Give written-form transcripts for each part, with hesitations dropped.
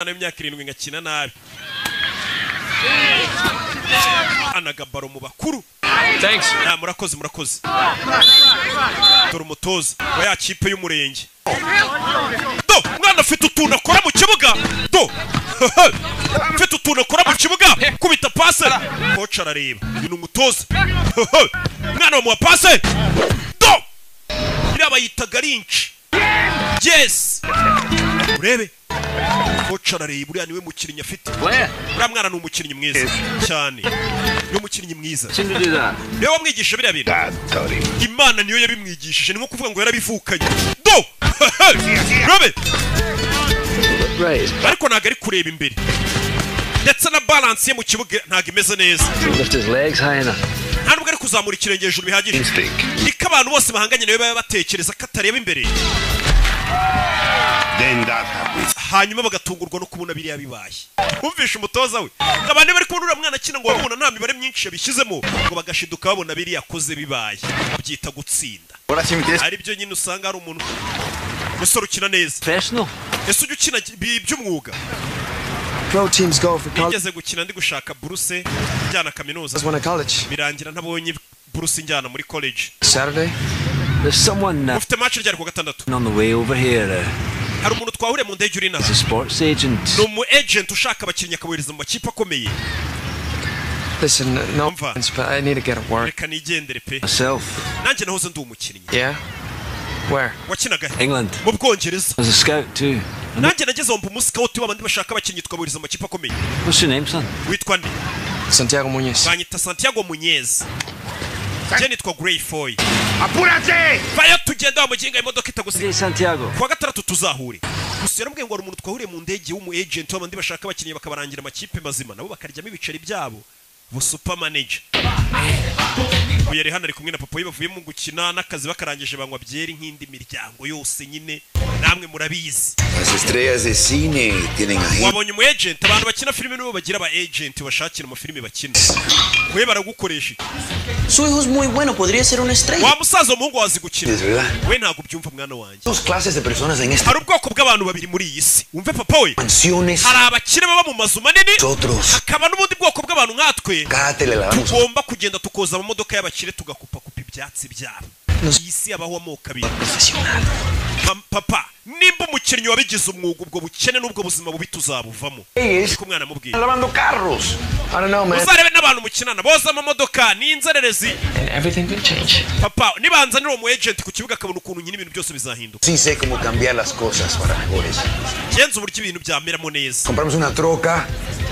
Imyaka 7 ngakina nabi. Anagabaro mu bakuru. Thanks. Ya murakoze. Dore umutoza wa ya kipe y'umurenge. Do, mwana afite utuntu akora mu kibuga. Do. Afite utuntu akora mu kibuga. Kubita passe. Coach arareba. Ni umutoza. Mwana mu passe. Do. Iraba yitaga Lynch. Yes. Urebe. Coach arareba buriya niwe mukinnyi afite. Uriya mwana ni umukinnyi mwiza cyane. Niwe mukinnyi mwiza. Niwe wamwigisha biriya bintu. Imana niyo yabimwigishije, ni nko kuvuga ngo yarabivukanye. Do! Robe! Ariko ntago ari kureba imbere. Ndetse na balance ye mu kibuga ntago imeze neza. Nta nubwo ari kuzamura ikirenge hejuru bihagije. Niko abantu bose bahanganye nawe baba batekereza ko atareba imbere. Hanyuma bagatungurwa no kubona biriya bibaye. Umvisha umutoza we. Abandi bari kubona mwana akina ngo babona nta mibare myinshi yabishyizemo ngo bagashiduka babona biriya yakoze bibaye. Byita gutsinda. Ari byo nyine usanga ari umuntu musoro ukina neza. Ese ujya ukina by'umwuga? Pro teams go for college. Nigeze gukina ndi gushaka buruse njyana kaminuza. Birangira ntabonye buruse njyana muri college. Saturday. There's someone ufite match ryari ku gatandatu. On the way over here. Hari umuntu twahuriye mu ndege urina. He's a sports agent. No mu agent ushaka abakinnyi akabohereza mu makipe akomeye. Listen, no offense, but I need to get at work. Reka nigendere pe. Myself. Nanjye nahoze ndi umukinnyi. Yeah. Where? Wakinaga England. Mu Bwongereza. As a scout too. Nanjye nageze mu scout w'abandi bashaka abakinnyi twabohereza mu makipe akomeye. What's your name, son? Witwa nde? Santiago Muñez. Banyita Santiago Muñez. Jenny twa Grey Foy. Apurate! Faya tugenda muginga imodoka itagusiga. Santiago. Kwa gatandatu tuzahure. Gusa yarambwiye ngo ari umuntu twahuriye mu ndege w'umu agent w'abandi bashaka abakinnyi bakabarangira amakipe mazima nabo bakaryamo ibiceri byabo. Bu super manager. Uyari hano ari kumwe na papa bavuye mu gukina n'akazi bakarangije banywa byeri nk'indi miryango yose nyine namwe murabizi. Las estrellas de cine tienen agente. Wabonye umu agent abantu bakina filime nibo bagira aba agent bashakira mu filime bakina. We baragukoresha. Su hijo es muy bueno, podría ser una estrella. Wa musaza umuhungu wazi gukina. Es verdad. We ntago byumva mwana wanjye. Dos clases de personas en esta. Hari ubwoko bw'abantu babiri muri iyi si. Umve papa we. Mansiones. Hari abakire baba mu mazu manini. Nosotros. Akaba n'ubundi bwoko bw'abantu nkatwe. Kátele la vamos. Tugomba kugenda tukoza amamodoka y'abakire tugakupa ibyatsi byabo. Iyi si abaho amoko abiri. Profesional. Papa, nimba umukinnyi wabigize umwuga ubwo bukene n'ubwo buzima bubi tuzabuvamo. Ko mwana mubwira. Lavando carros. I don't know, man. Uzarebe n'abantu mukinana boza amamodoka n'inzererezi. And everything will change. Papa, nibanzanira umu agent ku kibuga akabona ukuntu nyine ibintu byose bizahinduka. Sí sé cómo cambiar las cosas para mejores. Genza uburyo ibintu byameramo neza. Compramos una troca.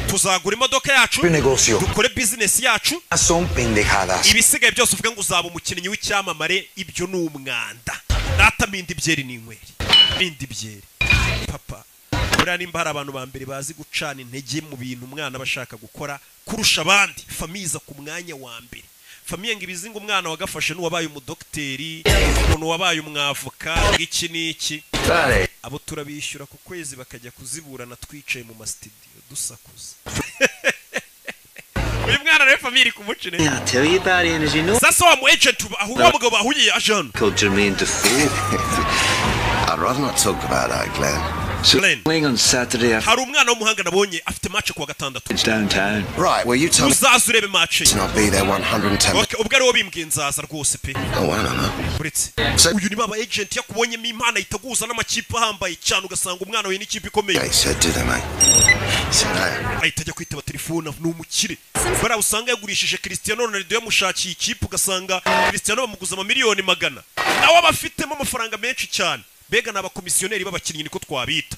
Tuzagura imodoka yacu. Un negocio. Dukore business yacu. Son pendejadas. Ibisigaye byose uvuga ngo uzaba umukinnyi w'icyamamare ibyo ni umwanda. Data mindi byeri n'inkweri. Mindi byeri. Papa, buriya nimba hari abantu ba mbere bazi gucana intege mu bintu umwana bashaka gukora kurusha abandi, famiza ku mwanya wa mbere. Famiye ngo ibizinga umwana wagafashe n'uwabaye umudokteri, umuntu wabaye umwavoka, iki n'iki. Abo turabishyura ku kwezi bakajya kuziburana twicaye mu mastudio dusakuza. Uyu mwana rero family kumucine. Yeah, tell you about it, as you know. Sasa wa mu agent ahuwa mugabo bahuye ajana. Called Jermaine Defoe. I'd rather not talk about that, Glenn. Playing on Saturday after Hari umwana w'umuhanga nabonye afite match kwa gatandatu. downtown. Right, well you told me Uzaza urebe match. to not be there 110. Okay, ubwo ari wo bimbwiye nzaza rwose pe. Oh, I don't know. Uretse uyu ni baba agent yakubonyemo impana itaguza n'amakipe ahambaye cyane ugasanga umwana we n'ikipe ikomeye. They said to them, mate. Said I. Ahita kwitaba telefone n'umukire. Bara usanga yagurishije Cristiano Ronaldo yamushakiye ikipe ugasanga Cristiano bamuguza amamiliyoni 100. Nawe abafitemo amafaranga menshi cyane. Bega n'abakomisiyoneri b'abakinnyi niko twabita.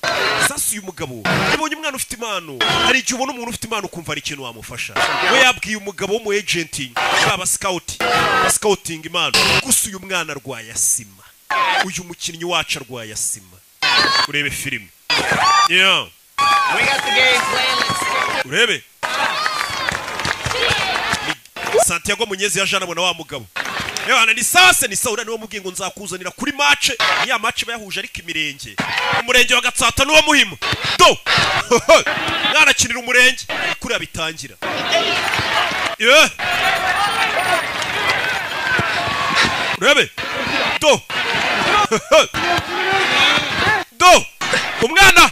Sasa uyu mugabo yabonye umwana ufite impano. Hari igihe ubona umuntu ufite impano ukumva ari ikintu wamufasha. We yabwiye umugabo wo mu agent baba scouting impano. Gusa uyu mwana arwaye asima. Uyu mukinnyi wacu arwaye asima. Urebe filime. Yeah. We got the game playing. Let's go. Urebe. Santiago Muñez yajana bona wa mugabo. Yewana ni sase ni saura niwo mubwiye ngo nzakuzanira kuri match. Ya match bayahuje ariko imirenge. Umurenge wa Gatsata nuwo muhima. Do. Narakinira umurenge kuri abitangira. Yeah. Urebe. Do. Do. Umwana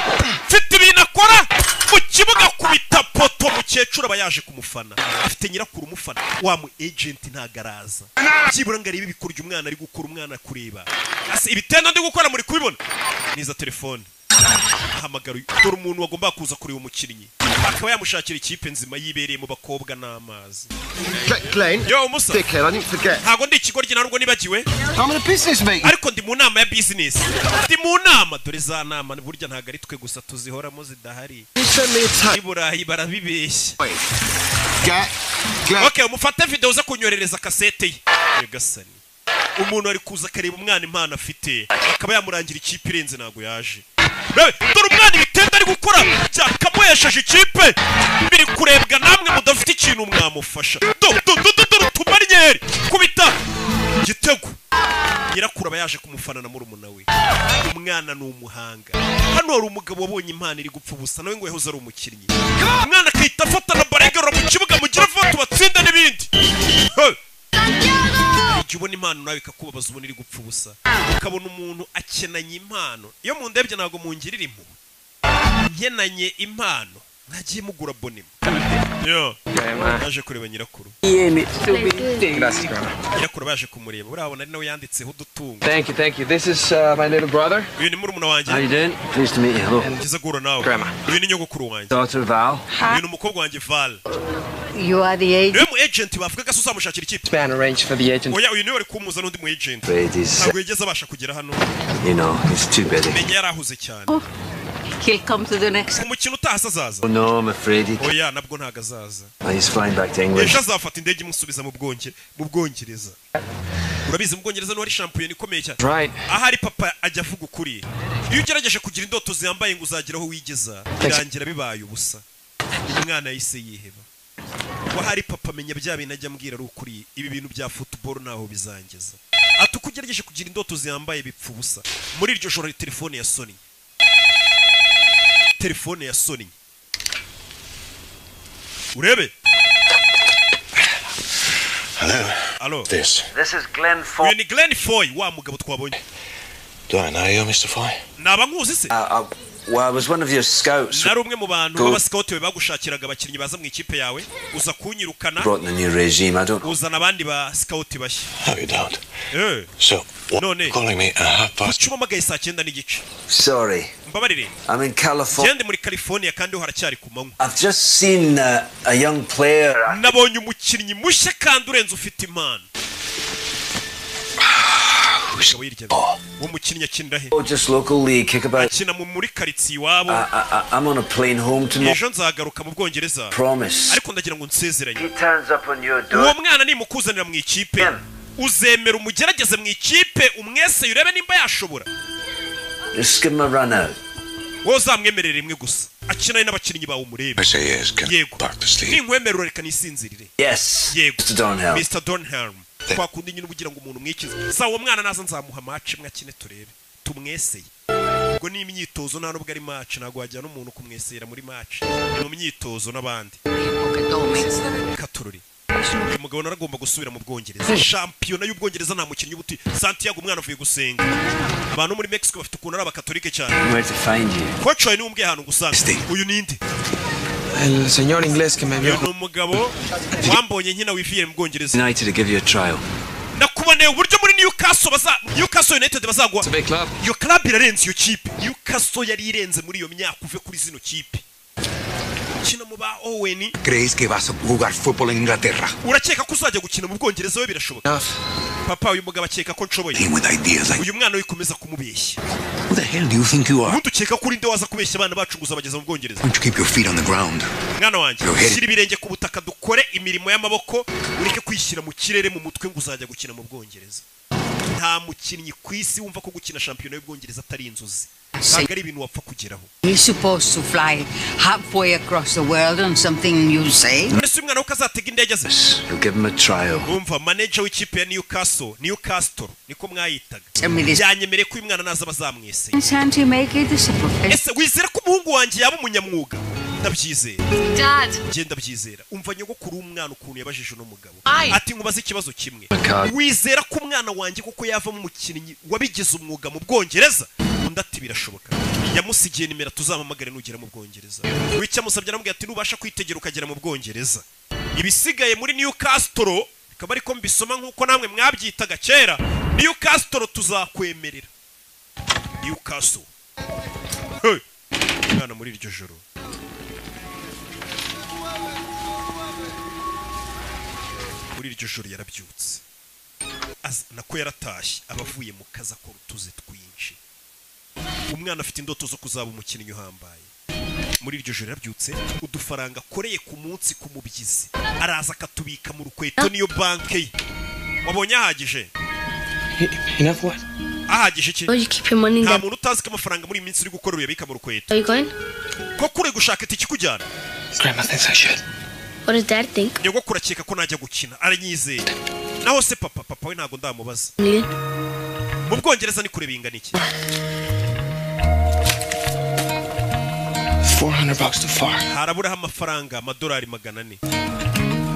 mfite ibintu akora mu kibuga kubita poto mukecuru aba yaje kumufana afite nyirakuru umufana wa mu agent ntagaraza byibura ngo arebe bikurya umwana ari gukura umwana kureba ase ibitendo ndi gukora muri kubibona niza telefone hamagara dore umuntu wagomba kuza kureba umukinnyi akaba yamushakira ikipe nzima yibereye mu bakobwa n'amazi Glenn, yo umusa dickhead, I didn't forget. ntago ndi ikigoryi ntabwo nibagiwe I'm in a business meeting. ariko ndi mu nama ya business ndi mu nama dore za nama burya ntago ari twe gusa tuzihoramo zidahari You send me a tape. iburayi barabibeshya Glenn. okay umufate video uza kunyorereza kasete ye yegasani umuntu ari kuza kareba umwana impano afite akaba yamurangira ikipe irenze ntago yaje dore umwana ibitenda ari gukora byakamuhesheje ikipe biri kurebwa namwe mudafite ikintu mwamufasha tumaryeri kubita gitego nyirakuru aba yaje kumufana na murumuna we umwana ni umuhanga hano hari umugabo wabonye impano iri gupfa ubusa nawe ngo yahoze ari umukinnyi umwana akahita afata na baregera mu kibuga mugira vote batsinda n'ibindi igihe ubona impano nawe ikakubabaza ubona iri gupfa ubusa ukabona umuntu akenanye impano iyo mu ndebye ntabwo mungirira impuhwe nkenanye impano ntagiye mugura bonima yo baje kureba nyirakuru nyirakuru baje kumureba urabona ari nawe yanditseho udutungo Thank you. This is my little brother. uyu ni murumuna wanjye How you doing? Pleased to meet you. Hello. ngize guhura nawe Grandma. uyu ni nyogokuru wanjye Daughter Val. uyu ni umukobwa wanjye Val You are the agent? niwe mu agent bavuga ko uzamushakira ikipe Span arranged for the agent. oya uyu niwe wari kumuza n'undi mu agent Afraid he's, ntabwo yigeze abasha kugera hano you know, he's too busy. menya yarahuze cyane He'll come to the next. umukino utahase azaza Oh no, I'm afraid he. oya nabwo ntago azaza He's flying back to England. ejo azafata indege imusubiza mu bwongereza urabizi mu bwongereza niho ari shampiyona ikomeye cyane Right. ahari papa ajya avuga ukuri iyo ugerageje kugira indoto ziyambaye ngo uzagera aho wigeza birangira bibaye ubusa umwana yahise yiheba wahari papa amenya bya bintu ajya ambwira ari ukuri ibi bintu bya football ntaho bizangeza ati uko ugerageje kugira indoto ziyambaye bipfa ubusa muri iryo joro telefone ya Sony urebe Hello. This. This is Glenn uyu ni Glenn Foy wa mugabo twabonye Do I know you, Mr. Foy? naba nkuzi se Well, I was one of your scouts. nari umwe mu bantu b'abasikauti be bagushakiraga abakinnyi baza mu ikipe yawe uza kunyirukana Brought in a new regime. I don't. uzana abandi ba scout bashya No, you don't. eh So, what? No, no. Calling me at 9:30. ucumamagaye saa 9:30 Sorry. mbabarire I'm in California. gende muri California kandi ho haracyari ku manywa I've just seen a young player. nabonye umukinnyi mushya kandi urenze ufite impano uwo mukinnyi akinira he Oh, just local league kickabout. akina muri karitsiye iwabo I'm on a plane home tomorrow. ejo nzagaruka mu Bwongereza Promise. ariko ndagira ngo nsezeranye He turns up on your uwo door. mwana nimukuzanira mu ikipe uzemera umugerageze mu ikipe umwese urebe nimba yashobora Just give him a run out. wowe uzamwemerere rimwe gusa akinanye n'abakinnyi bawe umurebe I say yes, get yego back to sleep. ninkwemerera reka nisinzirire Yes. yego Mr. Donhell. Mr. Donham kwa kundi nyine ubugira ngo umuntu mwikize sawa uwo mwana naza nzamuha match imwe akine turebe tumweseye ubwo ni imyitozo nta nubwo ari match ntabwo wajyana umuntu kumwesera muri match ni mu myitozo n'abandi katururi uyu mugabo naragomba gusubira mu Bwongereza shampiyona y'Ubwongereza nta mukinnyi ubuti Santiago umwana avuye gusenga abantu muri Mexico bafite ukuntu ari abakatolike cyane Where to find you? coach wawe ni umbwiye ahantu gusanga uyu ninde El señor inglés que me vio. ni umugabo wambonye nkina wiviye mu Bwongereza United to give you a trial. nakuboneye uburyo muri Newcastle United bazagwa It's a big club. iyo club irarenze iyo kipe Newcastle yari irenze muri iyo myaka uve kuri zino kipe kina mu ba Owen ¿Crees que vas a jugar fútbol en Inglaterra? urakeka ko uzajya gukina mu Bwongereza we birashoboka Enough. papa uyu mugabo akeka ko nshoboye Playing with ideas like, uyu mwana wikomeza kumubeshya who the hell do you think you are? ubundi ukeka ko urinde waza kubeshya abana bacu ngo uzabageza mu Bwongereza Why don't you keep your feet on the ground? mwana wanjye Go ahead. shyira ibirenge ku butaka dukore imirimo y'amaboko ureke kwishyira mu kirere mu mutwe ngo uzajya gukina mu Bwongereza nta mukinnyi ku isi wumva ko gukina shampiyona y'Ubwongereza atari inzozi ntabwo ari ibintu wapfa kugeraho You're supposed to fly halfway across the world on something you say. ese umwana we ukazatega indege ze You'll give him a trial. umva manager w'ikipe ya Newcastle niko mwayitaga Tell me this. yanyemereye ko uyu mwana naza bazamwese Can't you make it a profession? ese wizera ko umuhungu wanjye yaba umunyamwuga ndabyizera Dad. ngenda byizera umva nyogokuru w'umwana ukuntu yabajije uno mugabo Aye. ati nkubaze ikibazo kimwe God. wizera ko umwana wanjye kuko yavamo umukinnyi wabigize umwuga mu Bwongereza undi ati birashoboka yamusigiye nimero tuzamamagare nugera mu Bwongereza wicya musabye namubwiye ati nubasha kwitegera ukagera mu Bwongereza ibisigaye muri Newcastle bikaba ariko mbisoma nkuko namwe mwabyitaga kera Newcastle tuzakwemerera Newcastle mwana muri iryo joro muri iryo joro yarabyutse nako yaratashye abavuye mu kaza ko rutuze twinshi umwana afite indoto zo kuzaba umukinnyi uhambaye muri iryo joro yarabyutse udufaranga akoreye ku munsi ku mubyizi araza akatubika mu rukweto niyo banke ye wabonye ahagije Enough what? ahagije iki You keep your money nta there. muntu utazi ko amafaranga muri iyi minsi uri gukora uyabika mu rukweto Are you going? ko kure gushaka itiki kujyana Grandma thinks I should. What does Dad think? nyogokuru akeka ko najya gukina aranyizeye naho se papa we ntago ndamubaza mu Bwongereza ni kure bingana iki $400 too far. haraburaho amafaranga amadolari 400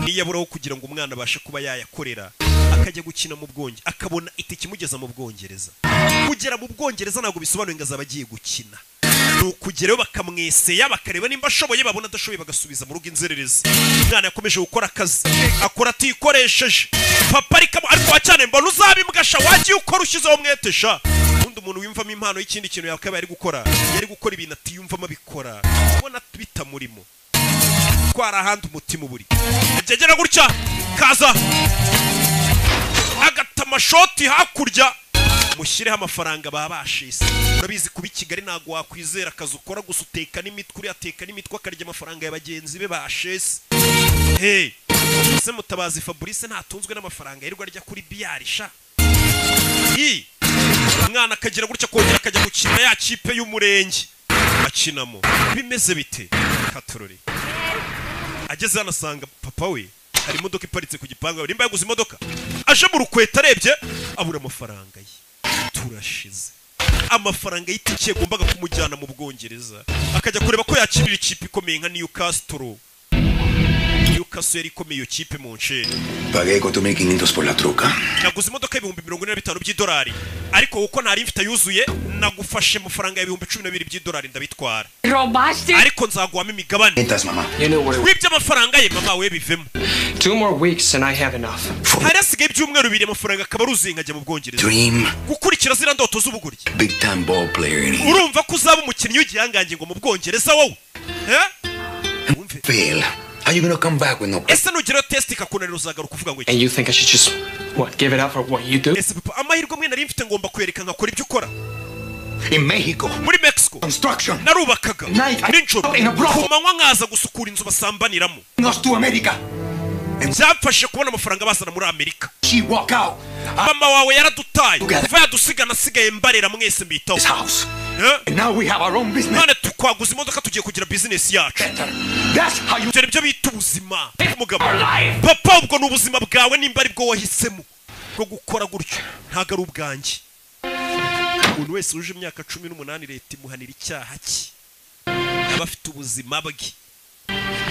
niyaburaho kugira ngo umwana abashe kuba yayakorera akajya gukina mu Bwongereza akabona itike imugeza mu Bwongereza kugera mu Bwongereza ntabwo bisobanuye ngo azaba agiye gukina nukugerayo bakamweseya bakareba nimba ashoboye babona adashoboye bagasubiza mu rugo inzererezi umwana yakomeje gukora akazi akora atikoresheje papa ariko wacyane mbona uzabimbwasha wagiye ukora ushyizeho mwetesha undi umuntu wimvamo impano y'ikindi kintu yakaba yari gukora ibintu atiyumvamo abikora ubona bitamurimo twara ahandi umutima uburi agegera gutya kaza agata amashoti hakurya mushyireho amafaranga babashise urabizi kuba i Kigali ntago wakwizera akazi ukora gusa uteka n'imitwe uri ateka n'imitwe akarya amafaranga ya bagenzi be bashese se Mutabazi Fabrice ntatunzwe n'amafaranga yirirwa arya kuri biyarisha umwana akagira gutya kongera akajya gukina ya kipe y'umurenge akinamo bimeze bite Katorori ageze hano asanga papa we hari imodoka iparitse ku gipangu nimba yaguze imodoka aje mu rukweta arebye abura amafaranga ye turashize amafaranga y'itike yagombaga kumujyana mu Bwongereza akajya kureba ko yakirira ikipe ikomeye nka Newcastle yari ikomeye iyo kipe mu nsheri Pagué 4.500 por la truca. naguze imodoka y'ibihumbi 45 by'idolari ariko uko ntari mfite yuzuye nagufashe amafaranga y'ibihumbi 12 by'idolari ndabitwara Robaste. ariko nzaguhamo imigabane Entas, mamá. You know what? wibye amafaranga ye mama we bivemo 2 more weeks and I have enough. hari hasigaye ibyumweru 2 amafaranga akaba aruzuye nkajya mu Bwongereza Dream. gukurikira zira ndoto z'ubuguryi Big time ball player in England. urumva ko uzaba umukinnyi w'igihangange ngo mu Bwongereza wowe Fail. How you gonna come back with no play? ese nugerayo test ikakunanira uzagaruka uvuga ngo iki And you think I should just, what, give it up for what you do? ese papa amahirwe mwe nari mfite ngomba kwereka nkakora ibyo ukora In Mexico. muri Mexico Construction. narubakaga Night. nijoro In a brothel. ku manywa nkaza gusukura inzu basambaniramo Us to America. byamfashe kubona amafaranga bazana muri Amerika She walk out. mama wawe yaradutaye Together. kuva yadusigana asigaye mbarera mwese mbitaho This house. And now we have our own business. none twaguze imodoka tugiye kugira business yacu Better. That's how you ibyo nibyo bita ubuzima umugabo papa ubwo ni ubuzima bwawe nimba ari bwo wahisemo bwo gukora gutyo ntabwo ari ubwanjye umuntu wese uje imyaka 18 leta imuhanira icyaha cye aba afite ubuzima bwe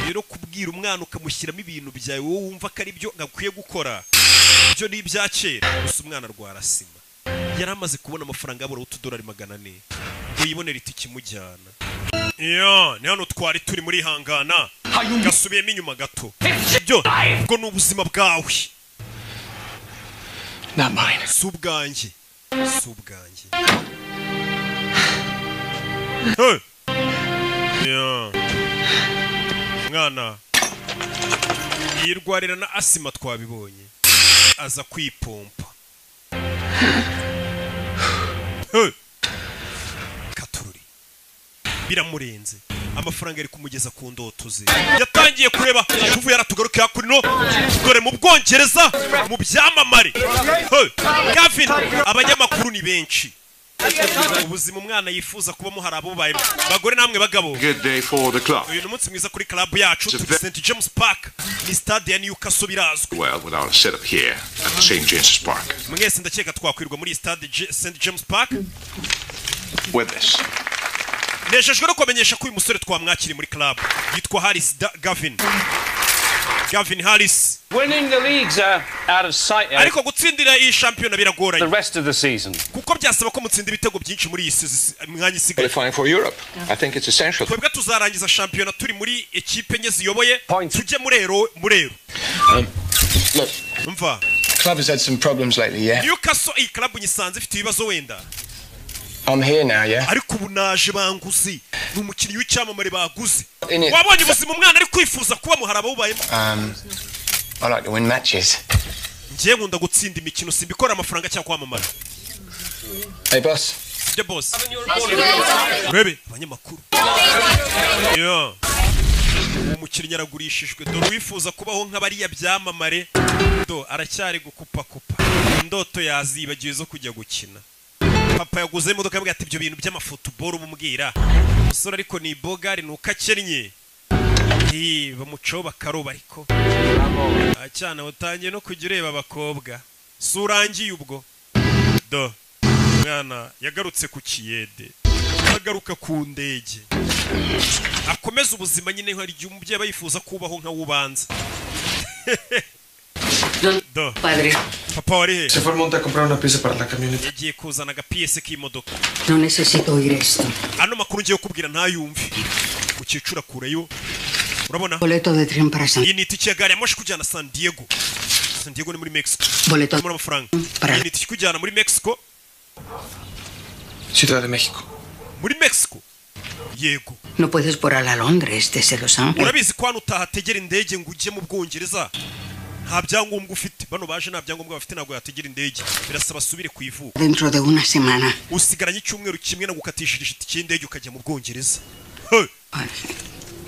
rero kubwira umwana ukamushyiramo ibintu byawe wowe wumva ko ari byo gakwiye gukora ibyo ni ibya kera gusa umwana arwara sima yari amaze kubona amafaranga yabura $2 400 uyibonera itike imujyana ni hano twari turi muri hangana gasubiyemo inyuma gato ibyo ubwo ni ubuzima bwawe Not mine. si ubwanjye mwana yirwarira na asima twabibonye aza kwipompa Katururi biramurenze amafaranga ari kumugeza ku ndoto ze yatangiye kureba kuvuye yaratugaruka kuri no dore mu Bwongereza mu byamamare Gavin abanyamakuru ni benshi ubuzima umwana yifuza kubamo hari abo baye bagore namwe bagabo Good day for the club. uyu munsi mwiza kuri club yacu turi St James Park ni stade ya Newcastle birazwi Well, with our setup here at St. James's Park. mwese ndakeka twakwirwa muri stade St James Park With this. nejejwe no kumenyesha ko uyu musore twamwakiri muri club yitwa Gavin Harris Winning the league's out of sight. Ariko gutsindira iyi shampiyona biragoranye. The rest of the season. Kuko byasaba ko mutsinda ibitego byinshi muri iyi mwanya isigaye. Qualifying for Europe. I think it's essential. Twebwe tuzarangiza shampiyona turi muri ekipe enye ziyoboye. Tujye murero. Look. Umva. Club has had some problems lately, yeah? Newcastle iyi club nyisanze ifite ibibazo wenda. I'm here now, yeah? Ariko ubu naje banguzi. Ni umukinnyi w'icyamamare baguze. Wabonye ubuzima umwana ari kwifuza kuba muharaba bubayemo. I like to win matches. Ngiye nkunda gutsinda imikino simbikora amafaranga cyangwa kwamamara. Hey boss. The boss. Rebe abanyamakuru. Yo. Umukinnyi aragurishijwe dore wifuza kubaho nk'abariya byamamare. Do aracyari gukupa. Indoto yazibagiwe zo kujya gukina. Papa yaguze imodoka yabwiye ati ibyo bintu by'amafootball bumubwira. Umusore ariko ni bogari nuko akennye. Bamuco bakaroba ariko. Acyana utangiye no kujya ureba abakobwa. Surangiye ubwo. Do. Mwana yagarutse ku kiyede. Agaruka ku ndege. Akomeza ubuzima nyine nk'ari umubyeyi bayifuza kubaho nka wubanza. Do. Padre. Papa wari he? Se fue al monte a comprar una pieza para la camioneta. Yagiye kuzana agapiyese k'imodoka. No necesito oír esto. Ano makuru ngiye kubwira ntayumve. Ukicura kureyo. Urabona? Boleto de tren para San. Iyi ni itike ya gari ya moshi kujyana San Diego. San Diego ni muri Mexico. Boleto muri amafaranga. Iyi ni itike kujyana muri Mexico. Ciudad de México. Muri Mexico. Yego. No puedes volar a Londres desde Los Ángeles. Urabizi ko hano utahategera indege ngo ujye mu Bwongereza. Nta byangombwa ufite. Bano baje nta byangombwa bafite ntabwo yategera indege. Birasaba asubire ku ivuko. Dentro de una semana. Usigaranye icyumweru kimwe no gukatishije itike y'indege ukajya mu Bwongereza.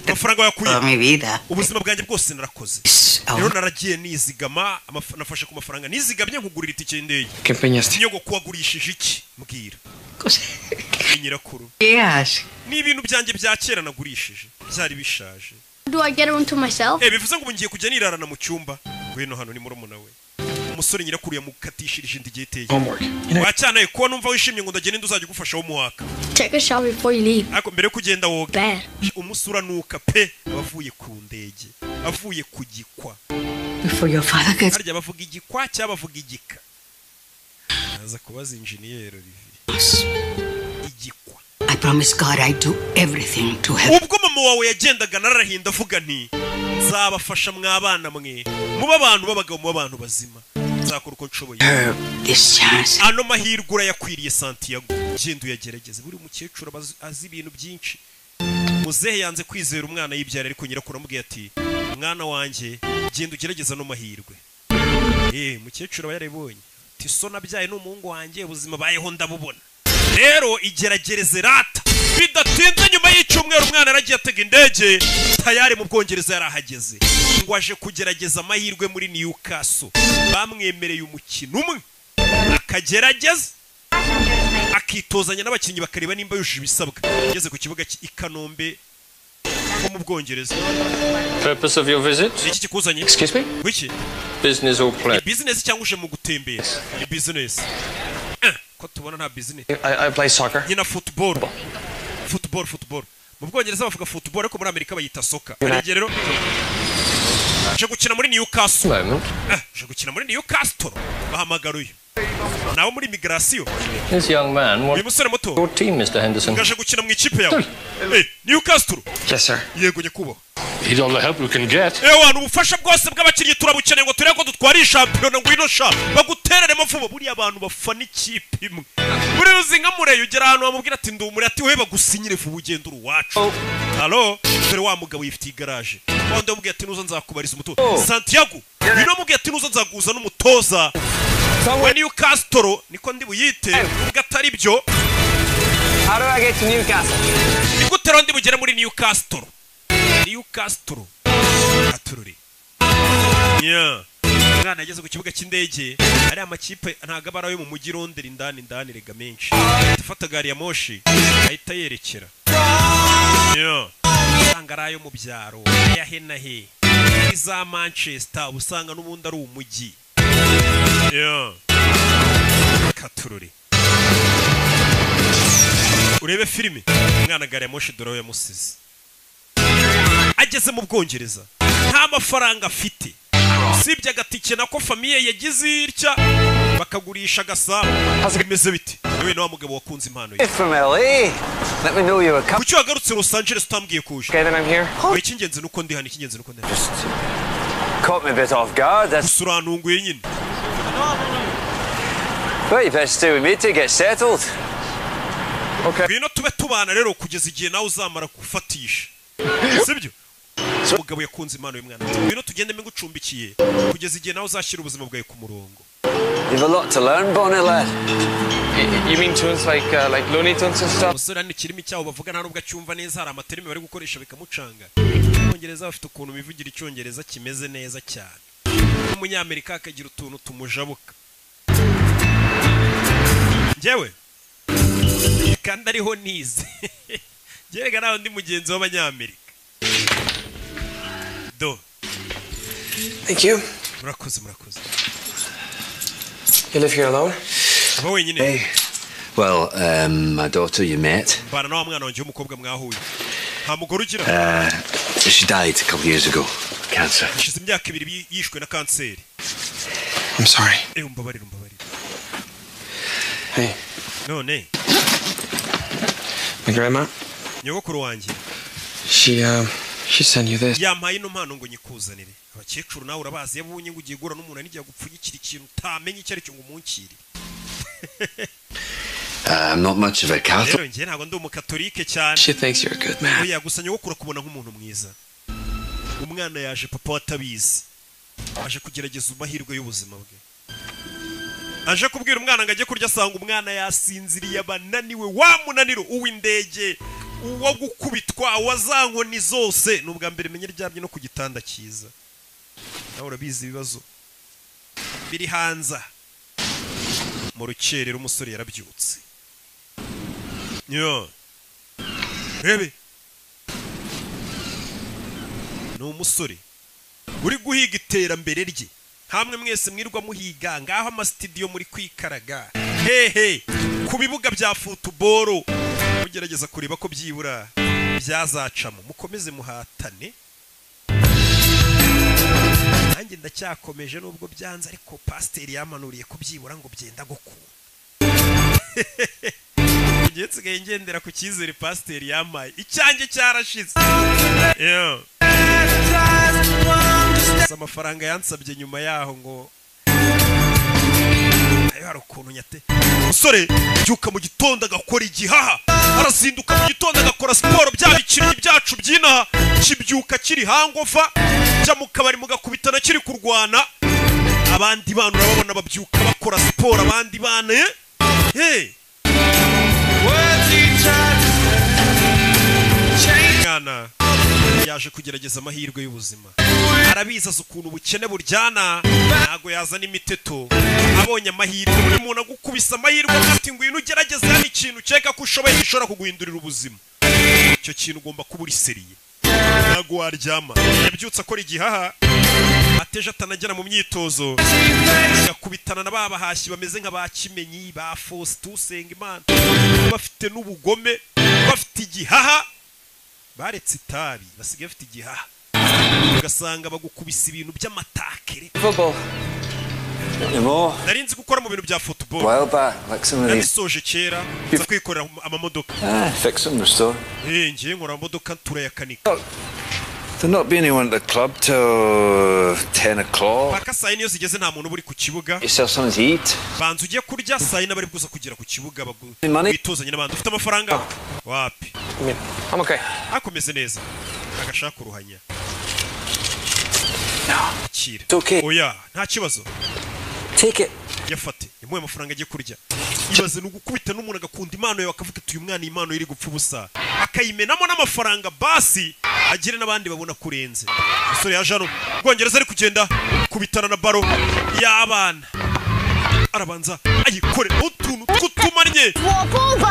Amafaranga yakuye. Toda mi vida. Ubuzima bwanjye bwose narakoze. Rero naragiye nizigama nafashe ku mafaranga nizigamye nkugurira itike y'indege. ¿Qué empeñaste? Niyo kuwagurishije iki mbwira. Nyirakuru. Yes. Ni ibintu byanjye bya kera nagurishije. Byari bishaje. Do I get a room to myself? Bivuze ngo ngiye kujya nirarana mu cyumba. Ngwino hano ni murumuna we. Umusore nyirakuru yamukatishirije indige iteye. Wacyanaye ko numva wishimye ngo ndagende nduzajya gufasha wo muhaka. Take a shower before you leave. Ariko mbere kugenda woga. Bad. Umusura nuka pe abavuye ku ndege. Avuye ku gikwa. Before your father gets. Harya bavuga igikwa cyangwa bavuga igika. Aza kubaza engineer Olivier. Igikwa. I promise God I do everything to help. Ubwo mama wawe yagendaga narahinda avuga nti nzabafasha mwabana mwe. Muba abantu babagabo mu abantu bazima. Nzakora uko nshoboye. This chance. Ano mahirwe urayakwiriye Santiago. Genda uyagerageze. Buri mukecuru azi ibintu byinshi. Muzehe yanze kwizera umwana yibyara ariko nyirakuru amubwiye ati mwana wanjye genda ugerageza no mahirwe. Mukecuru aba yarabonye. Ati so nabyaye n'umuhungu wanjye ubuzima bayeho ndabubona. Rero igeragereze rata. Bidatinze nyuma y'icyumweru umwana aragiye atega indege tayari mu Bwongereza yarahageze. Ngo aje kugerageza amahirwe muri Newcastle. Bamwemereye umukino umwe. Akagerageza. Akitozanya n'abakinnyi bakareba nimba yujuje ibisabwa. Yageze ku kibuga i Kanombe ko mu Bwongereza. Purpose of your visit? Iki kikuzanye? Excuse me? Wiki? Business or pleasure? Business cyangwa uje mu gutembera? Business. Ko tubona nta business. I play soccer. Nyina football. Football. Mu Bwongereza bavuga football ariko muri Amerika bayita soccer. Arege rero je gukina muri Newcastle. Je gukina muri Newcastle. Bahamagaruye. Nawo muri migration. This young man, what your team, Mr. Henderson? Ngaje gukina mu ikipe yawe. Newcastle. Yes, sir. Yego nyekubo. Need all the help we can get. Ewa ubufasha bwose bw'abakinnyi turabukeneye ngo tureko dutwara shampiyona ngwino sha baguterere mafubo buri abantu bafana ikipe imwe. Buri uzinga mureyo ugera ahantu bamubwira ati ndumuri ati we bagusinyire fu bugenda uruwacu. Hallo, dore wa mugabo yifitiye garage. Wande mubwiye ati nuzo nzakubariza umutoza. Santiago, bino mubwiye ati nuzo nzaguza n'umutoza. When Newcastle niko ndi buyite gatari byo. How do I get to Newcastle? Nigutero ndi bugere muri Newcastle. Newcastle. Atururi. Yeah. Mwana yageze ku kibuga cy'indege ari amakipe ntaga barayo mu mujyi Londres indani rega menshi. Tufata gari ya moshi ahita yerekera. Yeah. Sangarayo mu byaro ya henahe. Iza Manchester usanga n'ubundi ari umujyi. Yeah. Katururi. Urebe filime mwana gari ya moshi dore ya musizi. Ageze mu Bwongereza nta mafaranga afite sibye agatike nako famiye yagize irya bakagurisha gasabo bimeze biti yewe no mugabo wakunze impano ye From LA. Let me know you were coming. kuki wagarutse Los Angeles utambwiye kuje Okay, then I'm here. ikingenzi nuko ndi hano ikingenzi nuko ndi Caught me a bit off guard. That's usurantunguye nyine well, you better stay with me to get settled. Okay. ngwino tube tubana rero kugeza igihe nawe uzamara gufatisha sibyo umugabo yakunze impano y'umwana ngwino tugende mbe ngucumbikiye kugeza igihe nawe uzashyira ubuzima bwawe ku murongo. You've a lot to learn, Bonnet lad. You mean tunes like Looney Tunes and stuff? Musore ni kirimi cyaho bavuga nta nubwo acyumva neza hari amaterimi bari gukoresha bikamucanga. Abongereza bafite ukuntu bivugira icyongereza kimeze neza cyane. Umunyamerika akagira utuntu tumujabuka. Njyewe kandi ariho nize. Gerega naho ndi mugenzi w'abanyamerika. Do. Thank you. Murakoze. You live here alone? Aba wenyine. Hey. Well, my daughter you met. Bana nawe mwana wanje w'umukobwa mwahuye. Nta mugore ugira. She died a couple years ago. Cancer. Ishize imyaka 2 yishwe na kanseri. I'm sorry. Umbabarira. Hey, None. my grandma. Nyogokuru wanjye. She sent you this. Yampaye ino mpano ngo nyikuzanire. Abakecuru nawe urabazi yabunye ngo ugiye gura n'umuntu anigiye gupfunyikira ikintu utamenye icyo ari cyo ngo umunkire. I'm not much of a Catholic. Rero njye ntabwo ndi umukatolike cyane. She thinks you're a good man. Oya gusa nyogokuru kubona nk'umuntu mwiza. Umwana yaje papa watabizi. Aje kugerageza amahirwe y'ubuzima bwe. Aje kubwira umwana ngo ajye kurya asanga umwana yasinziriye abananiwe wa munaniro uw'indege uwo gukubitwa wazankoni zose nubwa mbere menye ryabye no ku gitanda cyiza. Nawe urabizi ibibazo biri hanza mu rukerero umusore yarabyutse. Yo rebe ni umusore uri guhiga iterambere rye hamwe mwese mwirwa muhiga ngaho amastudio muri kwikaraga hehe ku bibuga bya football mugerageza kureba ko byibura byazacamo mukomeze muhatane nanjye ndacyakomeje nubwo byanze ariko pasiteri yamanuriye ko byibura ngo byenda gukura ngiye nsigaye ngendera ku cyizere pasiteri yamaye icyanjye cyarashize amafaranga yansabye nyuma yaho ngo ayo hari ukuntu nyate umusore byuka mu gitondo agakora igihaha arazinduka mu gitondo agakora siporo bya bikiri byacu by'inaha kibyuka kiri hangofa jya mu kabari mugakubitana kiri kurwana abandi bana urababona babyuka bakora siporo abandi bana mwana yaje kugerageza amahirwe y'ubuzima arabizaza ukuntu ubukene buryana ntago yazana imiteto abonye amahirwe buri muntu agukubisa amahirwe ati ngwino ugerageze hano ikintu ukeka ko ushoboye gishobora kuguhindurira ubuzima icyo kintu ugomba kuba uri seriye ntago waryama yabyutse akora igihaha ateje atanagera mu myitozo agakubitana na babahashyi bameze nka ba Kimenyi ba Faustin Usengimana bafite n'ubugome bafite igihaha baretse itabi basigaye bafite igihaha ugasanga bagukubisa ibintu by'amatakere narinzi gukora mu bintu bya football nabisoje kera nza kwikorera amamodoka Fix them, restore. ngiye nkora amamodoka turayakanika There'll not be anyone at the club till 10 o'clock. paka saa yine iyo zigeze nta muntu uri ku kibuga Yourself something to eat. banza ugiye kurya saa yine bari kuza kugera ku kibuga Money? bitozanye n'abandi ufite amafaranga wapi I'm okay. akomeze neza agashaka uruhanya kira It's okay. oya nta kibazo Take it. yafate yamuye amafaranga agiye kurya ibaze n'ugukubita n'umuntu agakunda impano yawe akavuga ati uyu mwana impano iri gupfa ubusa akayimenamo n'amafaranga basi agire n'abandi babona kurenze umusore yaje hano Bwongereza ari kugenda kubitana na baro y'abana arabanza ayikore utuntu tw'utumanye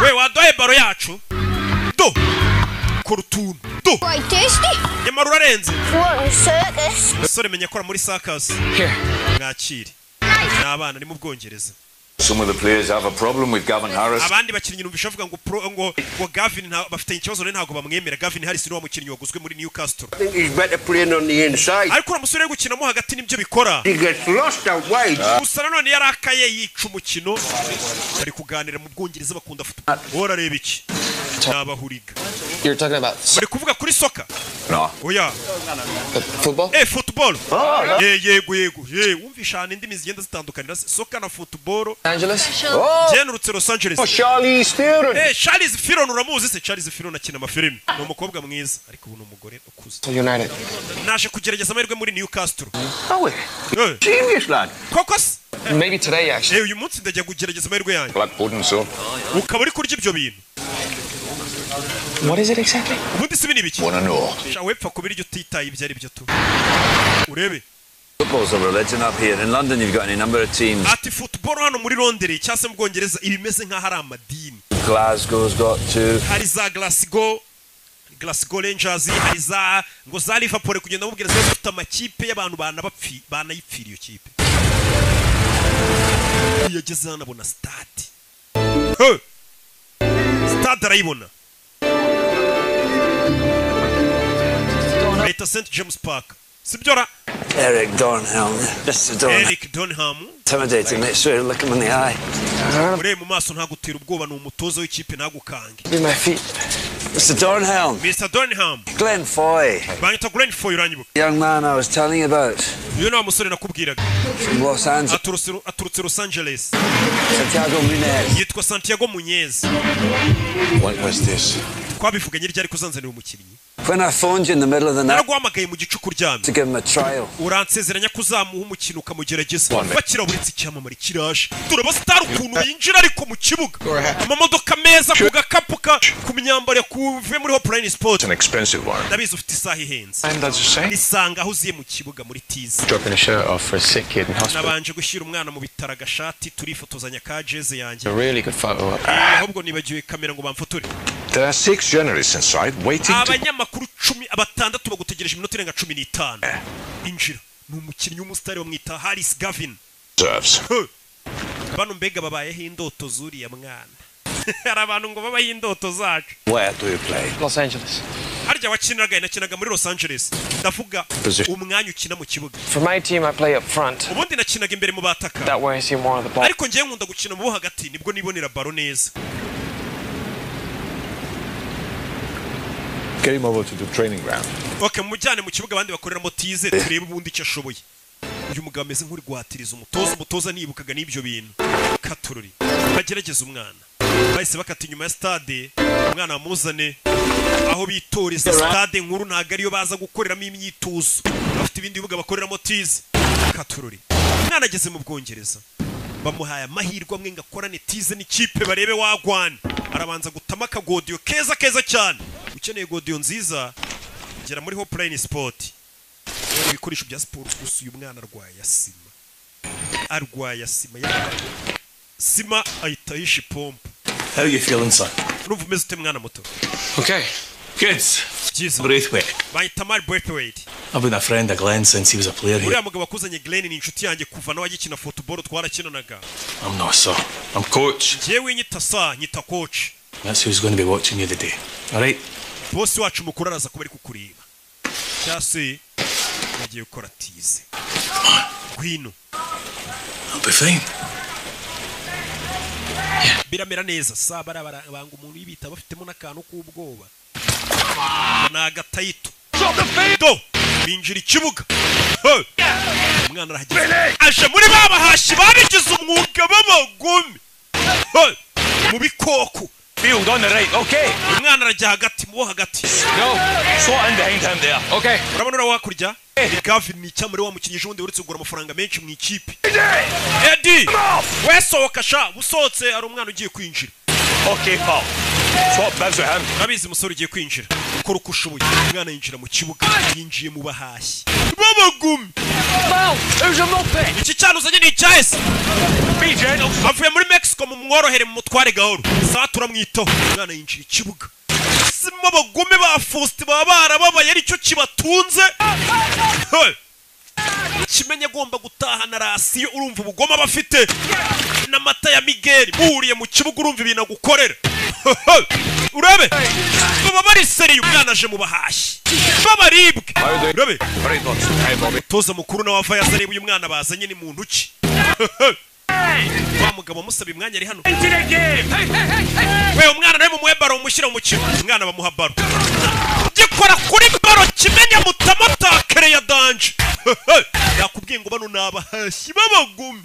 we wadoye baro yacu do kora utuntu do nyamara urarenze umusore menya akora muri circus mwakire n'abana ni mu Bwongereza Some of the players have a problem with Gavin Harris. Abandi bakinnyi numvisha avuga ngo Gavin bafite ikibazo ntago bamwemera. Gavin Harris ni wa mukinnyi waguzwe muri Newcastle. I think he's better playing on the inside. Ariko umusore gukinamo hagati nibyo bikora. He gets lost out wide. Gusa nanone yarakaye yica umukino. Bari kuganira mu Bwongereza bakunda football. Ora reba iki? Nabahuriga. You're talking about bari kuvuga kuri soccer? No. Oya. Football? Football. Yego. Wumvisha indimi zigenda zitandukanira soccer na football. Angeles? Jenurutse Los Angeles. Charlize Theron. Charlize Theron uramuzi se? Charlize Theron akina amafilimi. Ni umukobwa mwiza ariko ubu ni umugore ukuze. United. Naje kugerageza amahirwe muri Newcastle. Oh, serious lad. Kokos? Maybe today actually. Uyu munsi ndajya kugerageza amahirwe yanjye. Black pudding so. Ukaba uri kurya ibyo bintu. What is it exactly? Ubundi si bini biki? Wanna know? Wepfa kubira utitaye ibyo ari byo tu. Urebe. Football's a religion up here. In London, you've got any number of teams. Ati football hano muri Londres cyase mu Bwongereza ibimeze nka hari amadini. Glasgow's got two. Hari za Glasgow Rangers, hari za ngo za Liverpool kugenda mu Bwongereza bafite amakipe y'abantu banayipfira iyo kipe. Yageze hano abona stade. Stade arayibona. Leta St James Park. Sibyora. Eric Dornhelm. Mr. Dornhelm. Eric Dornhelm. Intimidating. Make sure you look him in the eye. Ure mu maso ntagutera ubwoba ni umutozo w'ikipe nagukange. Be my feet. Mr. Dornhelm. Mr. Dornhelm. Glenn Foy. Banyita Glenn Foy uranyibuka. Young man I was telling you about. You know musore nakubwiraga. From Los Angeles. Aturutse Los Angeles. Santiago Munez. Yitwa Santiago Munez. What was this? Kwabivuganye ryari kuzanzanira umukinnyi. When I phoned you in the middle of the night Naraguhamagaye mu gicuku ryamye. to give him a trial. Uransezeranya kuzamuha umukino ukamugerageza. Bakira buritse icyamamare kiraje. Turaba star ukuntu yinjira ariko mu kibuga. Amamodoka meza ku gakapuka ku myambaro kuve muri Hopline Sport. An expensive one. Ndabizi ufite isaha ihenze. And does it say? Isanga aho uziye mu kibuga muri Tizi. Dropping a shirt off for a sick kid in hospital. Nabanje gushyira umwana mu bitaro agashati turifotozanya ka jeze yanjye. A really good photo. Ahubwo nibagiwe kamera ngo bamfotore. There are 6 journalists inside waiting to... Abanyamakuru 16 bagutegereje iminota irenga 15. Injira. Ni umukinnyi w'umusitari wamwita Harris Gavin. Serves. Bano mbega babayeho indoto zuriya mwana. Hari abantu ngo babayeho indoto zacu. Where do you play? Los Angeles. Harya nakinaga muri Los Angeles. Ndavuga umwanya ukina mu kibuga. For my team I play up front. Ubundi nakinaga imbere mu bataka. That way I see more of the ball. Ariko ngiye nkunda gukina mu bo hagati nibwo nibonera baro neza. Get him over to the training ground. Okay, mujyane mu kibuga abandi bakoreramo tize turebe ubundi icyo ashoboye. Uyu mugabo ameze nk'uri guhatiriza umutoza nibukaga n'ibyo bintu. Katururi. Bagerageza umwana. Bahise bakata inyuma ya stade, umwana amuzane aho bitoreza stade nkuru ntago ariyo baza gukoreramo imyitozo. Bafite ibindi bibuga bakoreramo tize. Katururi. Umwana ageze mu Bwongereza. Bamuhaye amahirwe amwe ngakorane tize n'ikipe barebe wagwana. Arabanza gutama akagodiyo keza cyane. Ukeneye godiyo nziza gera muri Hopline Sport. Ibikoresho bya sport gusa uyu mwana arwaye sima sima ahita yisha pompe. How you feeling, son? Urumva umeze ute mwana muto? Okay. Good. Braithwaite. Bahita Mark Braithwaite. I've been a friend of Glenn since he was a player here. Uriya mugabo akuzanye Glenn ni inshuti yanjye kuva nawe agikina football twarakinanaga. I'm not, sir. I'm coach. Jewe nyita coach. That's who's going to be watching you today. All right? Boss wacu mukuru araza kuba ari kukureba. Cyase nagiye gukora tize. Gwino. I'll be fine. Biramera neza sabara banga umuntu yibita bafitemo nakantu k'ubwoba. Nagatayito. Do binjira ikibuga. Umwana arahageze. Aje muri babahashi babigize umwuga b'abagome. Mu bikoko. Field on the right, okay. Umwana arajya hagati mu hagati. No, slot in behind him there. Okay. Urabona ura wakurya? Gavin ni cyamure wa mukinnyi jundi uretse kugura amafaranga menshi mu ikipe. Eddie! Wesohoka sha, busotse ari umwana ugiye kwinjira. Okay, pal. Swap bibs with him. Nabizi musore ugiye kwinjira. Ukora uko ushoboye. Umwana yinjira mu kibuga, yinjiye mu bahashyi. Babagumi. Wow, there's a moped. Iki cyano uzanye ni Chase. Be gentle. Avuye muri Mexico mu mworohere mu mutware gahoro. Saa turamwitaho. Umwana yinjira ikibuga. Sima abagome ba Faustin baba barababaye aricyo kibatunze. Kimenyi agomba gutahana rasiyo urumva ubugoma bafite n'amata ya Miguel muhuriye mu kibuga urumva ibintu agukorera urebe baba bari seriye umwana aje mu bahashyi babaribwe urebe toza mukuru na wava yazareba uyu mwana bazanye ni muntu ki wa mugabo musaba imwanya ari hano we umwana nawe mumuhe baro umushyira mu mukino umwana bamuha baro gikora kuri baro Kimenyi mutamotakere ya danje yakubwiye ngo bano nabahashyi babagumi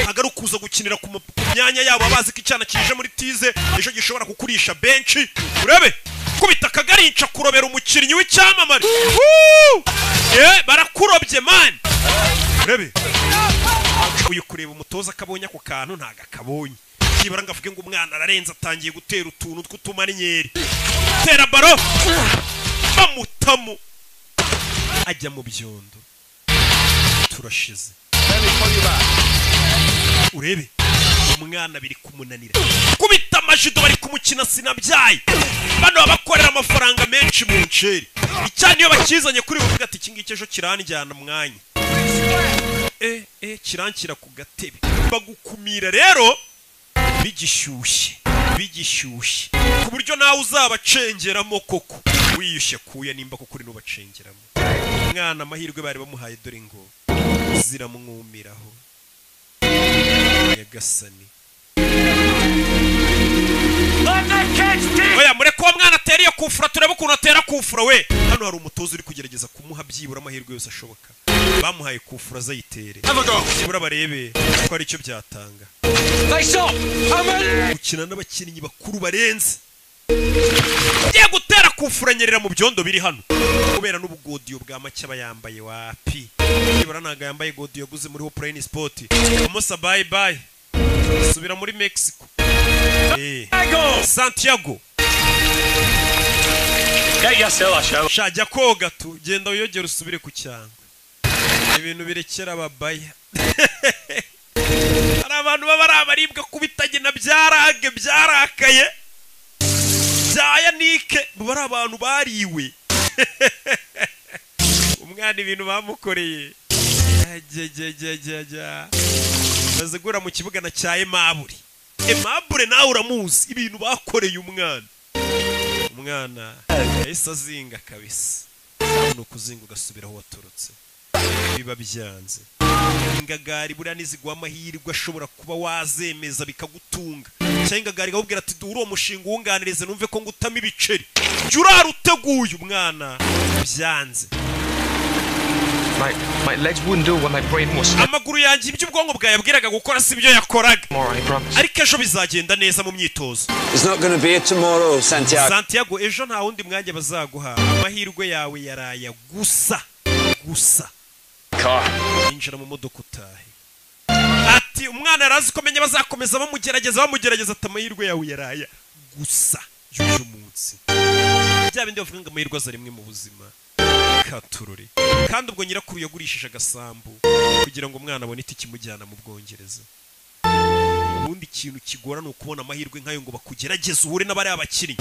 agarukuza gukinira ku myanya yabo abazi ko icyana kije muri tize ejo gishobora kukurisha benshi urebe kubita kagarinca kurobera umukinnyi w'icyamamare barakurobye man urebe uyu kureba umutoza akabonye ako kantu ntago akabonye kibara ngavuge ngo umwana ararenza atangiye gutera utuntu tw'utumarinyeri tera baro bamutamo ajya mu byondo turashize urebe umwana biri kumunanira kubita amajido bari kumukina sinabyaye bano bakorera amafaranga menshi mu nceri icyane iyo bakizanye kuri buvuga ati kingiki ejo kiranjyana mwanya kirankira ku gatebe bagukumira rero bigishyushye ku buryo nawe uzabacengeramo koko wiyushye kuya nimba ko kuri nubacengeramo umwana amahirwe bari bamuhaye dore ngo ziramwumiraho Nyagasani oya mureko wa mwana ateriye kufura turebe ukuntu atera kufura we hano hari umutoza uri kugerageza kumuha byibura amahirwe yose ashoboka bamuhaye kufura azayitere byibura barebe ko ari cyo byatanga gukina n'abakinnyi bakuru barenze ugiye gutera kufura nyerera mu byondo biri hano kubera n'ubugodiyo bwa make aba yambaye wapi byibura ntago yambaye godiyo yaguze muri Hoplane Sport umusa bye bye subira muri Mexico Santiago shajya koga tu genda uyogera usubire ku cyangwa ibintu birekera ababaya hari abantu baba ari abaribwa kubitagena byarage byarakaye byaya nike baba ari abantu bariwe umwana ibintu bamukoreye bazegura mu kibuga na cya Aimable nawe uramuzi ibintu bakoreye umwana yahise azinga kabisa no kuzinga ugasubira aho waturutse biba byanze ingagari buriya nizigwa amahirwe ashobora kuba wazemeza bikagutunga cyangwa ingagari gahubwira ati duhure uwo mushinga uwunganirize numve ko ngutama ibiceri jya uraruteguye umwana byanze My legs wouldn't do what my brain was. Amaguru yanjye ibyo ubwonko bwayabwiraga gukora si byo yakoraga. Ariko ejo bizagenda neza mu myitozo. It's not going to be tomorrow, Santiago. Santiago ejo nta wundi mwanya bazaguha. Amahirwe yawe yaraya gusa. Injira mu modoka utahe. Ati umwana arazi ko menye bazakomeza bamugerageza amahirwe yawe yaraya gusa. Y'uyu munsi. Bya bindi bavuga ngo amahirwe aza rimwe mu buzima. Katururi kandi ubwo nyirakuru yagurishije agasambu kugira ngo umwana abone iti kimujyana mu Bwongereza. Ubundi kintu kigora no kubona amahirwe nkayo ngo bakugerageze uhure n'abari abakiri.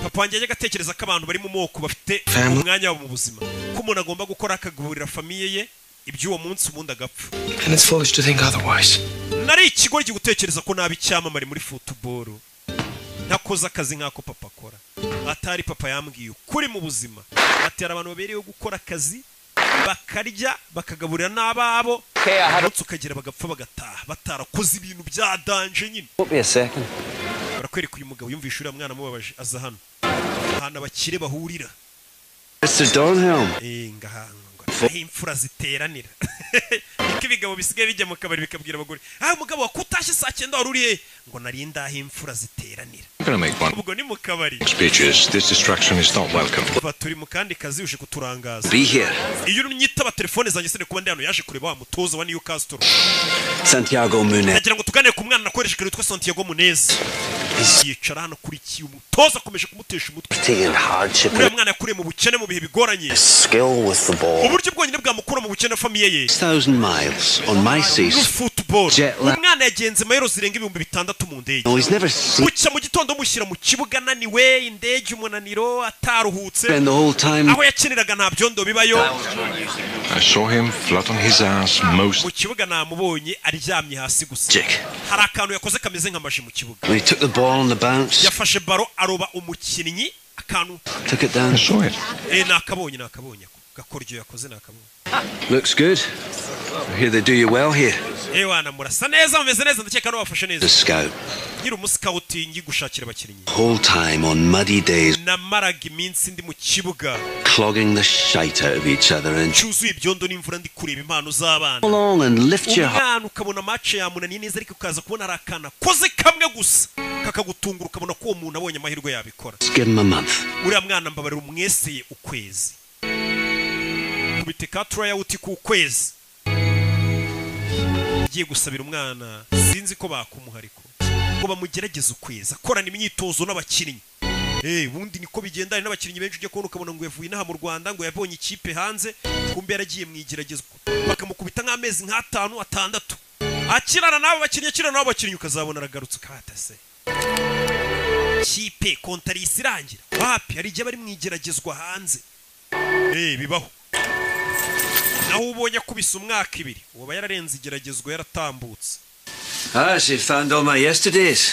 Papa wanjye agatekereza ko abantu bari mu moko bafite umwanya wabo mu buzima ko umuntu agomba gukora akagaburira famiye ye iby'uwo munsi ubundi agapfa. And it's foolish to think otherwise. Nari ikigo gutekereza ko nabi cyamamare muri football. Nakoze akazi nk'ako papa akora. Atari papa yambwiye kuri mu buzima atera abantu babereyeho gukora akazi bakarya bakagaburira n'ababo ndetse ukagira bagapfa bagataha batarakoze ibintu bya danje nyine. Barakwereka uyu mugabo yumvisha uriya mwana mubabaje aza hano hana bakire bahurira. Mr. Donhelm. Ngahanga imfura ziteranira. Iki bigabo bisigaye bijya mu kabari bikabwira abagore umugabo wakutashye saa 9 wari uriye ngo nari ndahe imfura ziteranira. Ubwo ni mu kabari. Speeches, this distraction is not welcome. Baturi mu kandi kazi uje kuturangaza. Be here. Iyo unyitaba telefone zanjye sene kuba ndi hano yaje kureba wa mutozo wa Newcastle. Santiago Munez. Nagira ngo tuganire ku mwana nakoresha kare witwa Santiago Munez. Yicara hano kuri kiyo umutoza akomeje kumutesha umutwe. Uriya mwana yakuriye mu bukene mu bihe bigoranye. Uburyo bwonyine bwamukura mu bukene famiye ye. 1000 miles on my seas. Football. Umwana yagenze mayero zirenga 6,000 mu ndege. Bucya mu gitondo urugendo mushyira mu kibuga naniwe indege umunaniro ataruhutse Spend the whole time. aho yakiniraga nta byondo bibayo I saw him flat on his ass most. mu kibuga namubonye aryamye hasi gusa hari akantu yakoze kameze nk'amaji mu kibuga When he took the ball on the bounce, yafashe baro aroba umukinnyi akantu took it down. I saw it. nakabonye gakoryo yakoze nakabonye Looks good. I hear they do you well here. wana murasa neza mumeze neza ndakeka no bafashe neza The scout. ngira umuscouting gushakira abakinnyi Whole time on muddy days, namaraga iminsi ndi mu kibuga clogging the shite out of each other and cyuzuye ibyondo n'imvura ndi kureba impano z'abana come along and lift your heart. umwana ukabona match yamunaniye neza ariko ukaza kubona arakana koze kamwe gusa kakagutungura ukabona ko uwo muntu abonye amahirwe yabikora Give him a month. uriya mwana mbabarira umweseye ukwezi kubite ka tryout ku kwezi ngiye gusabira umwana sinzi ko bakumuha ariko ngo bamugerageze ukwezi akorana imyitozo n'abakinnyi ubundi niko bigendana n'abakinnyi benshi ujya kubona ukabona ngo yavuye inaha mu Rwanda ngo yabonye ikipe hanze kumbe yaragiye mu igeragezwa bakamukubita nk'amezi nk'atanu atandatu akirana n'abo bakinnyi ukazabona aragarutse ukahata se kipe kontarisi irangira wapi hari igihe bari mu igeragezwa hanze bibaho naho ubonye akubise umwaka ibiri uba yararenze igeragezwa yaratambutse She found all my yesterdays.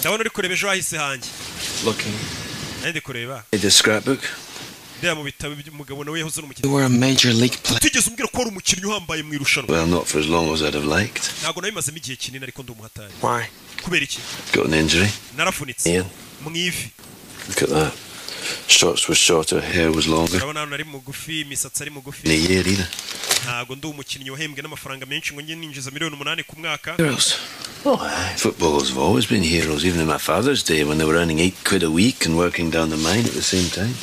ndabona uri kureba ejo hahise hanjye Looking. ndi kureba The scrapbook. ndeba mu bitabo umugabo nawe yahoze You n'umukinnyi were a major league player. tigeze umbwira ko wari umukinnyi uhambaye mu irushanwa Well, not for as long as I'd have liked. ntabwo nabimazemo igihe kinini ariko ndi umuhatari Why? kubera iki Got an injury. narafunitse Ian, mu ivi look at that. Shorts were shorter, hair was longer. urabona hano ari mugufi imisatsi ari mugufi In a year either. ntabwo ndi umukinnyi wahembwe n'amafaranga menshi ngo njye ninjiza $8,000,000 ku mwaka Heroes. Oh, aye. Footballers have always been heroes, even in my father's day when they were earning £8 a week and working down the mine at the same time.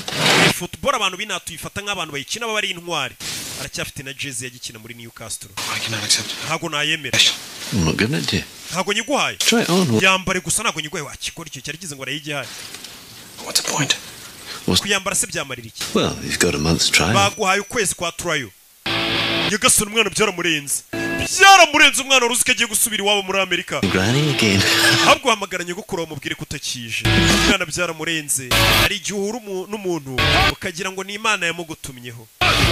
football abantu binatuyifata nk'abantu bayikina baba ari intwari aracyafite na jersey yagikina muri Newcastle I cannot accept it. ntabwo nayemera I'm not giving it to you. ntabwo nyiguhaye Try it on. yambare gusa ntabwo nyiguhaye wakikora icyo cyari kize ngo arayigihaye What's the point? kuyambara se byamarira iki Well, you've got a month's trial. baguhaye ukwezi kwa trial nyagasoni umwana byaramurenze umwana wari uzi ko agiye gusubira iwabo muri Amerika Granny again. ahubwo uhamagara nyogokuru wamubwire ko utakije umwana byaramurenze hari igihe uhura n'umuntu ukagira ngo ni Imana yamugutumyeho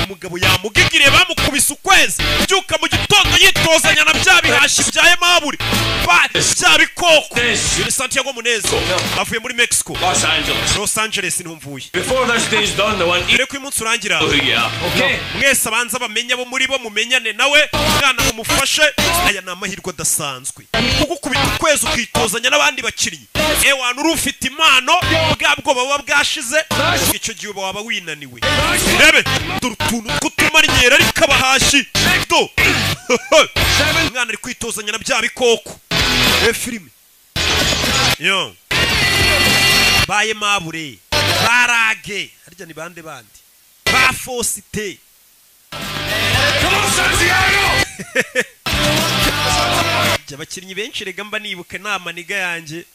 umugabo yamugigiriye bamukubise ukwezi byuka mu gitondo yitozanya na bya bihashi bya Emaburi bya bikoko ni Santiago Muneza avuye muri Mexico Los Angeles niho mvuye Before this day's done, the one mbere ko umunsi urangira okay. mwese abanza bamenye abo muri bo mumenyane nawe umwana mumufashe aya ni amahirwe adasanzwe kugukubita ukwezi ukitozanya n'abandi bakinnyi wana uri ufite impano bwa bwoba buba bwashize icyo gihe uba waba winaniwe rebe dore utuntu tw'utumarinyeri ariko abahashi do umwana ari kwitozanya na bya bikoko filime yo baye mabure barage harya ni bande bandi ba Fosite abakinnyi benshi rega mba nibuka inama niga yanjye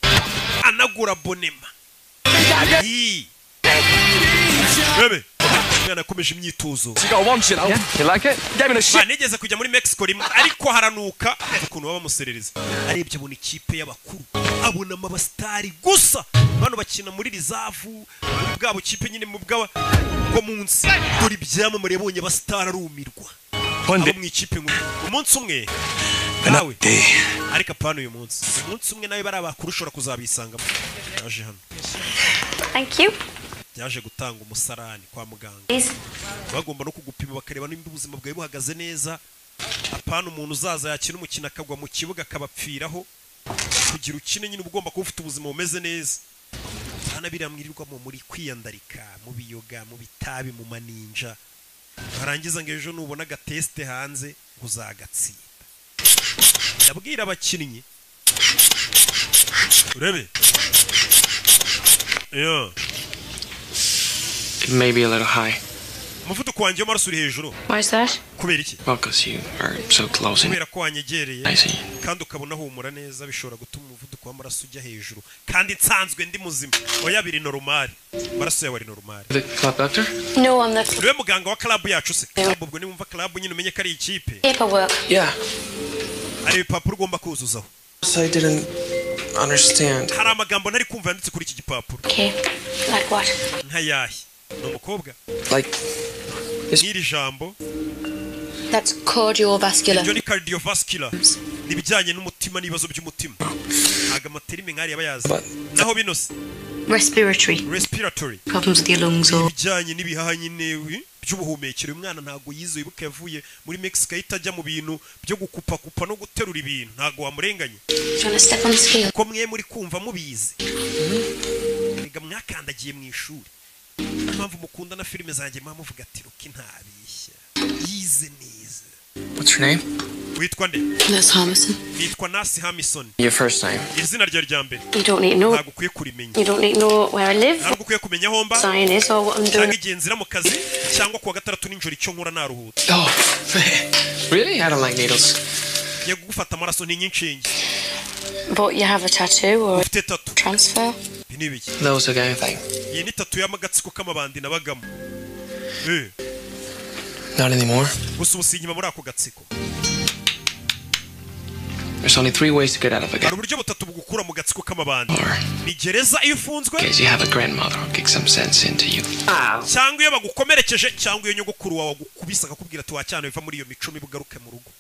anagura bonema bebe umwana akomeje imyitozo nigeze kujya muri Mexico rimwe ariko haranuka ukuntu baba bamuserereza arebye abona ikipe y'abakuru abona amabasitari gusa bano bakina muri rizavu bwa bukipe nyine mu bwo munsi dore ibyamamare yabonye abasitari arumirwa abo mu ikipe umunsi umwe nawe ariko apana uyu munsi umunsi umwe nawe bari abakuru ushobora kuzabisangamo yaje hano Thank you. yaje gutanga umusarani kwa muganga bagomba no kugupima bakareba nimba ubuzima bwawe buhagaze neza apana umuntu uzaza yakina umukino akagwa mu kibuga akabapfiraho kugira ukine nyine ugomba kuba ufite ubuzima bumeze neza hana biramwirirwamo muri kwiyandarika mu biyoga mu bitabi mu maninja barangiza ngo ejo nubona agateste hanze uzagatsinda ndabwira abakinnyi urebe yo It may be a little high. umuvuduko wanjye w'amaraso uri hejuru Why is that? kubera iki Well, because you are so close and kubera ko wanyegereye I see. kandi ukabona humura neza bishobora gutuma umuvuduko w'amaraso ujya hejuru kandi nsanzwe ndi muzima oya biri normal amaraso yawe ari normal The club doctor? No, I'm not. niwe muganga wa club yacu se club ubwo nimumva club nyine umenye ko ari ikipe Paperwork. Yeah. hari ibipapuro ugomba kuzuzaho So I didn't understand. Hari amagambo ntari kumva yanditse kuri iki gipapuro. Okay. Like what? Nkayahe. Ni umukobwa. Like N'iri jambo. That's cardiovascular. Ibyo ni cardiovascular. Nibijyanye n'umutima n'ibibazo by'umutima. Ntago amaterime nk'ari yabayazi. Naho binose. Respiratory. Problems with your lungs or bijyanye n'ibihaha nyine by'ubuhumekero. Umwana ntago yize ibuka yavuye muri Mexico itajya mu bintu byo gukupa no guterura ibintu. Ntago wamurenganye. Ko mwe muri kumva mubizi. Ega mwakandagiye mu ishuri. Mpamvu mukunda na filime zanjye muvuga ati ruki ntabishya. Yize neza. What's your name? Witwa nde? Nurse Hamison. Nitwa Nurse Hamison. Your first name? Izina rya mbere. You don't need to know. Ntago ukwiye kurimenya. You don't need to know where I live. Ntago ukwiye kumenya aho mba. Sign is or what I'm doing. Cyangwa igihe nzira mu kazi cyangwa kuwa gatandatu n'injoro icyo nkora naruhutse. Oh, really? I don't like needles. Ye gufata amaraso ni nyinshinge. But you have a tattoo or Ufite tattoo. transfer? Binibiki. Those are gang thing. Iyi ni tattoo y'amagatsiko k'amabandi nabagamo. Not anymore. Gusa ubusinyima muri ako gatsiko. There's only 3 ways to get out of a Hari gang. uburyo butatu bugukura mu gatsiko k'amabandi. Ni gereza iyo ufunzwe. Case you have a grandmother who kicks some sense into you. Cyangwa iyo bagukomerekeje cyangwa iyo nyogokuru wawe agukubisa akakubwira ati wacyane biva muri iyo mico mibugaruke mu rugo.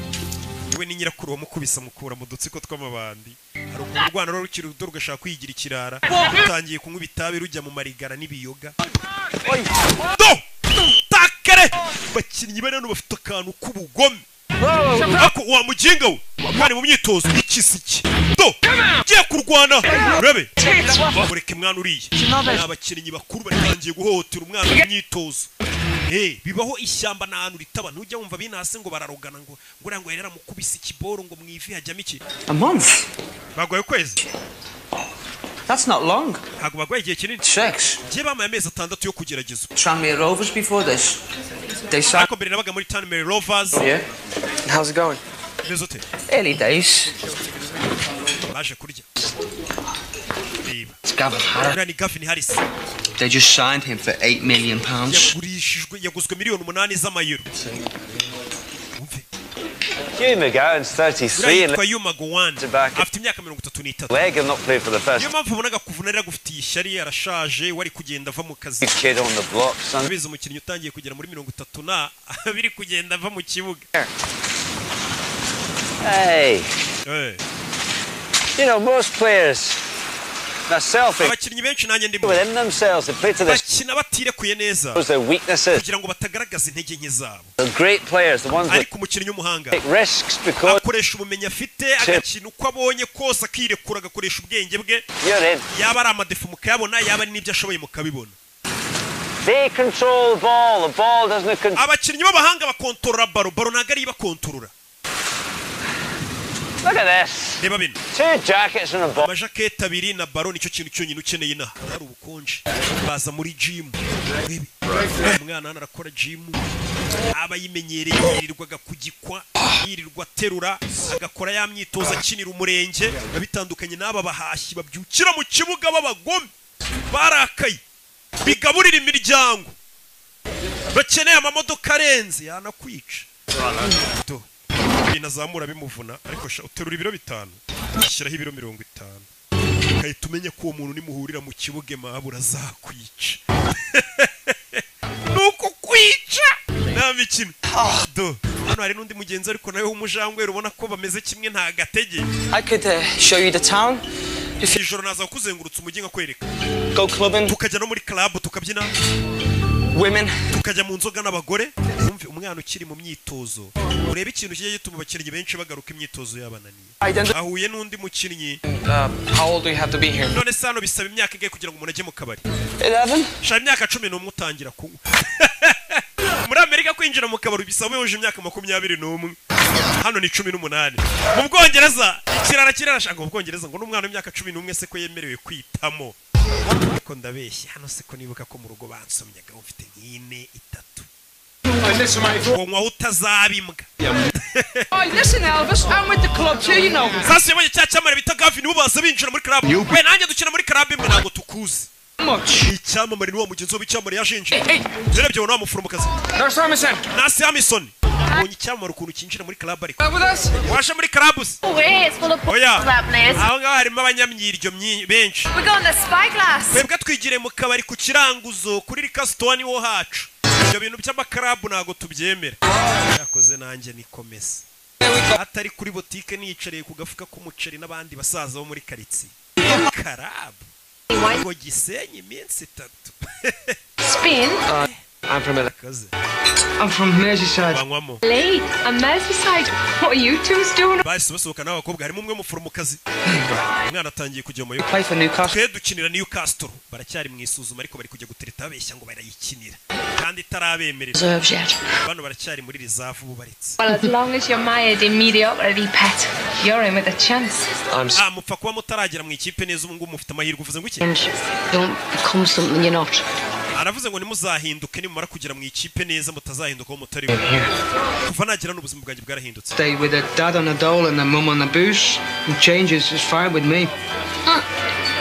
We ni nyirakuru wamukubisa mukura mu dutsiko tw'amabandi. Hari urwana rwo rukiri ruto rugashaka kwigira ikirara. Utangiye kunywa ibitabi rujya mu marigara n'ibiyoga. Do! Takare! Bakinnyi bane bafite akantu k'ubugome. Ako wa mujinga we. Kandi mu myitozo ikisiki. Do! Giye kurwana. Urebe. Mureke mwana uriye. Abakinnyi bakuru batangiye guhohotera umwana mu myitozo. Bibaho ishyamba n'ahantu ritaba ntujya wumva binase ngo bararogana ngo ngo yerera mukubisa ikiboro ngo mwivi hajyamo iki. A month. Bagwaye kwezi. That's not long. Ntabwo bagwaye igihe kinini. 6. Giye bamaye amezi 6 yo kugerageza. Tranmere Rovers before this. They signed. Ako mbere nabaga muri Tranmere Rovers. Yeah. How's it going? Nezote. Early days. Baje kurya. It's Gavin Harris. Ni Gavin Harris. They just signed him for £8 million. Yaguzwe miliyoni 8 z'amayero. Hugh McGowan's 33 and Hugh McGowan afite imyaka 33. Leg have not played for the first. Niyo mpamvu ubonaga kuvunira gufitiye ishyari yarashaje wari kugenda ava mu kazi. Kid on the block, son. Bize umukinnyi utangiye kugera muri 30 na biri kugenda ava mu kibuga. Hey. You know most players abakinnyi benshi nanjye ndimo bakina batirekuye neza kugira ngo batagaragaza intege nke zabo. Ariko umukinnyi w'umuhanga akoresha ubumenyi afite agakina uko abonye kose akirekura agakoresha ubwenge bwe. Yaba ari amadefu mukayabona yaba ari n'ibyo ashoboye mukabibona. Abakinnyi b'abahanga bakontorora baro ntabwo ari bakontorora. Look at this. Reba bino. 2 jackets and a ball. Amajaketi abiri na baro nicyo kintu cyonyine ukeneye na. Hari ubukonje. Baza muri gym. Umwana arakora gym. Aba yimenyereye yirirwaga kugikwa, yirirwa terura, agakora ya myitozo akinira umurenge, bitandukanye n'aba bahashyi babyukira mu kibuga b'abagome. Barakaye. Bigaburira imiryango. Bakeneye amamodoka arenze yanakwica. Binazamura bimuvuna ariko uterura ibiro 5 ushyiraho ibiro 50 kahita umenya ko uwo muntu nimuhurira mu kibuge mabura zakwica. Nuko kwica nta mikino. Hano hari n'undi mugenzi ariko nawe w'umujangwe ubona ko bameze kimwe nta gatege. I could show you the town. Ijoro naza kuzengurutsa umujyi nkakwereka. Go clubbing. Tukajya no muri club tukabyina. Women. Tukajya mu nzoga n'abagore. Umve umwana ukiri mu myitozo. Urebe ikintu kigiye gituma abakinnyi benshi bagaruka imyitozo yabananiye. Ahuye n'undi mukinnyi. How old do you have to be here? None sano bisaba imyaka ingahe kugira ngo umuntu ajye mu kabari? 11. Sha imyaka 11 utangira kunywa. Muri Amerika kwinjira mu kabari bisaba uje imyaka 21. Hano ni 18. Mu Bwongereza kirara shaka mu Bwongereza ngo n'umwana w'imyaka 11 se ko yemerewe kwitamo. Ko ndabeshya hano se ko nibuka ko mu rugo bansomyaga ufite nk'ine 3. Ngo utazabimbwa. Oh, listen Elvis, I'm with the club too, you know. Sasa yabonye cyamara bita Gavin ubaza binjira muri club. We nanjye dukina muri club imwe ntago tukuzi. Icyamamare ni wa mugenzi w'icyamamare yajenje. Yarebye wa muforomokazi. Nurse Hamison. Nurse Hamison. ubonye icyamara ukuntu kinjira muri club ariko washa muri club oya aho ngaho harimo abanyamyiryo benshi twebwe twigire mu kabari ku kiranguzo kuri Rikastone wo hacu ibyo bintu by'amakarabu ntago tubyemera yakoze nanjye nikomeza atari kuri botike niyicariye ku gafuka k'umuceri n'abandi basaza bo muri karitsiye karabu ngo Gisenyi iminsi 3 Spain? I'm from Merseyside. Lee, a Merseyside. What are you two doing? Bahise basohoka n'abakobwa harimo umwe muforomokazi umwana atangiye kujya mu Play for Newcastle. dukinira Newcastle baracyari mu isuzuma ariko bari kujya gutereta babeshya ngo barayikinira kandi itarabemerera bano baracyari muri reserve bubaritse. Well, as long as you're mired in mediocrity, pet, you're in with a chance. Mupfa kuba mutaragera mu ikipe neza ubu ngubu mufite amahirwe uvuze ngo iki? Don't become something you're not. Aravuze ngo nimuzahinduke nimumara kugera mu ikipe neza mutazahinduka aho mutari kuva nagira n'ubuzima bwanjye bwarahindutse. Stay with a dad on a dole and a mum on a booze. And changes is fine with me.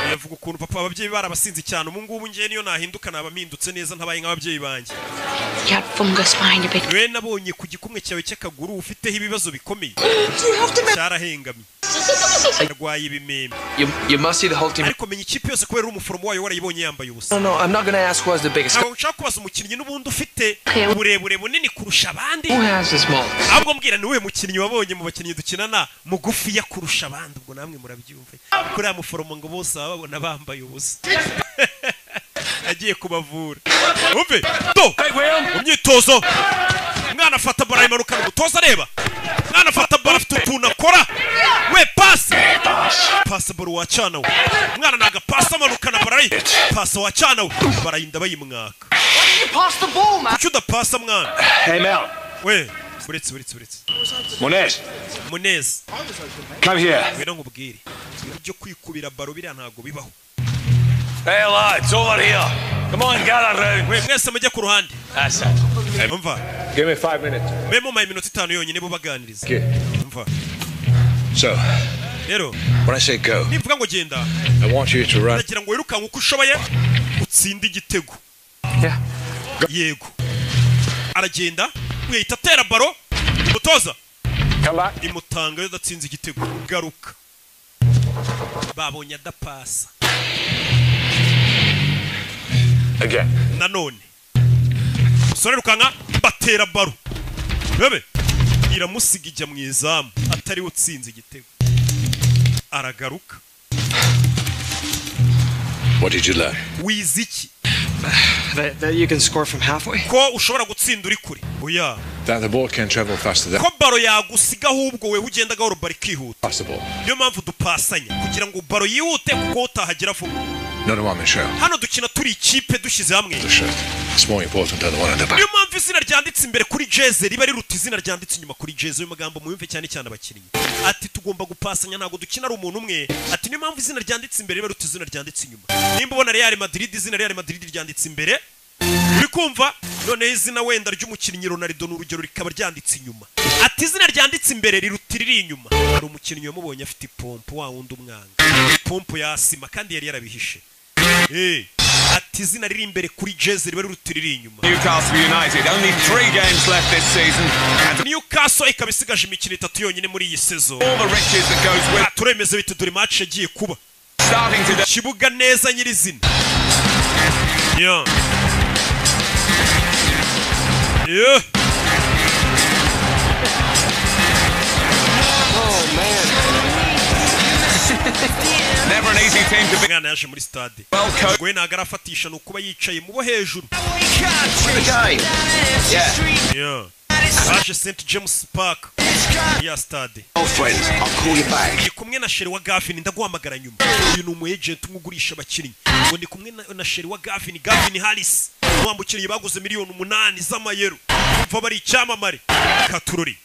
Yavuga ukuntu papa ababyeyi barabasinzi cyane ubu ngubu ngiye niyo nahinduka nabamindutse neza ntabaye nk'ababyeyi banjye. You had fungus behind a bit. We nabonye ku gikumwe cyawe cy'akaguru ufiteho ibibazo bikomeye. Cyarahengamye. Arwaye ibimeme. You must see the whole team. Ariko menya ikipe yose kubera umuforomo wayo warayibonye yambaye ubusa. No, I'm not going to ask who has the biggest. Ntabwo nshaka kubaza umukinnyi n'ubundi ufite uburebure bunini kurusha abandi. Who has the small? Ahubwo mbwira ni we mukinnyi wabonye mu bakinnyi dukinana mugufi ya kurusha abandi ubwo namwe murabyumva. Kuri ya muforomo ngo bose babona bambaye ubusa. Agiye kubavura. Umve. Do. Umyitozo. Mwana afata bara imanuka n'umutoza areba. Mwana afata bara afite utuntu akora. We pass. Pass baro wacana we. Mwana naga pass amanuka na bara. Pass wacana we. Barayinda bayimwaka. Pass the ball, man. Kuda pass mwana. Hey, Mel. We. Buretse. Munez. Come here. Wera nkubwire. Ibyo kwikubira baro biriya ntago bibaho. Hey lads, over here. Come on, gather round. We mwese mujye ku ruhande. That's it. Umva. Give me 5 minutes. Memo my minutes 5 yonyine bo baganiriza. Umva. So, Rero, when I say go, nivuga ngo genda. I want you to run. Nagira ngo wirukanka uko ushoboye utsinde igitego. Yego. Aragenda, mwita tera baro, mutoza. Imutanga yo datsinze igitego. Garuka. Babonye adapasa. Again. Nanone. Sore rukanka batera baro. Bebe. Iramusiga ijya mu izamu atari utsinze igitego. Aragaruka. What did you learn? Wiziki. That you can score from halfway. Ko ushobora gutsinda uri kure. Oya. That the ball can travel faster than Ko baro yagusiga ahubwo we ugenda gahoro bari kihuta. possible. Niyo mpamvu dupasanya kugira ngo baro yihute kuko utahagera vuba. Not a one-man show. Hano dukina turi ikipe dushyize hamwe. It's more important than the one at the back. Niyo mpamvu izina ryanditse imbere kuri jeze riba riruta izina ryanditse inyuma kuri jeze. Uyu magambo muyumve cyane cyane abakinnyi. Ati tugomba gupasanya ntago dukina ari umuntu umwe. Ati niyo mpamvu izina ryanditse imbere riba riruta izina ryanditse inyuma. Nimba ubona Real Madrid izina Real Madrid ryanditse imbere. Uri kumva none izina wenda ry'umukinnyi Ronaldo n'urugero rikaba ryanditse inyuma. Ati izina ryanditse imbere rirutirira inyuma. Hari umukinnyi wamubonye afite ipompo wa wundi umwanga. Ipompo yasima kandi yari yarabihishe. Ati izina riri imbere kuri jeze riba rirutirira inyuma. Newcastle United, only 3 games left this season. Newcastle ikaba isigaje imikino 3 yonyine muri iyi season. All the riches that goes with. Turemeze bite dore match yagiye kuba. Starting today. Kibuga neza nyirizina. Yeah. Yeah. Oh man. Never an easy team to be. Mwana yaje muri stade. Gwe nagarafatisha nukuba yicaye mu bo hejuru. Yeah. Baje St James Park. Ya stade. Oh friends, I'll call you back. Ndi kumwe na Sheri wa Gavin ndaguhamagara nyuma. Uyu ni umu agent umugurisha abakinnyi. Ngo ndi kumwe na Sheri wa Gavin Harris. Wambukinnyi baguze miliyoni 8 z'amayero. Umva bari icyamamare. Katurori.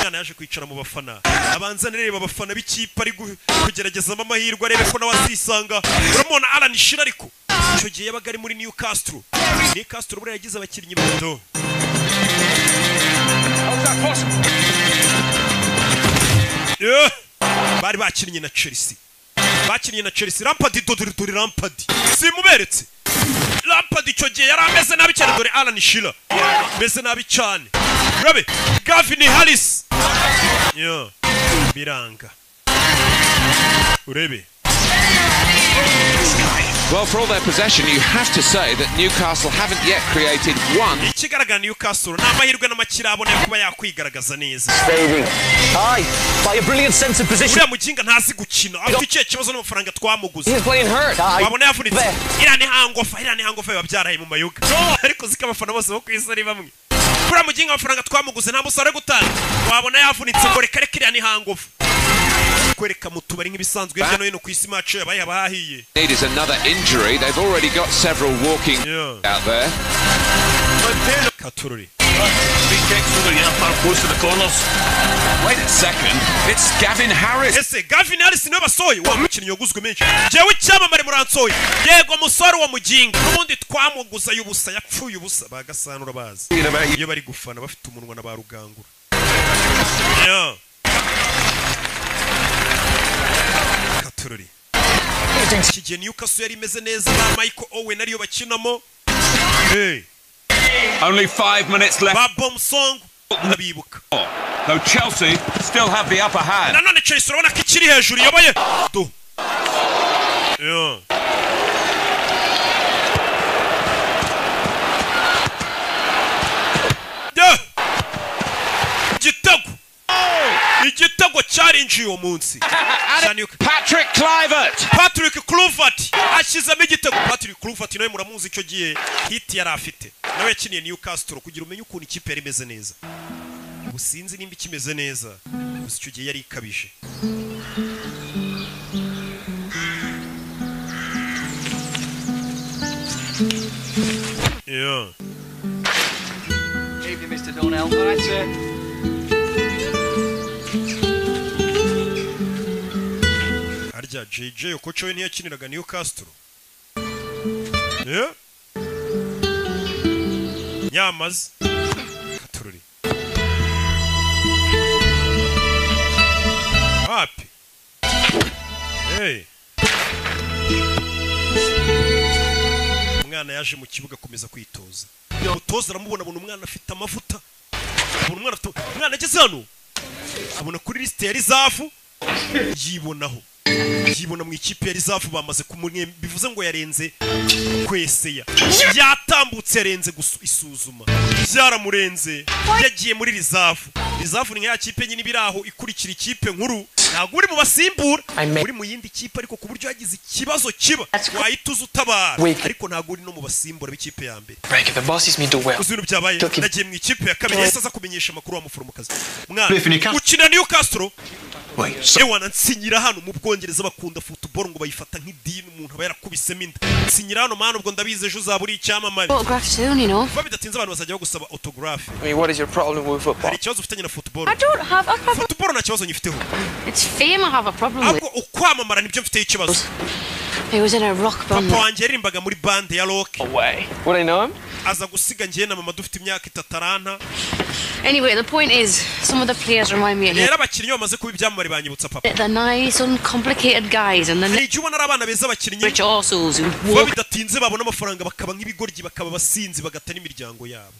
Mwana yaje kwicara mu bafana. Abanza nereba abafana b'ikipe ari kugerageza amahirwe arebe ko nawazisanga. Uramona Alan Shearer ariko. Icyo gihe yabaga ari muri Newcastle. Newcastle buri yagize abakinnyi bato. Yeah. Bari bakinnye na Chelsea. Bakinnye na Chelsea. Lampard dore Lampard. Simuberetse. Lampard icyo gihe yari ameze nabi cyane dore Alan Shearer. Meze nabi cyane. Urabe Gavin Harris yo biranga urebe. Well, for all their possession, you have to say that Newcastle haven't yet created one. Ikigaragara Newcastle n'amahirwe n'amakirabone kuba yakwigaragaza neza. Aye, by a brilliant sense of position. Uriya muginga ntazi gukina. Afite icyo kibazo n'amafaranga twamuguze. He's playing hurt. Wabona yavunitse. Irani hangofa babyaraye mu mayuga. Ariko zikamafana bose bo kwisari bamwe. Uriya muginga amafaranga twamuguze nta musore gutanga. Wabona yavunitse ngo reka irani hangofa. Kwereka mu tubari nk'ibisanzwe hirya no hino ku isi match yabaye abahiye. Need is another injury. They've already got several walking out there. Katururi. Free kicks over the far close to the corners. Wait a second. It's Gavin Harris. Ese Gavin Harris niwe basoye wa mukinnyi yoguzwe menshi. Jewe cyamamare muransoye. Yego musore wa muginga. N'ubundi twamuguza y'ubusa yapfuye ubusa bagasanura bazi. Iyo bari gufana bafite umunwa na barugangura. Yeah. Katururi. Kigiye Newcastle yari imeze neza na Michael Owen ariyo bakinamo. Hey. Only 5 minutes left. Babom song nabibuka. Though Chelsea still have the upper hand. Nanone Chelsea urabona ko ikiri hejuru yoboye. Do. Yeah. Igitego cyarinjiye uwo munsi. Patrick Kluivert ashyizemo igitego. Patrick Kluivert nawe muramuzi icyo gihe hit yari afite. Nawe yakiniye Newcastle kugira umenye ukuntu ikipe yari imeze neza. Ubusinzi nimba ikimeze neza. Gusa icyo gihe yari ikabije. Yeah. Evening, Mr. Donnell. That's it. Arya JJ ukocho we ntiyakiniraga Newcastle. Yeah. Nyamaze. Katururi. Happy. Hey. Umwana yaje mu kibuga komeza kwitoza. Umutoza aramubona umwana afite amavuta. Umwana ageze hano. Abona kuri liste ya Rizafu. Yibona mu ikipe ya Rizafu bamaze kumwe bivuze ngo yarenze kweseya. Yatambutse yarenze isuzuma. Byaramurenze. Yagiye muri Rizafu. Rizafu ni ya kipe nyine biraho ikurikira ikipe nkuru. Ntabwo uri mu basimbura. Uri mu yindi kipe ariko ku buryo yagize ikibazo kiba. Wahituza utabara. Ariko ntabwo uri no mu basimbura b'ikipe ya mbere. Break the bosses me do well. Uzuru byabaye. Nagiye mu ikipe ya kabiri yesa kumenyesha makuru wa muforomokazi. Mwana ukina Newcastle. Ewana nsinyira hano mu Bwongereza bakunda football ngo bayifata nk'idini umuntu aba yarakubisemo inda. Nsinyira hano mana ubwo ndabize ejo uzaburi icyamamare. Autograph soon, you know. Kuba bidatinze abantu bazajya gusaba autograph. I mean, what is your problem with football? Hari ikibazo ufitanye na football. I don't have a problem. Football nta kibazo nyifiteho. It's fame I have a problem with. Ahubwo ukwamamara nibyo mfite ikibazo. He was in a rock band. Papa wanjye yarimbaga muri band ya rock. Away. Would I know him? Aza gusiga ngiye na mama dufite imyaka 3 Anyway, the point is, some of the players remind me of him. Rero abakinnyi bamaze kuba ibyamamare banyibutsa papa. They're nice, uncomplicated guys, and then igihe ubona ari abana beza abakinnyi rich assholes who kuba bidatinze babona amafaranga bakaba nk'ibigoryi bakaba basinzi bagata n'imiryango yabo.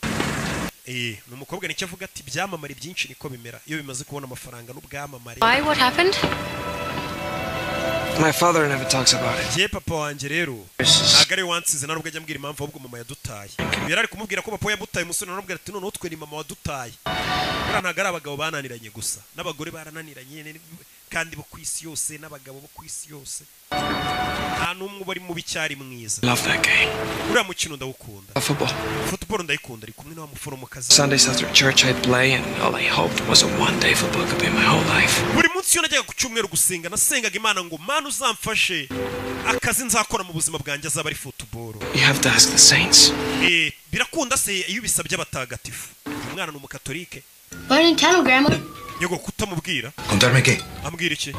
Ni umukobwa nicyo avuga ati byamamare byinshi niko bimera iyo bimaze kubona amafaranga n'ubwamamare. Why? What happened? My father never talks about it. Je papa wanje rero agare wansize narubwo ajya mbwira impamvu ahubwo mama yadutaye. Yari ari kumubwira ko papa yabutaye umusore narubwo ati none utwe ni mama wadutaye. Bura ntagara abagabo bananiranye gusa n'abagore barananiranye kandi bo kwisi yose n'abagabo bo kwisi yose. Nta numwe bari mu bicyari mwiza. Love that game. Uriya mukino ndawukunda. Football ndayikunda ari kumwe n'abamuforomokazi. Sundays after church I'd play and all I hoped was a one-day football could be my whole life. Buri munsi yo najyaga ku cyumweru gusenga nasengaga Imana ngo Mana uzamfashe akazi nzakora mu buzima bwanjye azaba ari football. You have to ask the saints. Birakunda se iyo bisabye abatagatifu. Umwana n'umukatolike. Learning Tamil, Grandma. Yego kutamubwira. Contarme qué? Ambwira iki?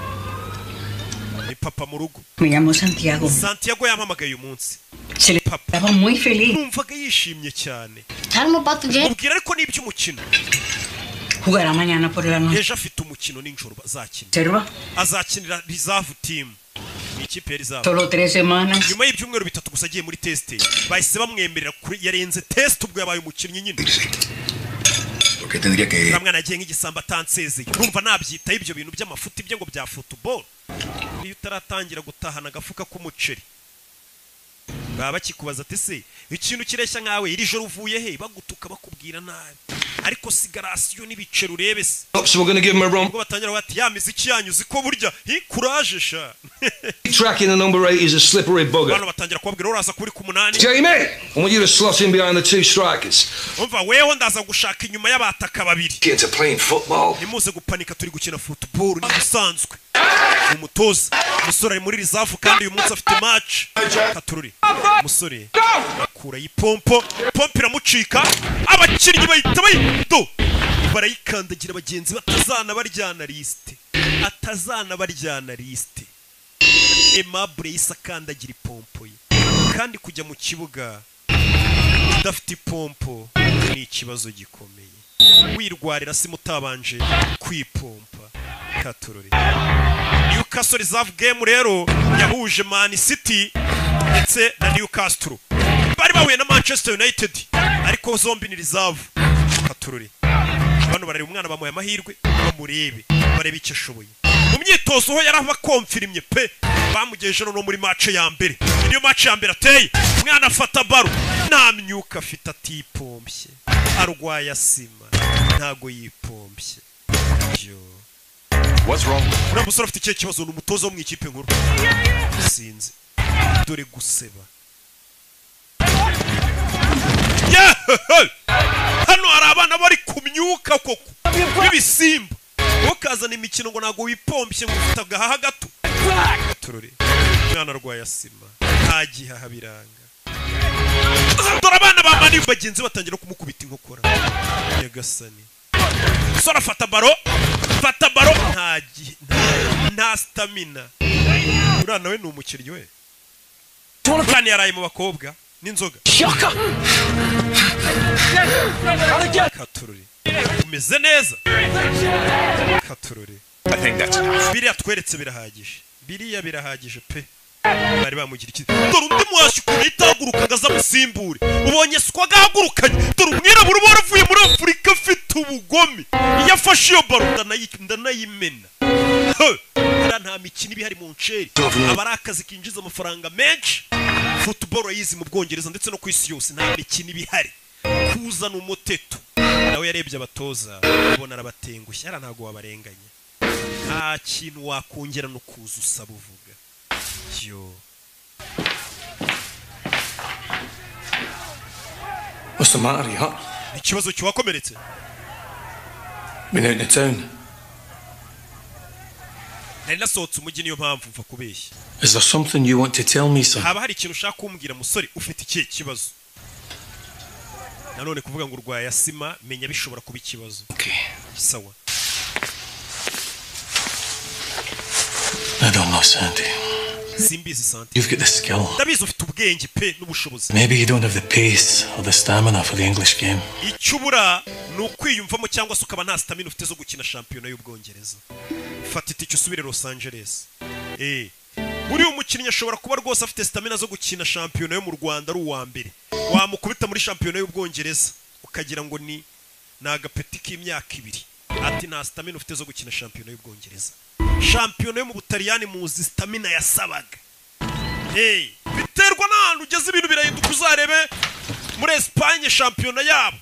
Ni papa mu rugo. Me llamo Santiago. Santiago yampamagaye uyu munsi. Se le estaba muy feliz. Numvaga yishimye cyane. Tell him about the game. Mubwira ariko n'iby'umukino. Jugará mañana por la noche. Ejo afite umukino n'injoro bazakina. Serva. Azakinira reserve team. Ikipe ya reserve. Solo 3 semanas. Nyuma y'ibyumweru bitatu gusa agiye muri test. Bahise bamwemerera kuri yarenze test ubwo yabaye umukinnyi nyine. Porque tendría que... Ramwana agiye nk'igisamba atansezeye. Urumva nabyita ibyo bintu by'amafuti bye ngo bya football. Iyo utaratangira gutahana agafuka k'umuceri. Baba bakikubaza ati se ikintu kireshya nkawe iri joro uvuye he bagutuka bakubwira nabi. Ariko sigarasiyo n'ibicero urebe se. So we're going to give him a run. Ubwo batangira bati ya miziki yanyuze ko burya courage sha. Tracking the number 8 is a slippery bugger. Bano batangira kubabwira uraza kuri ku 8. Jamie, I want you to slot in behind the 2 strikers. Umva weho ndaza gushaka inyuma y'abataka babiri. Kids are playing football. Nimuze gupanika turi gukina football nibisanzwe. Umutoza umusore ari muri reserve kandi uyu munsi afite match. Katururi. Umusore akura yipompo, pompo iramucika, abakinnyi bahita bayito. Barayikandagira bagenzi batazana baryana liste. Atazana baryana liste. Aimable isakandagira ipompo ye. Kandi kujya mu kibuga udafite ipompo ni ikibazo gikomeye. Wirwarira si mutabanje kwipompa. Katururi. Newcastle reserve game rero yahuje Man City ndetse na Newcastle. Bari bahuye na Manchester United ariko zombi ni reserve. Katururi. Bano barari umwana bamuye amahirwe bamurebe barebe icyo ashoboye. Mu myitozo ho yaraba konfirimye pe bamugeje no muri match ya mbere. Niyo match ya mbere ateye umwana afata baro nta myuka afite atipompye. Arwaye asima ntago yipompye. What's wrong? Ura musore afite ikihe kibazo n'umutoza wo mu ikipe nkuru. Sinzi. Dore guseba. Hano hari abana bari kumyuka koko. Bibisimba. Ukazana imikino ngo nago wipompye ngo ufite agahaha gato. Turore. Mwana arwaye asima. Ntagihaha biranga. Dore abana ba mani bagenzi batangira kumukubita inkokora. Yagasani. Sora fata baro nta stamina. Urana we n'umukiryo we. Plan yaraye mu bakobwa n'inzoga. Katururi. Umeze neza. Katururi. I think that's enough. Biriya tweretse birahagije. Biriya birahagije pe. Bari bamugira iki. Dore undi mwashyu ko itaguruka ngaza musimbure. Ubonye siko gahagurukanye. Dore umwirabura uba waravuye muri Afrika afite ubugome. Yafashe iyo baro ndanayimena. Nta mikino ibihari mu nceri. Abari akazi kinjiza amafaranga menshi. Football yizi mu Bwongereza ndetse no ku isi yose nta mikino ibihari. Kuzana umuteto. Nawe yarebye abatoza ubona arabatengushye ara ntago wabarenganye. Nta kintu wakongera no kuza usaba uvuga. Yo. What's the matter, huh? Ikibazo cyakomeretse. Been out in the town. Nasohotse umujyi niyo mpamvu mva kubeshya. Is there something you want to tell me, sir? Haba hari ikintu ushaka kumbwira musore ufite ikihe kibazo? Nanone kuvuga ngo urwaye asima menya bishobora kuba ikibazo. Okay. Sawa. I don't know, Sandy. Simbizi Santi. You've got the skill. Ndabizi ufite ubwenge pe n'ubushobozi. Maybe you don't have the pace or the stamina for the English game. Icyubura no kwiyumvamo cyangwa se ukaba nta stamina ufite zo gukina shampiyona y'Ubwongereza. Fata itike usubire Los Angeles. Muri uyu mukinnyi ashobora kuba rwose afite stamina zo gukina shampiyona yo mu Rwanda ari uwa mbere. Wamukubita muri shampiyona y'Ubwongereza ukagira ngo ni nagapeti k'imyaka 2. Ati nta stamina ufite zo gukina shampiyona y'Ubwongereza. Shampiyona yo mu Butaliyani muzi stamina yasabaga. Biterwa n'ahantu ugeze ibintu birahinduka uzarebe muri Espagne shampiyona yabo.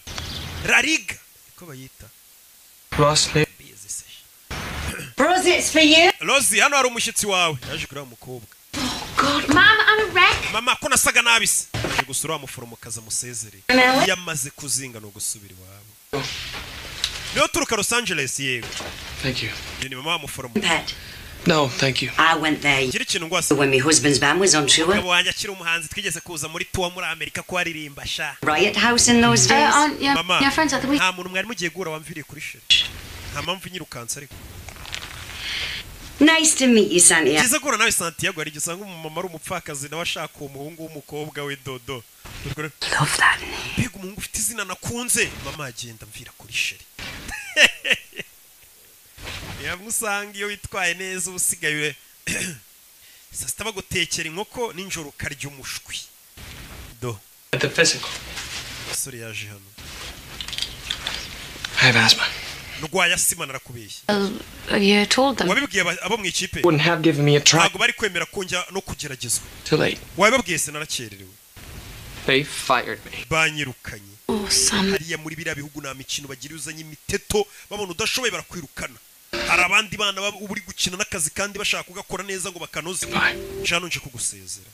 La Liga. Ko bayita. Rosley. Rosie, it's for you. Rosie, hano hari umushyitsi wawe. Yaje kuri umukobwa. God, Mama, I'm a wreck. Mama, ko nasaga nabise. Yaje gusura umuforomokazi amusezere. Yamaze kuzinga no gusubira iwabo. Niyo turuka Los Angeles yego. Thank you. Ni mama w'umuforomo. No, thank you. I went there when my husband's band was on tour. Wanjye akiri umuhanzi twigeze kuza muri tour muri Amerika ko aririmba sha. Riot House in those days. Yeah, friends at the week. Nta muntu mwari mugiye gura wamviriye kuri sheri. Nta mpamvu nyirukansa ariko. Nice to meet you, Santiago. Kiza gura nawe Santiago ari gisanga umumama ari umupfakazi nawe ashaka umuhungu w'umukobwa we Dodo. Love that name. Bego umuhungu ufite izina nakunze. Mama agenda mvira kuri sheri. Yamusanga iyo witwaye neza usigaye sasa bagutekera inkoko ninjoro karya umushwi. Do. At the physical. Sorry yaje hano. I have asthma. ndwaye asima narakubeshye You told them. wabibwiye abo mu ikipe Wouldn't have given me a try. ntabwo bari kwemera ko njya no kugeragezwa Too late. wabibabwiye se narakererewe They fired me. banyirukanye Oh, son. hariya muri biriya bihugu nta mikino bagira uzanye imiteto babona udashoboye barakwirukana hari abandi bana uri gukina n'akazi kandi bashaka kugakora neza ngo bakanoze cyane nje kugusezera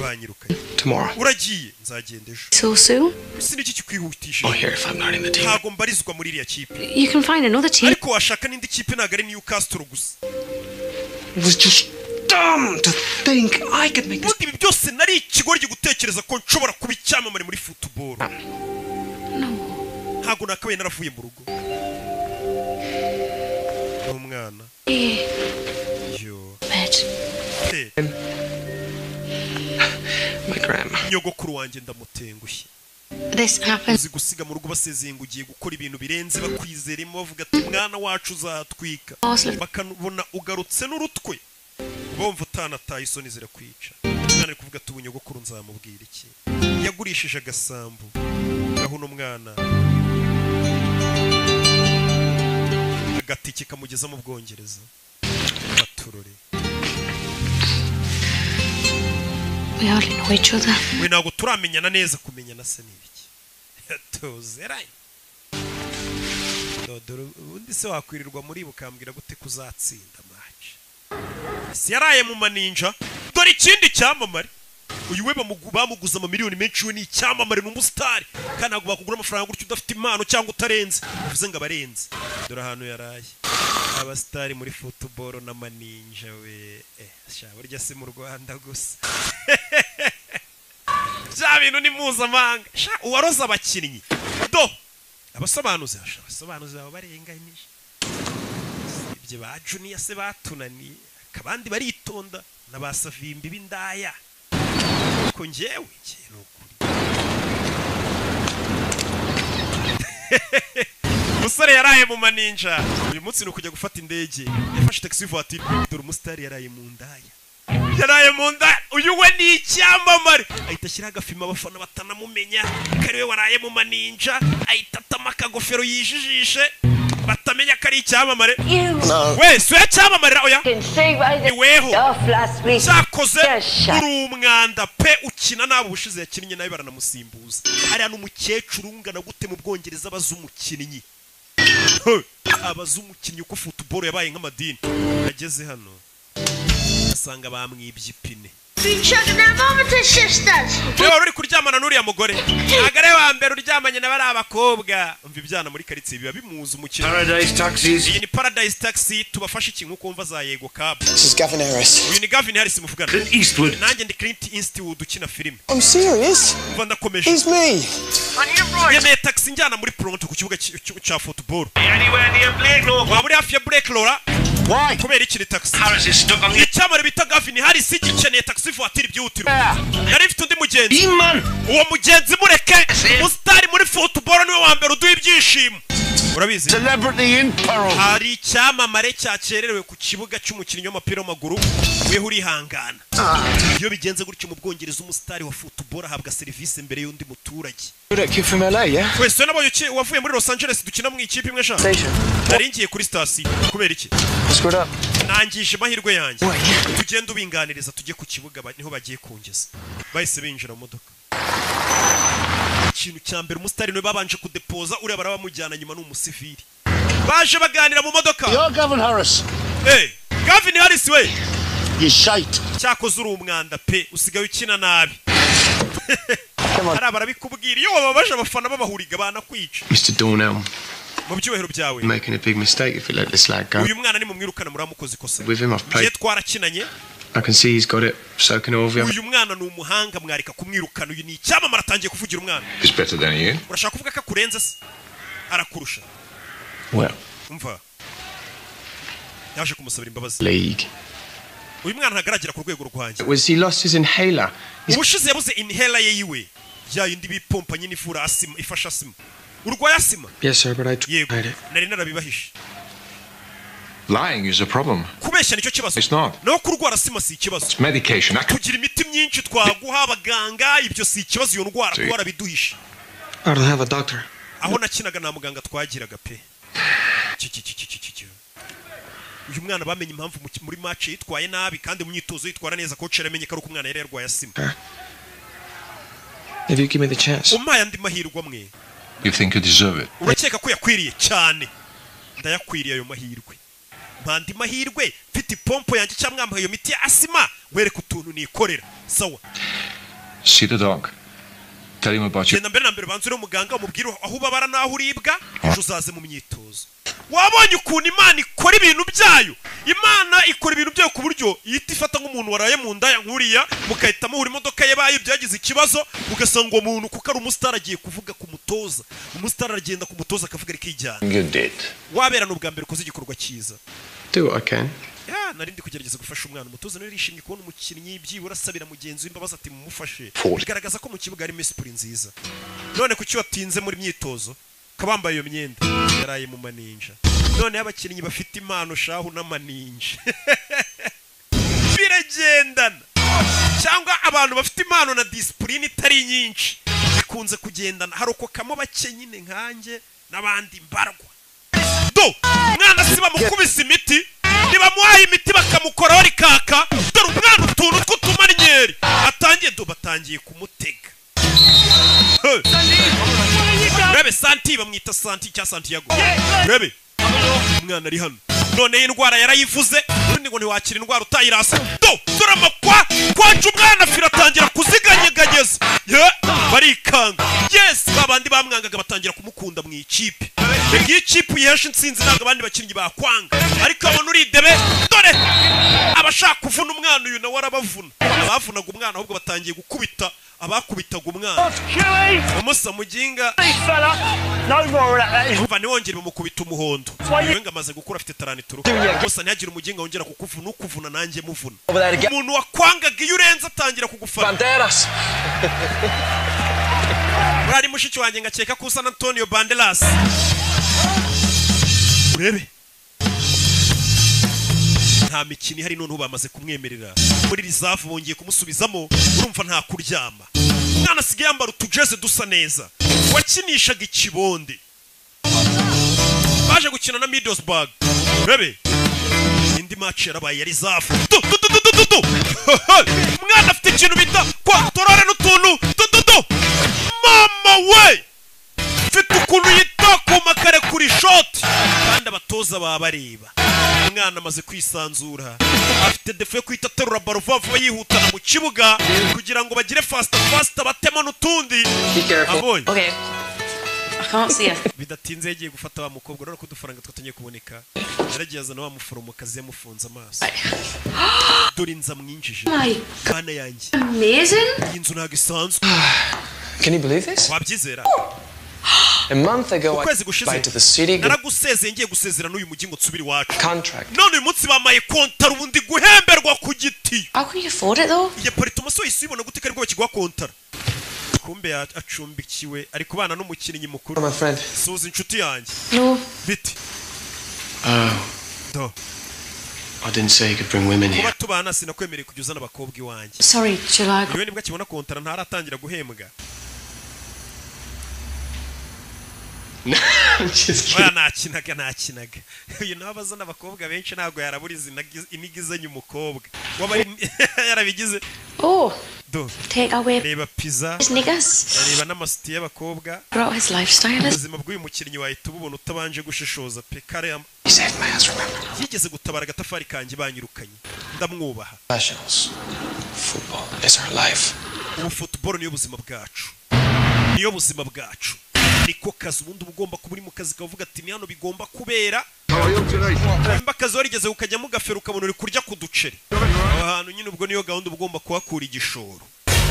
banyirukanye Tomorrow. uragiye nzagenda ejo So soon? siniki kikwihutishije Oh, here if I'm not in the team. ntago mbarizwa muri iriya kipe You can find another team. ariko washaka n'indi kipe ntago ari Newcastle gusa It was just dumb to think I could make this. ibi byose nari ikigoryi gutekereza ko nshobora kuba icyamamare muri football ntago nakabaye naravuye mu rugo n'umwana yo My grandma. nyogokuru wanjye ndamutengushye This happens. uzi gusiga mu rugo basezeye ngo ugiye gukora ibintu birenze bakwizeremo bavuga ati umwana wacu uzatwika bakabona ugarutse n'urutwe bumva utanataye isoni zirakwica umwana ari kuvuga ati ubu nyogokuru nzamubwira iki yagurishije agasambu aho uno mwana agatike kamugeza mu Bwongereza baturore We hardly know each other. we ntabwo turamenyana neza kumenyana se n'ibiki tuzeranye dore ubundi se wakwirirwa muri bukambwira gute kuzatsinda match si yaraye mu maninja dore ikindi cyamamare uyu we bamuguza amamiliyoni menshi we ni icyamamare n'umusitari kandi ntabwo bakugura amafaranga gutyo udafite impano cyangwa utarenze uvuze ngo abarenze dore ahantu yaraye abasitari muri football n'amaninja we burya si mu Rwanda gusa bya bintu ni mpuzamahanga uwaroza abakinnyi do abasobanuzi abo barenganyije ibyo ba junior se batunaniye akabandi baritonda n'abasavimbi b'indaya ko njyewe ni ukuri umusore yaraye mu maninja uyu munsi ni ukujya gufata indege yafashe taxi voiture dore umusitari yaraye mu ndaya uyu we ni icyamamare ahita ashyiraho agafima abafana batanamumenya ko ari we waraye mu maninja ahita atama akagofero yijijishe batamenya ko ari icyamamare we si we cyamamarira oya ni weho cyakoze uri umwanda pe ukina nabo ubushize yakinnye nawe baranamusimbuza hariya n'umukecuru ungana gute mu Bwongereza abaza umukinnyi uko football yabaye nk'amadini ageze hano asanga bamwibye ipine Wewe uri kuryamana n'uriya mugore agare wa mbere uryamanye na bari abakobwa umva ibyana muri karitsiye biba bimuza umukino Paradise Taxis. Iyi ni Paradise Taxi tubafashe ikintu kumva za Yego Cab. This is Gavin Harris. Uyu ni Gavin Harris muvugana. Clint Eastwood. Nanjye ndi Clint Eastwood ukina filime. I'm serious. Umva ndakomeje. It's me. Yemeye taxi njyana muri Toronto ku kibuga cya football. Anywhere near Blake Law. Wa muri hafi ya Blake Law. Why? Kubera ikiri taxi. Harris is stuck on the icyamare bita Gavin Harris igikeneye taxi voiture byutiro. Yari ifite undi mugenzi. Uwo mugenzi mureke. Mustari muri football niwe wa mbere uduha ibyishimo. Urabizi? Celebrity in peril. Hari icyamamare cyakererewe ku kibuga cy'umukinnyi w'umupira w'amaguru weho urihangana. Iyo bigenze gutyo mu Bwongereza umusitari wa football ahabwa serivisi mbere y'undi muturage. Kid from LA, yeah? Wese nabo wavuye muri Los Angeles dukina mu ikipe imwe sha. Naringiye kuri station kubera iki? Screwed up. Nangije amahirwe yanjye. Tugenda ubinganiriza tujye ku kibuga niho bagiye kungeza. Bahise binjira mu modoka. Ikintu cya mbere umusitari niwe babanje kudepoza uriya barabamujyana nyuma n'umusivili. Baje baganira mu modoka. You're Gavin Harris. Gavin Harris we. You shite. Cyakoze uri umwanda pe usigaye ukina nabi. Ara barabikubwira iyo wababaje abafana babahuriga banakwica. Mr. Dornell. Mu byuhero byawe. You're making a big mistake if you let this lad go. Uyu mwana ni mu mwirukana muramukoze kosa. With him I've played. Twarakinanye. I can see he's got it. So can all of you. Uyu mwana ni umuhanga mwarika kumwirukana uyu ni icyamamara atangiye kuvugira umwana. He's better than you. Urashaka kuvuga ko akurenze se? Arakurusha. Well. Umva. Yaje kumusabira imbabazi. League. Uyu mwana ntagaragera ku rwego rwanjye. Was he lost his inhaler? Ubushize yabuze inhaler ye yiwe. Ya yindi bipompa nyine ifura asima ifasha asima. Urwaye asima? Yes sir, but I tried it. Nari narabibahishe. Lying is a problem. Kubeshya nicyo kibazo. It's not. No kurwara asima si ikibazo. It's medication. Tugira imiti myinshi twaguha abaganga ibyo si ikibazo iyo ndwara twara biduhishe. I don't have a doctor. aho nakinaga nta muganga twagiraga pe. Uyu mwana bamenye impamvu muri match yitwaye nabi kandi mu myitozo yitwara neza coach yaramenye ko ari umwana yari yarwaye asima. If you give me the chance. Umpaye andi mahirwe amwe. You think you deserve it? Urakeka ko yakwiriye cyane. Ndayakwiriye ayo mahirwe. Mpandi mahirwe mfite pompo yanjye cyangwa mwambaye iyo miti ya asima wereka utuntu nikorera. Sawa. See the dog. Tell him about you. Genda mbere na mbere banzure umuganga umubwire aho ubabara naho uribwa ejo uzaze mu myitozo. Wabonye ukuntu Imana ikora ibintu byayo. Imana ikora ibintu byayo ku buryo yita ifata nk'umuntu waraye mu nda yankuriya mukahitamo uri imodoka ye bayo byagize ikibazo ugasanga uwo muntu kuko ari umustar agiye kuvuga ku mutoza. Umustar aragenda ku mutoza akavuga rikijyana. You did. Waberana ubwa mbere koze igikorwa cyiza. Do what I can. Narindi kugerageza gufasha umwana umutoza nari rishimye kubona umukinnyi byibura asabira mugenzi w'imbabazi ati mumufashe. Bigaragaza ko mu kibuga ari Messi nziza. None kuki watinze muri myitozo kabambaye iyo myenda yaraye mu maninja. None abakinnyi bafite impano shahu n'amaninja. Biragendana. Cyangwa abantu bafite impano na discipline itari nyinshi bikunze kugendana harokokamo bake nyine nkanjye n'abandi mbarwa. Do mwana siba mukubise imiti nibamuhaye imiti bakamukoraho rikaka dore umwana utuntu tw'utumanyeri atangiye batangiye kumutega. Rebe Santi bamwita Santi cya Santiago. Rebe umwana ari hano none indwara yarayivuze undi ngo ntiwakira indwara utayirasa. Do turamakwa kwaje umwana fira atangira kuziganyeganyeza barikanga. Yes babandi bamwangaga batangira kumukunda mu ikipe. Iyi kipe yihesha intsinzi ntabwo abandi bakinnyi bakwanga ariko abona uridebe dore abashaka kuvuna umwana uyu nawe arabavuna. Abavunaga umwana ahubwo batangiye gukubita abakubitaga umwana. Umusa muginga umva niwongere bamukubita umuhondo. Wenga amaze gukura afite taranituru. Umusa ntihagire umuginga wongera kukuvuna ukuvuna nanjye muvuna. Umuntu wakwangaga iyo urenze atangira kugufana. Banderas. Urari mushiki wanjye ngakeka ko usa na Antonio Banderas. Urebe nta mikini hari none bamaze kumwemerera muri reserve bongeye kumusubizamo urumva nta kuryama. Mwana asigaye yambara utujeze dusa neza wakinishaga ikibonde baje gukina na Middlesbrough. Urebe indi match yarabaye ya reserve. Mwana afite ikintu bita controle n'utuntu mama we mfite ukuntu yita ku makare kuri shot kandi abatoza babareba. Umwana amaze kwisanzura afite defe yo kwita terura baro vuba yihutana mu kibuga kugira ngo bagire fast batema n'utundi. Abonye Okay. I can't see her. bidatinze yagiye gufata wa mukobwa rero kudufaranga twatangiye kuboneka yaragiye azana wa muforomokazi yamufunze amaso. Dore inza mwinjije bana yanjye Amazing. inzu ntago isanzwe. Can you believe this? Wabyizera? A month ago, I Ukwezi gushize went to the city. naragusezeye ngiye gusezera n'uyu mugingo nsubira iwacu. Contract. None uyu munsi bamaye kontara ubundi guhemberwa ku giti. How can you afford it though? Iyo parito maso yisibona gute kariko bakigwa kontara. Kumbe acumbikiwe ari kubana n'umukinnyi mukuru. My friend. Suza inshuti yanjye. No. Biti. Do. I didn't say you could bring women here. Kuba tubana sinakwemereye kujya uzana abakobwa iwanjye. Sorry, shall I? Iyo nibwo akibona kontara ntaratangira guhembwa. Just kidding. Oya nakinaga. Uyu nawe abazana abakobwa benshi ntabwo yaraburiza inigizanye umukobwa. Waba yarabigize. Oh. Do. Take away Reba pizza. his niggas. Reba n'amasiti y'abakobwa. Brought his lifestyle. Ubuzima bw'uyu mukinnyi wahita ububona utabanje gushishoza pe kare yigeze gutabara agatafari kanjye banyirukanye ndamwubaha. Professionals. Football is our life. Ubu football niyo buzima bwacu. Niyo buzima bwacu. Niko kazi ubundi ugomba kuba uri mu kazi kavuga ati ni hano bigomba kubera. Mba akazi warigeze ukajya mu gafero ukabona uri kurya ku duceri. Aho hantu nyine ubwo niyo gahunda ugomba kuhakura igishoro.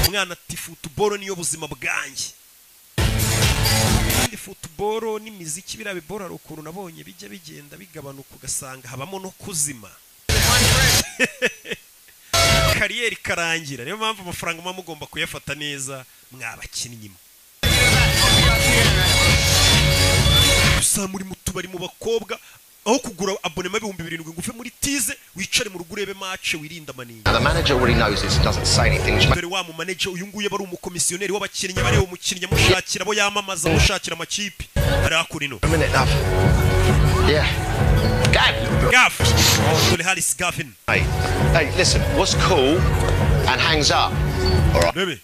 Umwana ati football niyo buzima bwanjye. Football n'imiziki birabe bora ukuntu nabonye bijya bigenda bigabanuka ugasanga habamo no kuzima. Kariyeri karangira niyo mpamvu amafaranga mwa mugomba kuyafata neza mwabakinnyi. Gusa muri mutubari mu bakobwa aho kugura abonema y'ibihumbi 7 ngufe muri tize wicare mu rugo urebe match wirinda manini. The manager already knows this and doesn't say anything. Dore wa mu manager uyu nguye bari umukomisiyoneri w'abakinnyi bareba umukinnyi mushakira abo yamamaza mushakira amakipe ari akurino. A minute enough. Yeah. Gaff. Dole Harris Gaffin. Hey, listen, what's cool and hangs up? All right. Baby.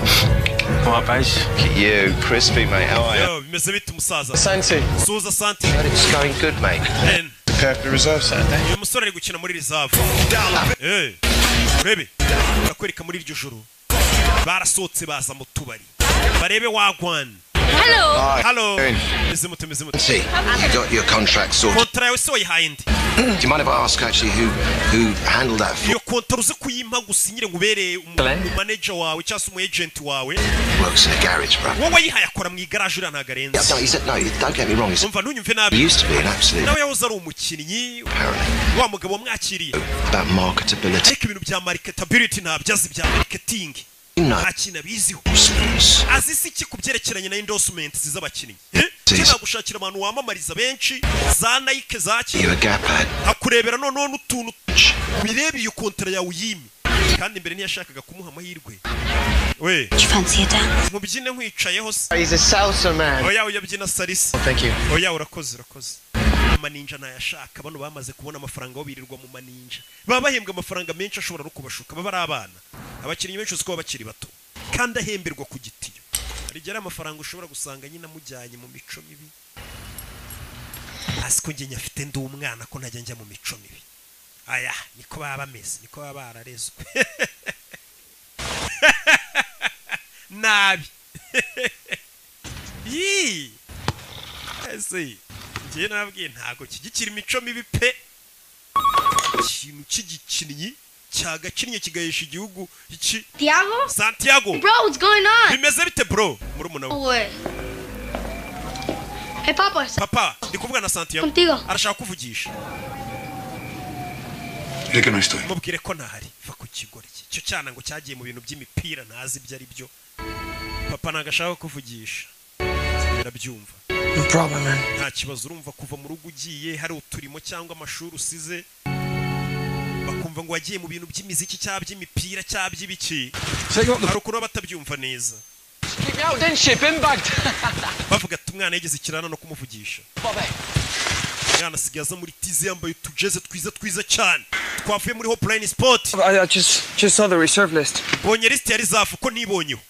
All right, base. Look at you, crispy, mate. How are you? Yo, bimeze bite musaza? Santi. Suza Santi. It's going good, mate. And prepare for the reserve Saturday. Uyu musore ari gukina muri reserve. Hey. Baby. Bakwereka muri iryo joro. Barasotse baza mu tubari. Barebe wagwan. Hello. Hello. Mizimutu. See, you got your contract sorted. Kontra yawe se wayihayindi. Do you mind if I ask actually who handled that? Iyo kontra uze kuyimpa gusinyire ngubere umu manager wawe cyangwa umu agent wawe. Works in a garage, bro. Wowe wayihaye akora mu garage ura ntagarenze. Yeah, no, he said no. Don't get me wrong. Umva ntunyumve nabi. He used to be an absolute. Nawe yahoze ari umukinnyi. Wa mugabo wamwakiriye. About marketability. Ariko ibintu bya marketability ntabyazi bya marketing. Ntakina biziho. Azisi iki kubyerekeranye na endorsement z'abakinnyi. Cyangwa gushakira abantu wamamariza benshi za Nike zaki. Akurebera none n'utuntu birebe iyo kontra yawe yimi. Kandi mbere ntiyashakaga kumuha amahirwe. We. Mubyine nkwicayeho se. He's a salsa man. Oya uyabyina salisi. Thank you. Oya urakoze. Maninja nayashaka bano bamaze kubona amafaranga aho birirwa mu maninja. Baba bahembwa amafaranga menshi ashobora no kubashuka baba ari abana. Abakinnyi benshi uziko bakiri bato. Kandi ahemberwa ku gitiyo. Rigera amafaranga ushobora gusanga nyina mujyanye mu mico mibi. Asiko nge nyafite ndi umwana ko ntajya njya mu mico mibi. Aya niko baba bameze, niko baba bararezwe. Nabi. Yi. Ese ngiye nabwiye ntago kigikira imico mibi pe. Ikintu kigikinnyi cyagakinnye kigayesha igihugu iki. Santiago. Bro, what's going on? Bimeze bite bro? Murumuna we. Hey Papa, ndi kuvuga na Santiago. Contigo. Arashaka kuvugisha. Reka no estoy. Mubwire ko ntahari. Va ku kigori iki. Cyo cyana ngo cyagiye mu bintu by'imipira ntazi ibyo ari byo. Papa nagashaka kuvugisha. Ndabyumva. No problem, man. Nta kibazo urumva kuva mu rugo ugiye hari uturimo cyangwa amashuri usize. Bakumva ngo wagiye mu bintu by'imiziki cyangwa by'imipira cyangwa by'ibiki. Hari ukuntu batabyumva neza. Keep me out, then ship him bagged. Bavuga ati umwana yigeze ikirana no kumuvugisha. Yana sigaza muri tize yambaye utujeze twiza cyane. Twavuye muri Hopline Sport. I just saw the reserve list. Bonye list yari zafu ko nibonyeho.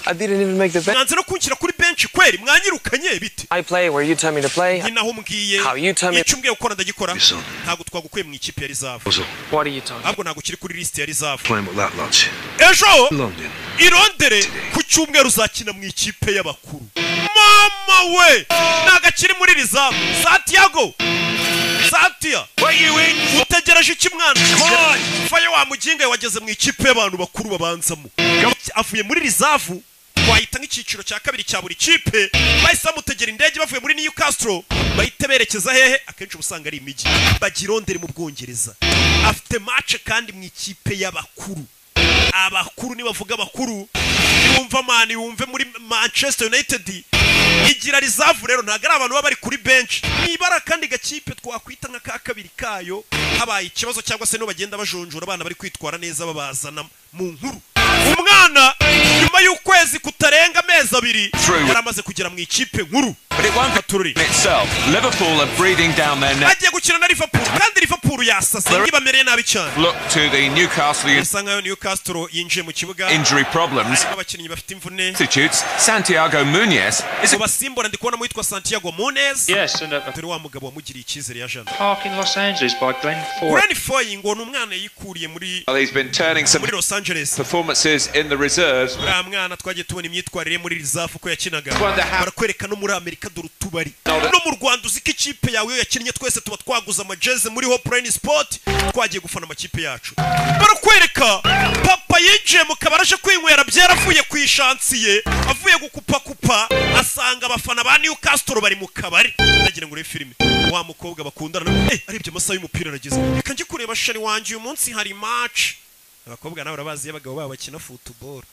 I didn't even make the bench. Nanze no kunshyira kuri bench kweri mwanyirukanye bite. I play where you tell me to play. Nyinaho mbwiye. How you tell me. Icumbwe ukora ndagikora. Ntago twagukuye mu ikipe yari zafu. What are you talking? Ahubwo ntago kiri kuri list yari zafu. Playing with that lot. Ejo irondere ku cyumweru uzakina mu ikipe y'abakuru. Mama we nagakiri muri reserve. Santiago. Santia. Utegereje iki mwana? Faye wa muginga wageze mu ikipe y'abantu bakuru babanzamo. Avuye muri reserve wahita nk'ikiciro cya kabiri cya buri kipe. Bahise bamutegera indege bavuye muri Newcastle. Bahite berekeza hehe? Akenshi ubusanga ari imijyi. Bagirondere mu Bwongereza. Afite match kandi mu ikipe y'abakuru. Abakuru ni bavuga abakuru. Yumva mani yumve muri Manchester United. Igira reserve rero ntago ari abantu baba bari kuri bench. Nibara kandi gakipe twakwita nka ka kabiri kayo habaye ikibazo cyangwa se no bagenda bajonjora abana bari kwitwara neza babazana mu nkuru. Umwana nyuma y'ukwezi kutarenga amezi 2 yaramaze kugera mu ikipe nkuru. But it won't be itself. Liverpool are breathing down their neck. Agiye gukina na Liverpool kandi Liverpool yasase ngibamereye nabi cyane. Look to the Newcastle. Isanga Newcastle yinjiye mu kibuga. Injury problems. Abakinnyi bafite imvune. Substitutes Santiago Munez. Is basimbora ndikubona mu yitwa Santiago Munez. Yes, and turi wa mugabo wamugiriye ikizere ya Jean. Park in Los Angeles by Glenn Ford. Glenn Ford ngo numwana yikuriye muri He's been turning some muri Los Angeles performances in the reserves. Mwana twagiye tubona imyitwarire muri reserve ko yakinaga. Barakwereka no muri Amerika durutubari. No mu Rwanda uziko ikipe yawe yakinnye twese tuba twaguza amajeze muri Hopline Sport twagiye gufana amakipe yacu. Barakwereka papa yinjiye mu kabaraje kwinywera byaravuye ku ishansiye avuye gukupa asanga abafana ba Newcastle bari mu kabari. Nagira ngo ure filime wa mukobwa bakundana aribyo amasaha y'umupira arageze. Reka nje kureba shari wanje uyu munsi hari match. Abakobwa nawe urabazi y'abagabo babo bakina football.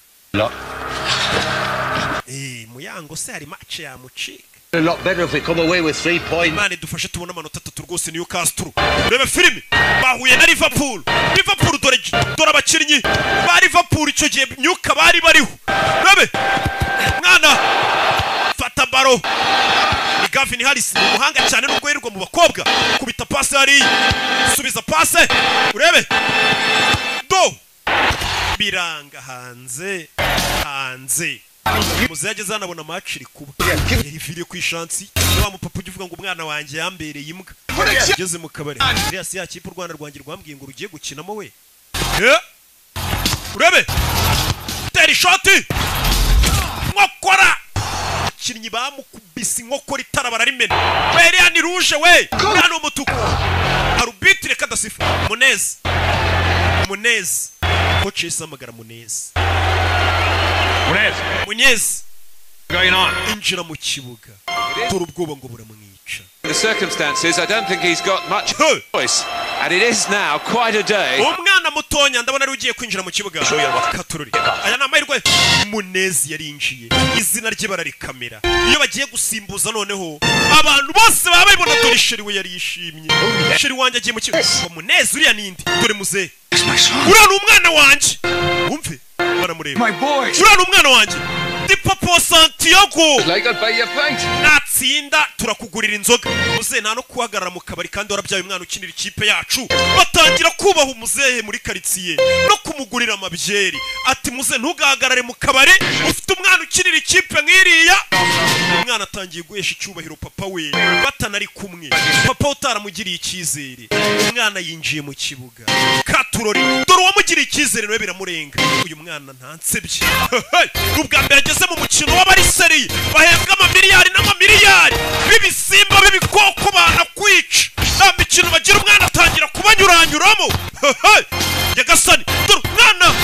Muyango se hari match ya mucika. A lot better if we come away with 3 points. Mane dufashe tubona amanota 3 rwose Newcastle. Rebe filime bahuye na Liverpool. Liverpool dore abakinnyi ba Liverpool icyo gihe Newcastle bari bariho. Rebe mwana fata baro. Ni Gavin Harris umuhanga cyane nubwo yirirwa mu bakobwa. Kubita pass hari. Subiza pass. Urebe. Do. Biranga hanze. Muzaje zanabona match iri kuba. Yari ku ishansi. Wa mupapa uvuga ngo umwana wanjye yambereye imbwa. Geze mu kabari. Elias yakipe u Rwanda rwangira rwambwiye ngo rugiye gukinamo we. Urebe. Teri shot. Ngokora. Kinnyi bamukubise inkokora itara bararimena. Weriya ni rouge we. Hano umutuku. Arbitre kadasifu. Munez. Coach isamagara Munez. Munez. Going on. Injira mu kibuga. Tora ubwoba ngo buramwica. The circumstances, I don't think he's got much choice. And it is now quite a day. Umwana mutonya ndabona ari ugiye kwinjira mu kibuga. Katururi. Aya namahirwe Munez yarinjiye. Izina rye bararikamera. Iyo bagiye gusimbuza noneho abantu bose baba babibona dore sheri we yari yishimye. Sheri wanje agiye mu kibuga. Munez uriya nindi. Dore muze. Urana umwana wanje. Umve. Baramureba. My boy. Urana umwana wanje. Di Papa Santiago. Like I'll pay your pint. Natsinda turakugurira inzoga. Muze nta no kuhagarara mu kabari kandi warabyaye umwana ukinira ikipe yacu. Batangira kubaha umuzehe muri karitsiye no kumugurira amabyeri. Ati muze ntugahagarare mu kabari ufite umwana ukinira ikipe nk'iriya. Umwana atangiye guhesha icyubahiro papa we. Batanari kumwe. Papa utaramugiriye icyizere. Umwana yinjiye mu kibuga. Katurori. Dore uwamugiriye icyizere nawe biramurenga. Uyu mwana ntansebye. Ubwa mbere ageze mu mukino w'abariseri bahembwa amamiliyari n'amamiliyari bibisimba bibikoko banakwica nta mikino bagira umwana atangira kubanyuranyuramo Yagasani dore umwana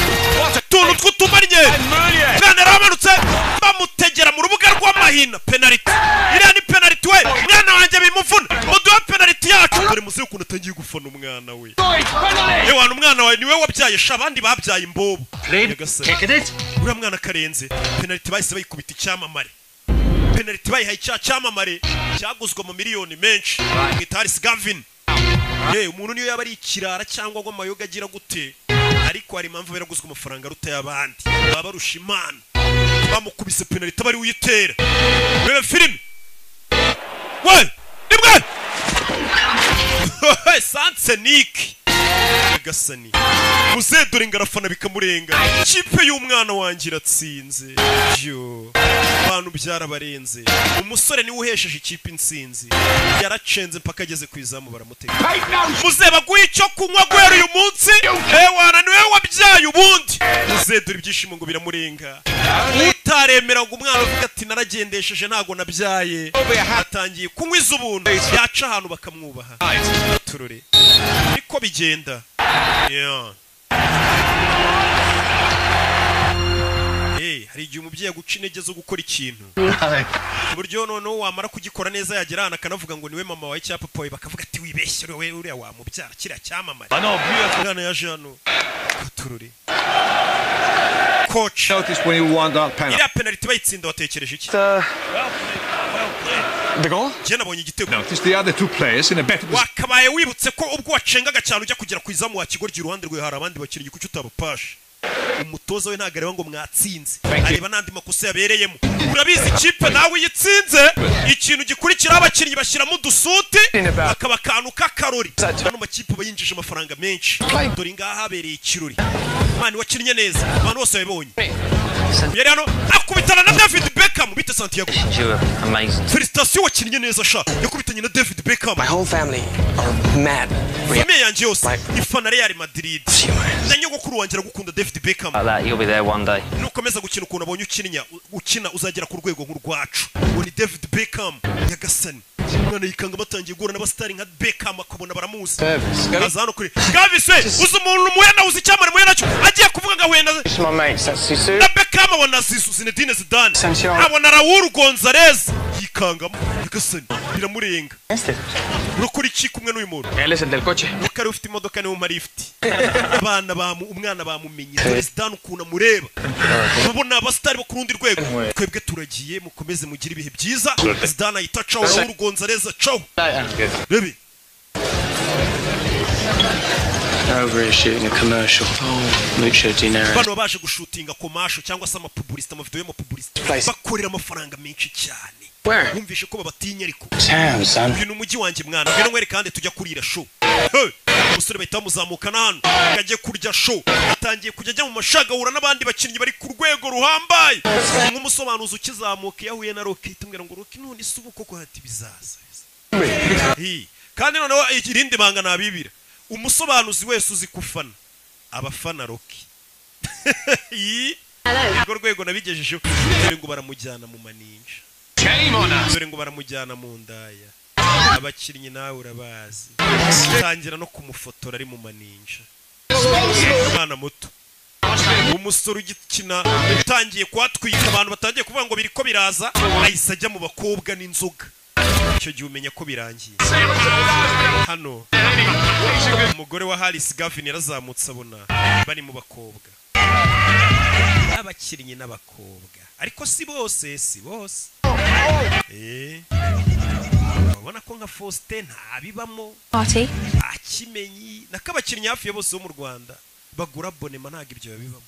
tuntu tw'utumanye mwana yaramanutse bamutegera mu rubuga rw'amahina penalty iriya ni penalty we mwana wanjye bimuvuna muduhe penalty yacu dore muzi ukuntu atangiye gufana umwana we yewe umwana wawe niwe wabyaye sha abandi babyaye imbobo Yagasani uriya mwana karenze penalty bahise bayikubita icyamamare penalty bayihaye icyamamare cyaguzwe mu miliyoni menshi Gitaris Gavin umuntu niyo yaba ari ikirara cyangwa ngo amayoga agira gute ariko hari impamvu biraguzwe amafaranga rutaya abandi baba barusha Imana bamukubise penalty bari uyitera rebe film we nimwe Sansenik Yagasani muze dore ngarafana bikamurenga ikipe y'umwana wanjye iratsinze yo abantu byarabarenze umusore niwe uhesheje ikipe insinzi yaracenze mpaka ageze ku izamu baramutega muze baguye icyo kunywa gwera uyu munsi wana niwe wabyaye ubundi muze dore ibyishimo ngo biramurenga utaremera ngo umwana uvuga ati naragendesheje ntago nabyaye atangiye kunywa iz'ubuntu yaca ahantu bakamwubaha turure niko bigenda hari igihe umubyeyi aguca intege zo gukora ikintu buryo noneho wamara kugikora neza yagera ahantu akanavuga ngo niwe mama wawe cyangwa papa wawe bakavuga ati wibeshye we uriya wamubyara kiriya cyamamare umwana yaje hano katururi coach iriya penalty bayitsinda watekereje iki The goal? Notice the other two players in a better position. Wakabaye wibutse ko ubwo wacengaga cyane ujya kugera ku izamu wa kigoryi iruhande rwe hari abandi bakiri kucyo utabapasha umutoza we ntagareba ngo mwatsinze areba nandi makosa yabereyemo urabizi ikipe nawe yitsinze ikintu gikurikira abakinnyi bashyiramo udusuti akaba kantu k'akarori hano makipe bayinjije amafaranga menshi dore ngaha habereye ikirori mani wakinnye neza abantu bose babibonye yari hano akubitana na David Beckham bite Santiago Félicitations wakinnye neza sha yakubitanye na David Beckham My whole family are mad. Famille yanjye yose ifana Real Madrid nyogokuru wanjye aragukunda David Beckham You'll be there one day. nukomeza gukina ukuntu abonye ukina uzagera ku rwego nk'urwacu ngo ni David Beckham Yagasani umwana yikanga batangiye guhura n'abastari nka Beckham akabona baramuzi aza hano kuri Gavis uzi umuntu muhena uzi icyamare muhena cyo agiye kuvuga ngo wenda na Beckham abona Zinedine Zidane abona Raúl González yikangamo yagasani biramurenga urakora iki kumwe n'uyu muntu Él es el del coche. ukari ufite imodoka niwe marifti umwana bamumenye Zidane ukuntu amureba babona abasitari bo ku rundi rwego twebwe turagiye mukomeze mugire ibihe byiza Zidane ahita caho Raul Gonzalez caho rebe Over shooting a commercial. Mucho dinero. bano baje gushutinga commercial cyangwa se amapublicity amavideo y'amapublicity bakorera amafaranga menshi cyane wumvishe ko babatinya ariko uyu n'umujyi wanjye mwana ngeno mwere kandi tujya kurira show umusore bahita bamuzamukana hano ajye kurya show atangiye kujya ajya mu mashagahura n'abandi bakinnyi bari ku rwego ruhambaye nk'umusobanuzi ukizamuka yahuye na Rocky tumwira ngo Rocky none isubu koko hati bizaza kandi noneho irindi banga nabibira umusobanuzi wese uzi kufana abafana Rocky Urwo rwego nabigejeje dore ngo baramujyana mu maninja dore ngo baramujyana mu ndaya abakinnyi nawe urabazi tangira no kumufotora ari mu maninja umwana muto umusore ugikina utangiye kwatwika abantu batangiye kuvuga ngo biriko biraza ahise ajya mu bakobwa n'inzoga icyo gihe umenya ko birangiye hano umugore wa Harris Gavin yarazamutse abona bari mu bakobwa abakinnyi n'abakobwa ariko si bose ubona ko nka Faustin ntabibamo akimenyi nakabakinnyi hafi ya bose bo mu Rwanda bagura abonema ntago ibyo babibamo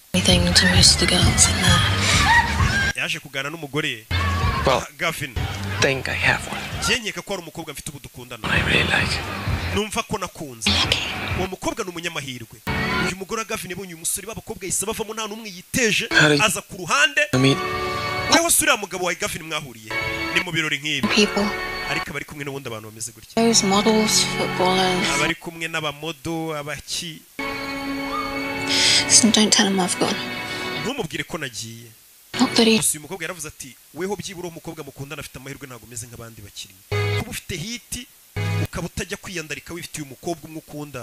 yaje kugana n'umugore Gavin think I have one. Jenyeka ko ari umukobwa mfite ubudukundana I really like. Numva ko nakunze uwo mukobwa n'umunyamahirwe uyu mugore Gavin yabonye umusore b'abakobwa yise bavamo nta numwe yiteje aza ku ruhande wewe sura mugabo wa Gavin mwahuriye ni mu birori nk'ibi ariko bari kumwe n'ubundi abantu bameze gutya those models footballers abari kumwe n'abamodo abaki don't tell him I've gone ntumubwire ko nagiye uyu mukobwa yaravuze ati weho byibura umukobwa mukundana afite amahirwe ntago meze nk'abandi bakinnyi kuba ufite hiti ukaba utajya kwiyandarika wifitiye umukobwa umwe ukunda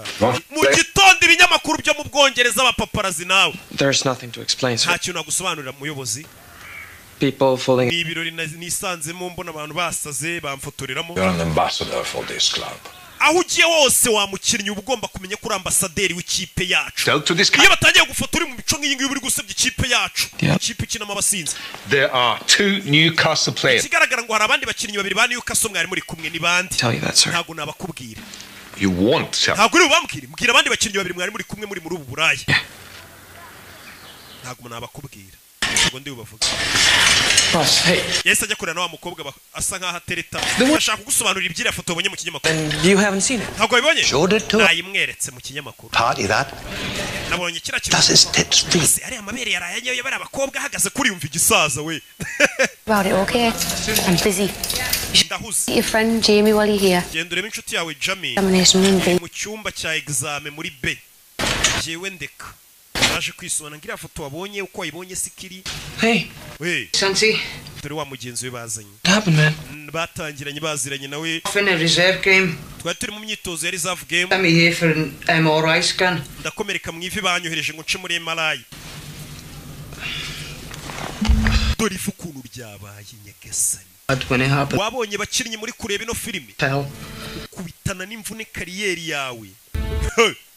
mu gitondo ibinyamakuru byo mu Bwongereza abapaparazi nawe There's nothing to explain sir. nta kintu nagusobanurira muyobozi People falling ni ibirori nisanzemo mbona abantu basaze bamfotoreramo You're an ambassador for this club. aho ugiye wose wamukinnyi uba ugomba kumenya ko uri ambasaderi w'ikipe yacu iyo batangiye gufotora mu mico nk'iyi ngiyi uri gusebya ikipe yacu ikipe ikinamo abasinzi There are two Newcastle players. kigaragara ngo hari abandi bakinnyi babiri ba Newcastle mwari muri kumwe ni bandi ntago nabakubwira You want to ntago uri bubambwire mbwira abandi bakinnyi babiri mwari muri kumwe muri ubu burayi ntago nabakubwira ntago ndi bubavuga yese ajya kurana wa mukobwa asa nkaho atereta ashaka kugusobanurira ibyira foto wabonye mu kinyamakuru you haven't seen it ntago wabibonye nayimweretse mu kinyamakuru Party that. nabonye kira Does his tits feel? ari amabere yaraye bari abakobwa ahagaze kuri yumva igisaza we About it, okay? I'm busy. ndahuze Your friend Jamie while you're here. genda urebe inshuti yawe Jamie Examination room B. mu cyumba cya examen muri B jewe ndeka naje kwisona ngira foto wabonye uko wayibonye sikiri Hey we Santi turi wa mugenzi we bazanye what happened man batangiranye baziranye nawe in a reserve game twari turi mu myitozo ya reserve game I'm here for an MRI scan ndakomereka mu ivi banyohereje ngo nce muri MRI dore ifu ukuntu ryabaye nyagasani wabonye bakinnyi muri kureba ino filime kubitana n'imvune kariyeri yawe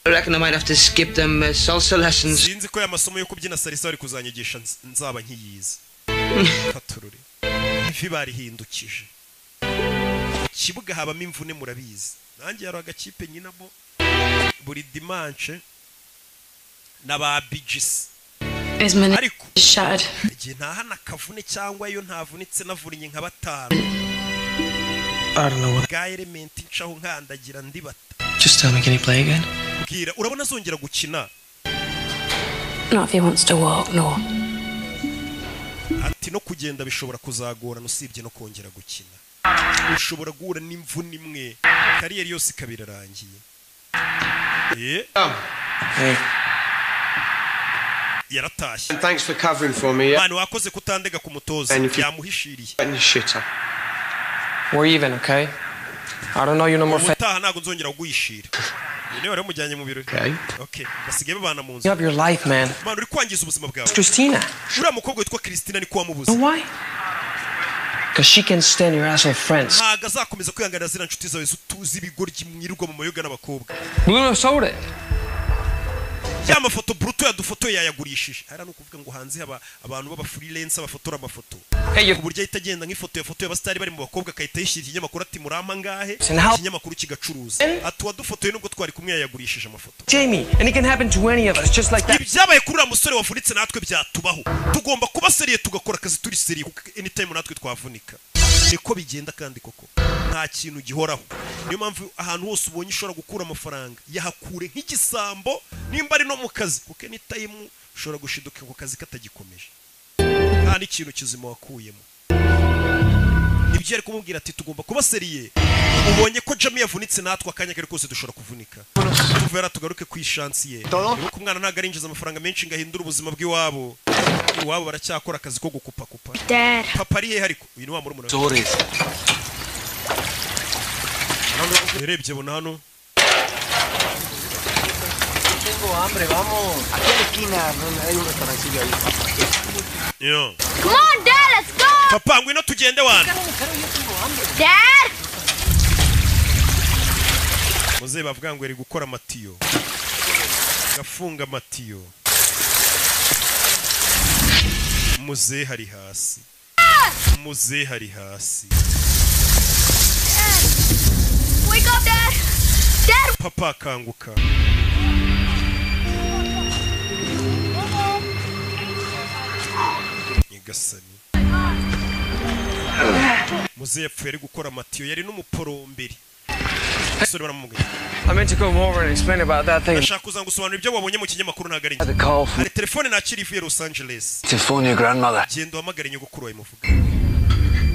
I reckon I might have to skip them salsa lessons. Sinzi ko amasomo yo kubyina salsa ari kuzanyigisha nzaba nkiyize. Katurure. Ivi barihindukije. Kibuga habamo imvune murabizi. Nanjye yaro agakipe nyinamo buri dimanche naba Bigis. Ariko shattered. Igihe ntahana kavune cyangwa yo ntavunitse navurinye nka batanu. I don't know what. Ga element ncaho nkandagira ndibata. Just tell me, can he play again? Bwira urabona zongera gukina. Not if he wants to walk, no. Ati no kugenda bishobora kuzagorana usibye no kongera gukina. Ushobora guhura n'imvune imwe kariyeri yose kabirarangiye. Hey. Yaratashye. And thanks for covering for me. Manu wakoze kutandega ku mutoza yamuhishiriye. We're even, okay? I don't know you no more. Utaha nago nzongera kugwishira. Ni wari mujyanye mu biro. Okay. Basigaye babana mu nzu. You have your life, man. Manu uri kwangiza ubuzima bwawe. Christina. Uriya mukobwa witwa Christina ni kwa mubuza. Why? Because she can stand your asshole friends. ntago azakomeza kwihanganira ziriya nshuti zawe tuzi ibigoryi mwirirwa mu mayoga n'abakobwa. Bruno sold it. Ya mafoto Bruto yadufotoye yayagurishije. Hari no kuvuga ngo hanze haba abantu baba freelance bafotora amafoto. Ku buryo ahita agenda nk'ifoto yafotoye abastari bari mu bakobwa akahita yishyira ikinyamakuru ati murampa ngahe ikinyamakuru kigacuruza. Ati wadufotoye nubwo twari kumwe yayagurishije amafoto. Jamie, and it can happen to any of us just like that. Ibyabaye kuri musore wavunitse natwe byatubaho. Tugomba kuba seriye tugakora akazi turi seriye anytime natwe twavunika. Niko bigenda kandi koko nta kintu gihoraho. Niyo mpamvu ahantu hose ubonye ushobora gukura amafaranga yahakure nk'igisambo nimba ari no mu kazi kuko anytime ushobora gushiduka ku kazi katagikomeje nta n'ikintu kizima wakuyemo. Ibyo ari kumubwira ati tugomba kuba seriye. Ubonye ko Jamie yavunitse natwe akanya kare kose dushobora kuvunika. Tuvera tugaruke ku ishansi ye. Nuko umwana ntago arinjiza amafaranga menshi ngahindura ubuzima bw'iwabo. Iwabo baracyakora akazi ko gukupa kupa. Papa ari he ariko uyu ni wa murumuna. Urebye bona hano. Tengo hambre, vamos. Aquí a la esquina hay un restaurancillo ahí. Yo. Come on, Dad, let's go. Papa, ngwino tugende wana. Dad. Muze bavuga ngo eri gukora amatiyo. Gafunga amatiyo. Muze hari hasi. Muze hari hasi. Wake up, Dad. Dad. Papa kanguka. Nyagasani. Muze yapfuye ari gukora amatiyo yari n'umuporomberi. I meant to come over and explain about that thing. Ashaka gusobanura ibyo wabonye mu kinyamakuru ntago ari. Ari telefone nakiri ivuye Los Angeles. To phone your grandmother. Gendo hamagara nyogokuru wawe muvuga.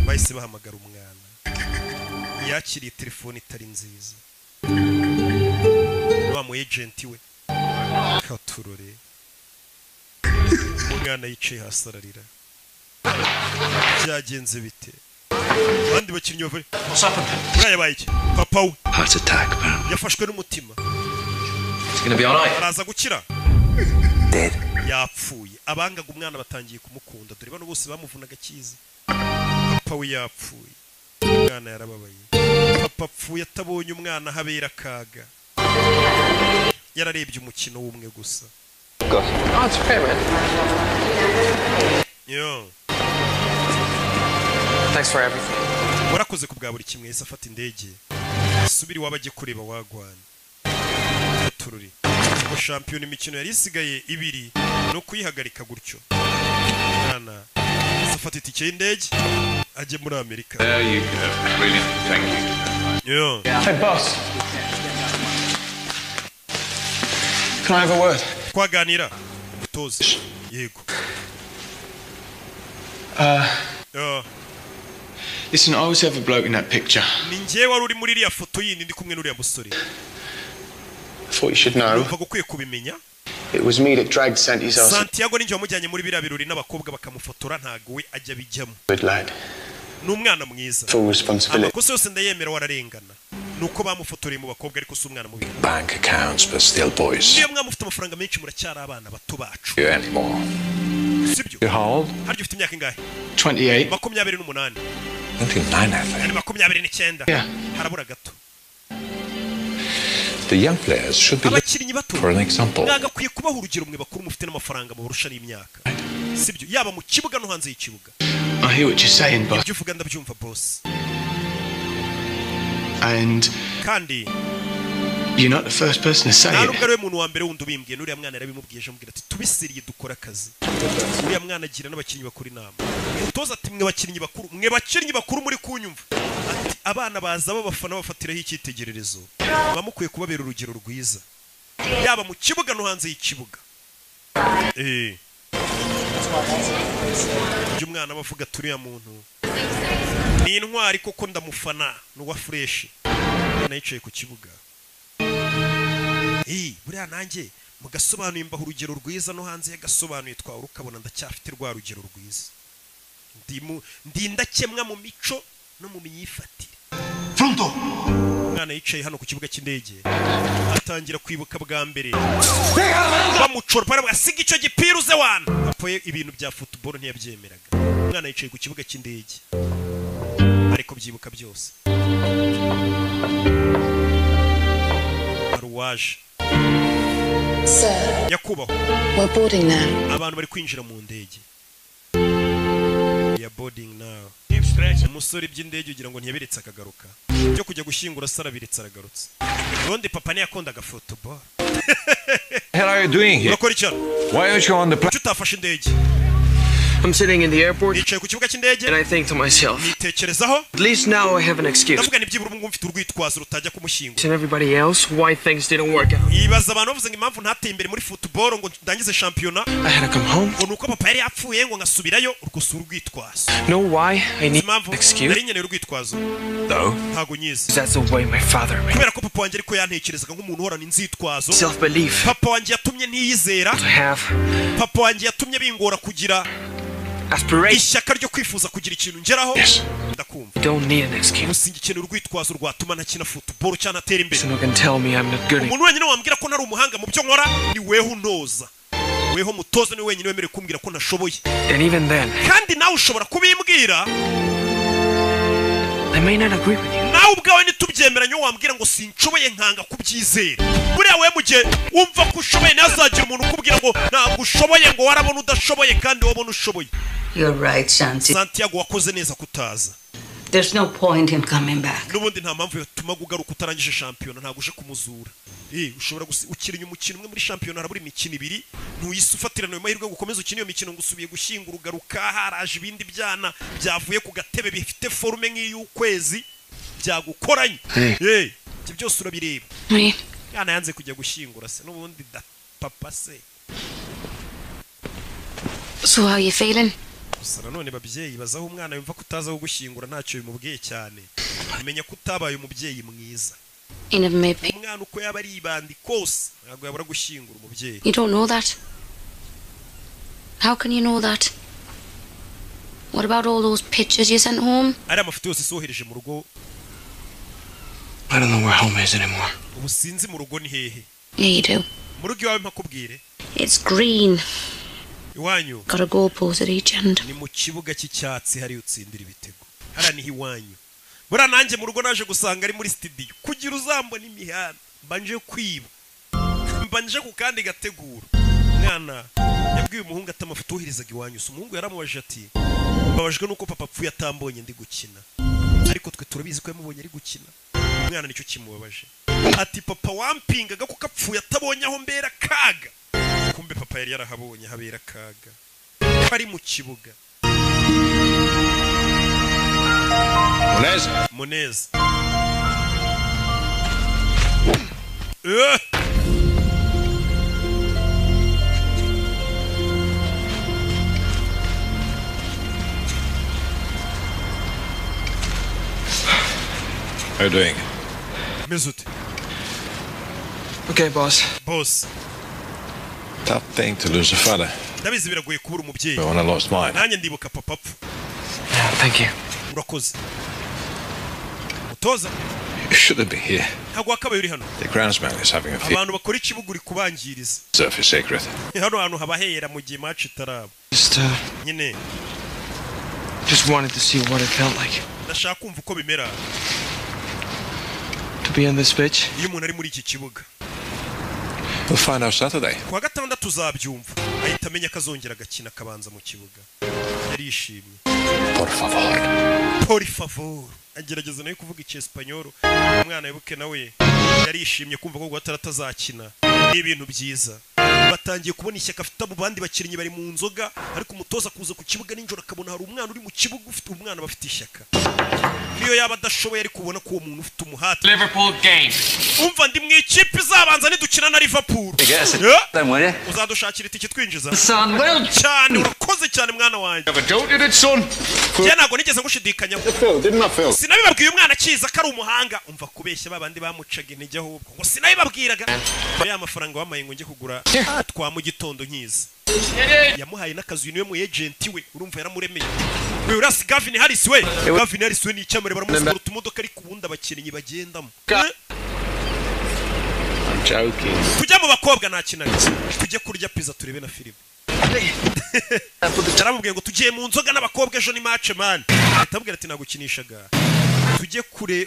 Bahise bahamagara umwana. Yakiriye telefone itari nziza. Wa mu agent we. Katurore. Umwana yicaye hasi ararira. Byagenze bite? Bandi bakinnyi bavure. Yabaye iki? Papa we. Heart attack, man. Yafashwe n'umutima. It's going to be all right. Araza gukira. Dead. Yapfuye. Abangaga umwana batangiye kumukunda. Dore bano bose bamuvunaga kizi. Papa we yapfuye. Umwana yarababaye. Papa apfuye atabonye umwana habera kaga. Yararebye umukino w'umwe gusa. Oh, it's okay, man. Yo. Thanks for everything. Warakoze kubwa buri kimwe yese afata indege. Subiri wabaje kureba wagwana. Tururi. Ko champion imikino yari isigaye ibiri no kuyihagarika gutyo. Nana. Afata itike y'indege aje muri Amerika. There you go. Brilliant. Thank you. Yo. Hey, boss. Can I have a word? Kwaganira. Mutoze. Yego. Listen, I was the other bloke in that picture. Ninjye wari uri muri iriya foto yindi ndi kumwe n'uriya musore. I thought you should know. Numva gukwiye kubimenya. It was me that dragged Santi's ass. Santiago ninjye wamujyanye muri biriya birori n'abakobwa bakamufotora ntago we ajya bijyamo. Good lad. N'umwana mwiza. Full responsibility. Amakosa yose ndayemera wararengana. Nuko bamufotoreye mu bakobwa ariko si umwana mubi. Bank accounts, but still boys. Niyo mwamufite amafaranga menshi muracyari abana bato bacu. You anymore. Sibyo. You how old? Haryo ufite imyaka ingahe? 28. 28. 29, I think. 29. Yeah. Harabura gato. The young players should be abakinnyi bato. For an example. Nagakwiye kubaho urugero mwe bakuru mufite n'amafaranga mu burusha n'imyaka. Sibyo. Yaba mu kibuga no hanze y'ikibuga. I hear what you're saying, boss. Ibyo uvuga ndabyumva boss. And kandi you're not the first person to say it. Ntabwo ari we muntu wa mbere wundi ubimbwiye n'uriya mwana yarabimubwiye amubwira ati tubisiriye dukora akazi. Uriya mwana agira n'abakinnyi bakuru inama. Utoza ati mwe bakinnyi bakuru muri kunyumva. Ati abana baza babafana bafatiraho icyitegererezo. Bamukwiye kubabera urugero rwiza. Yaba mu kibuga no hanze y'ikibuga. Umwana bavuga turiya muntu ni intwari koko ndamufana n'uwa fresh nayicaye ku kibuga. Buriya nanjye mugasobanuye imbaho urugero rwiza no hanze yagasobanuye twawe ukabona ndacyafite rwa rugero rwiza. Ndindakemwa mu mico no mu myifatire. Pronto. Umwana yicaye hano ku kibuga cy'indege atangira kwibuka bwa mbere. Bamucora para asiga icyo gipira uze wana. Apoye ibintu bya football ntiyabyemeraga. Umwana yicaye ku kibuga cy'indege. ariko byibuka byose. Aruwaje Sir, Yakubaho we're boarding now. abantu bari kwinjira mu ndege. Ya boarding now. Umusore by'indege ugira ngo ntiyabiretse akagaruka. Byo kujya gushyingura sara biretse aragarutse. Ubundi papa yakundaga football. What are you doing here? Why aren't you on the plane? Utafashe indege. I'm sitting in the airport Nicaye ku kibuga cy'indege. and I think to myself, Nitekerezaho. at least now I have an excuse. Ndavuga ni byibura umwe mfite urwitwazo rutajya kumushyingura. And everybody else, why things didn't work out. Ibaza abantu bavuze ngo impamvu ntateye imbere muri football ngo ndangize shampiyona. I had to come home. Ngo nuko papa yari yapfuye ngo ngasubirayo urugusura urwitwazo. Know why I need an excuse? Nari nkeneye urwitwazo. No. Ntago nyizi. That's the way my father made. Kubera ko papa wanjye ariko yantekerezaga nk'umuntu uhorana inzitwazo. Self-belief. Papa wanjye yatumye ntiyizera. To have. Papa wanjye yatumye bingora kugira ishyaka ryo kwifuza kugira ikintu ngeraho. Ndakumva. Don't need an excuse. Musingi ikintu urwitwazo rwatuma ntakina football cyane atera imbere. So no can tell me I'm not good. Umuntu wenyine wambwira ko ntari umuhanga mu byo nkora ni weho unoza. Weho mutoza ni wenyine wemerewe kumbwira ko ntashoboye. And even then, kandi nawe ushobora kubimbwira. I may not agree with you. Nawe ubwawe nitubyemeranya wambwira ngo sinshoboye nkanga kubyizera. Buriya we mugihe wumva ko ushoboye nazagira umuntu ukubwira ngo ntabwo ushoboye ngo warabona udashoboye kandi wabona ushoboye. You're right, Santi. Santiago wakoze neza kutaza. There's no point in coming back. Nubundi nta mpamvu yatuma ugaruka utarangije shampiyona ntabwo uje kumuzura. Ushobora ukirinya umukino umwe muri shampiyona harabura imikino ibiri ntuyise ufatirana ayo mahirwe gukomeza ukina iyo mikino ngo usubiye gushyingura ugaruka haraje ibindi byana byavuye ku gatebe bifite forume nk'iy'ukwezi byagukoranye. Ibyo byose urabireba. Yana yanze kujya gushyingura se n'ubundi da papa se. So how are you feeling? Gusa nanone babyeyi bazaho umwana yumva kutazaho gushyingura ntacyo bimubwiye cyane. Amenya ko utabaye umubyeyi mwiza. Umwana uko yaba ari ibandi kose ntabwo yabura gushyingura umubyeyi. You don't know that. How can you know that? What about all those pictures you sent home? Ari amafoto yose sohereje mu rugo. I don't know where home is anymore. Ubu sinzi mu rugo ni hehe. Yeah, you do. Mu rugo iwawe mpakubwire. It's green. Iwanyu. Got a goalpost at each end. Ni mu kibuga cy'icyatsi hari utsindira ibitego. Hara ni iwanyu. Bura nanjye mu rugo naje gusanga ari muri studio. Kugira uzambona imihanda. Mbanje kwiba. Mbanje ku kandi gategura. Mwana yabwiye umuhungu atamafoto uhirizaga iwanyu. Umuhungu yaramubaje ati babajwe nuko papa apfuye atambonye ndi gukina. Ariko twe turabizi ko yamubonye ari gukina. Umwana nicyo kimubabaje. Ati papa wampingaga ko kapfuye atabonye aho mbera kaga. Kumbe papa yari yarahabonye habera kaga. Bari mu kibuga. Monez. How are you doing? Mesut. Okay, boss. Boss. Tough thing to lose a father. Ndabizi biragoye kubura umubyeyi. But when I lost mine. Nanjye ndibuka papa apfu. Thank you. Urakoze. Mutoza. You shouldn't be here. Ntabwo wakabaye uri hano. The groundsman is having a fit. Abantu bakora ikibuga uri kubangiriza. Surface secret. Hano hantu habahera mu gihe match itaraba. Nyine. Just wanted to see what it felt like. Ndashaka kumva uko bimera. To be on this pitch. Iyo umuntu ari muri iki kibuga. We'll find out Saturday. Kuwa gatandatu tuzabyumva. Ahita amenya akazongera agakina akabanza mu kibuga. Yarishimye. Por favor. Por favor. Agerageza nayo kuvuga icyesipanyoro. Umwana yibuke nawe yarishimye kumva ko atarazakina. Ni ibintu byiza. Batangiye kubona ishyaka afite abo bandi bakinnyi bari mu nzoga ariko umutoza kuza ku kibuga ninjoro akabona hari umwana uri mu kibuga ufite umwana bafite ishyaka. Niyo yaba adashoboye ari kubona ko uwo muntu ufite umuhati. Liverpool game. Umva ndi mu ikipe izabanza nidukina na Liverpool. Uzadushakira itike twinjiza. Cyane urakoze cyane mwana wanjye. Njye ntabwo nigeze ngushidikanya. Sinabibabwiye umwana akiza ko ari umuhanga. Umva kubeshya babandi bamucaga intege ahubwo. Ngo sinabibabwiraga. Ya mafaranga wamaye ngo njye kugura twa mu gitondo nkiza. Yamuhaye n'akazi niwe mu agent we urumva yaramuremeye. We urasi Gavin Harris we. Gavin Harris we ni icyamare baramusura utumodoka ariko ubundi abakinnyi bagendamo. I'm joking. Tujya mu bakobwa nta kinaga. Tujye kurya pizza turebe na film. Yaramubwiye ngo tugiye mu nzoga n'abakobwa ejo ni match man. Atabwira ati nagukinishaga. Tujye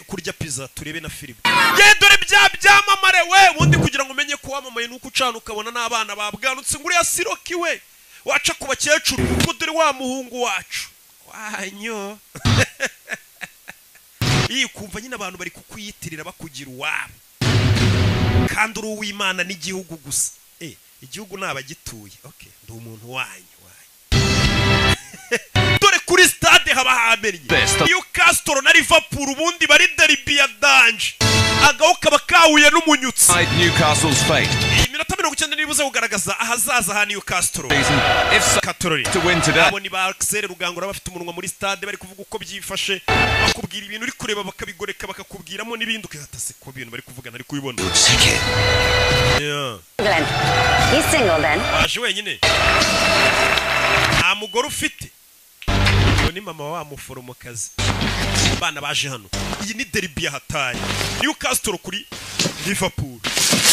kurya pizza turebe na film. Ye dore byamamare we ubundi kugira ngo umenye ko wamamaye nuko ucana ukabona n'abana babwanutse nguri ya Siroki we. Waca ku bakecuru ngo dore wa muhungu wacu. Wanyo. Iyi kumva nyine abantu bari kukwiyitirira bakugira uwabo. Kandi uri uw'Imana n'igihugu gusa. Igihugu nabagituye. Okay, ndi umuntu wanyu. Dore kuri stade haba habereye. Newcastle na Liverpool ubundi bari derby ya danger. Agaho kaba kawuye n'umunyutsi. Newcastle's fate. Iminota 90 nibuze kugaragaza ahazaza ha Newcastle. To win today. Abo ni ba Axel Rugangura bafite umunwa muri stade bari kuvuga uko byifashe. Bakubwira ibintu uri kureba bakabigoreka bakakubwiramo n'ibindi ukihatase ko ibintu bari kuvuga nari kubibona. Yeah. He's single then. Baje wenyine. Nta mugore ufite. Ni mama wa muforomokazi. Bana baje hano. Iyi ni derby ya hatari. Newcastle kuri Liverpool.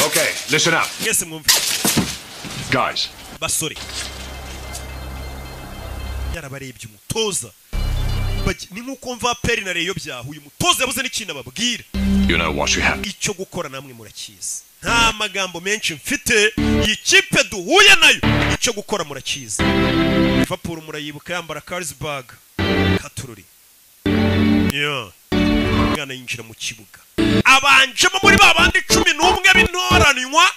Okay, listen up. Yes, mwumve. Guys. Basore. Yarabarebye umutoza. Ni nkuko mva peri na reyo byahuye umutoza yabuze n'ikintu ababwira. You know what you have. Icyo gukora namwe murakiza. Nta magambo menshi mfite. Iyi kipe duhuye nayo. Icyo gukora murakiza. Liverpool murayibuka yambara Carlsberg. Katururi. Yeah. Mwana yinjira mu kibuga. Abanjemo muri babandi 11 bintoranywa.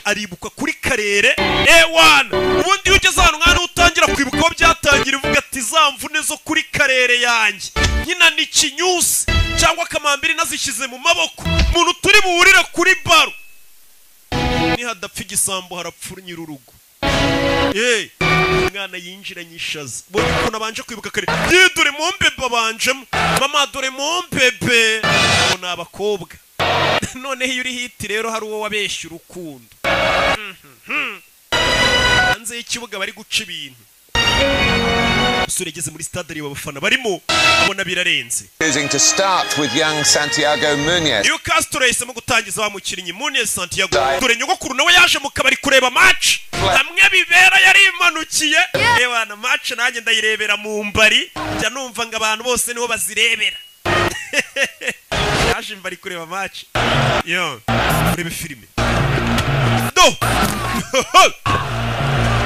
Aribuka kuri karere A1. Ubundi ugeze hano mwana utangira kwibuka ko byatangira uvuga ati zamvune zo kuri karere yanjye. Nyina ni kinyusi cyangwa kamambiri nazishize mu maboko. Umuntu turi buhurira kuri baro. Ni hadapfa igisambo harapfura nyirurugo. Mwana yinjira nyishaza. Bone ko nabanje kwibuka kare. Dore mombebe abanjemo. Mama dore mombebe. Bona abakobwa. None iyo uri hiti rero hari uwo wabeshya urukundo. Hanze y'ikibuga bari guca ibintu. Usure geze muri stade ari abafana barimo abona birarenze. Choosing to start with young Santiago Muñez. Newcastle yahisemo gutangiza wa mukinnyi Muñez Santiago. Dore nyogokuru nawe yaje mu kabari kureba match. Hamwe bibera yari imanukiye. Ewana match nanjye ndayirebera mu mbari. Jya numva ngo abantu bose niho bazirebera. Yaje mbari kureba match. Yo, kureba filime. Do.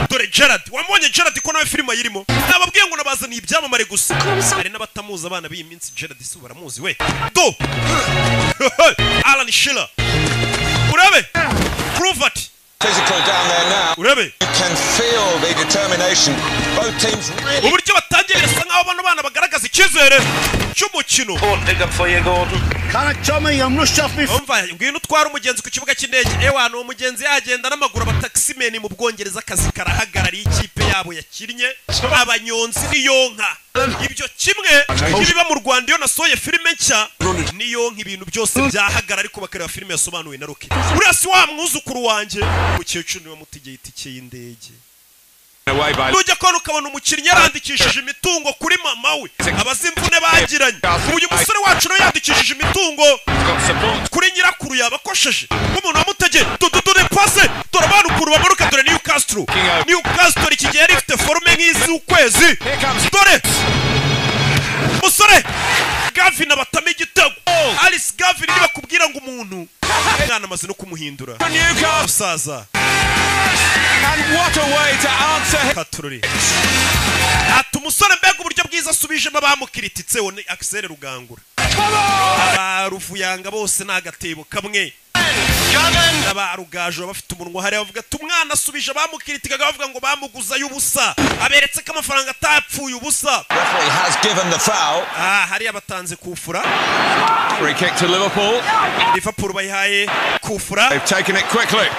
Dore Gerard, wamubonye Gerard ko nawe filime yirimo. Nababwiye ngo nabazana ibyamamare gusa. Hari n'abatamuza abana b'iyi minsi Gerard isi baramuzi we. Do. Alan Shearer. Urabe. Provert. Physical down there now. Urabe. You can feel the determination. Both teams really. Uburyo batangiye birasa nkaho bano bana bagaragaza icyizere cy'umukino. Big up for you, Gordon. Umva ngwino utwara umugenzi ku kibuga cy'indege. Ewa no umugenzi yagenda n'amaguru abataximeni mu Bwongereza akazi karahagarariye ikipe yabo yakinnye. Abanyonzi niyonka. Ibyo kimwe ibiba mu Rwanda iyo nasoye filime nshya niyonka ibintu byose byahagarara ariko bakareba filime yasobanuwe na Rocky. Urasi wa mwuzukuru wanje mukecuru niwe mutegeye itike y'indege. Nujya kona ukabona umukinnyi yarandikishije imitungo kuri mama we abazimvune bagiranye. Uyu musore wacu nawe yandikishije imitungo kuri nyirakuru yabakosheje nk'umuntu wamutegeye. Dore pase dore abantu kuru bamanuka dore Newcastle iki gihe yari ifite forume nk'izi ukwezi. Dore musore Gavin abatama igitego. Alice Gavin niba kubwira ngo umuntu mwana amaze no kumuhindura musaza. And what a way to answer. Katururi. Ati umusore mbega uburyo bwiza asubijemo abamukirititseho ni Axel Rugangura. Abaruvuyanga bose nagatebo kamwe. Abarugaje bafite umunwa hari bavuga ati umwana asubije abamukiritiga bavuga ngo bamuguza y'ubusa. Aberetse ko amafaranga atapfuye ubusa. Referee has given the foul. Hari abatanze kufura. Free kick to Liverpool. Liverpool bayihaye kufura. They've taken it quickly.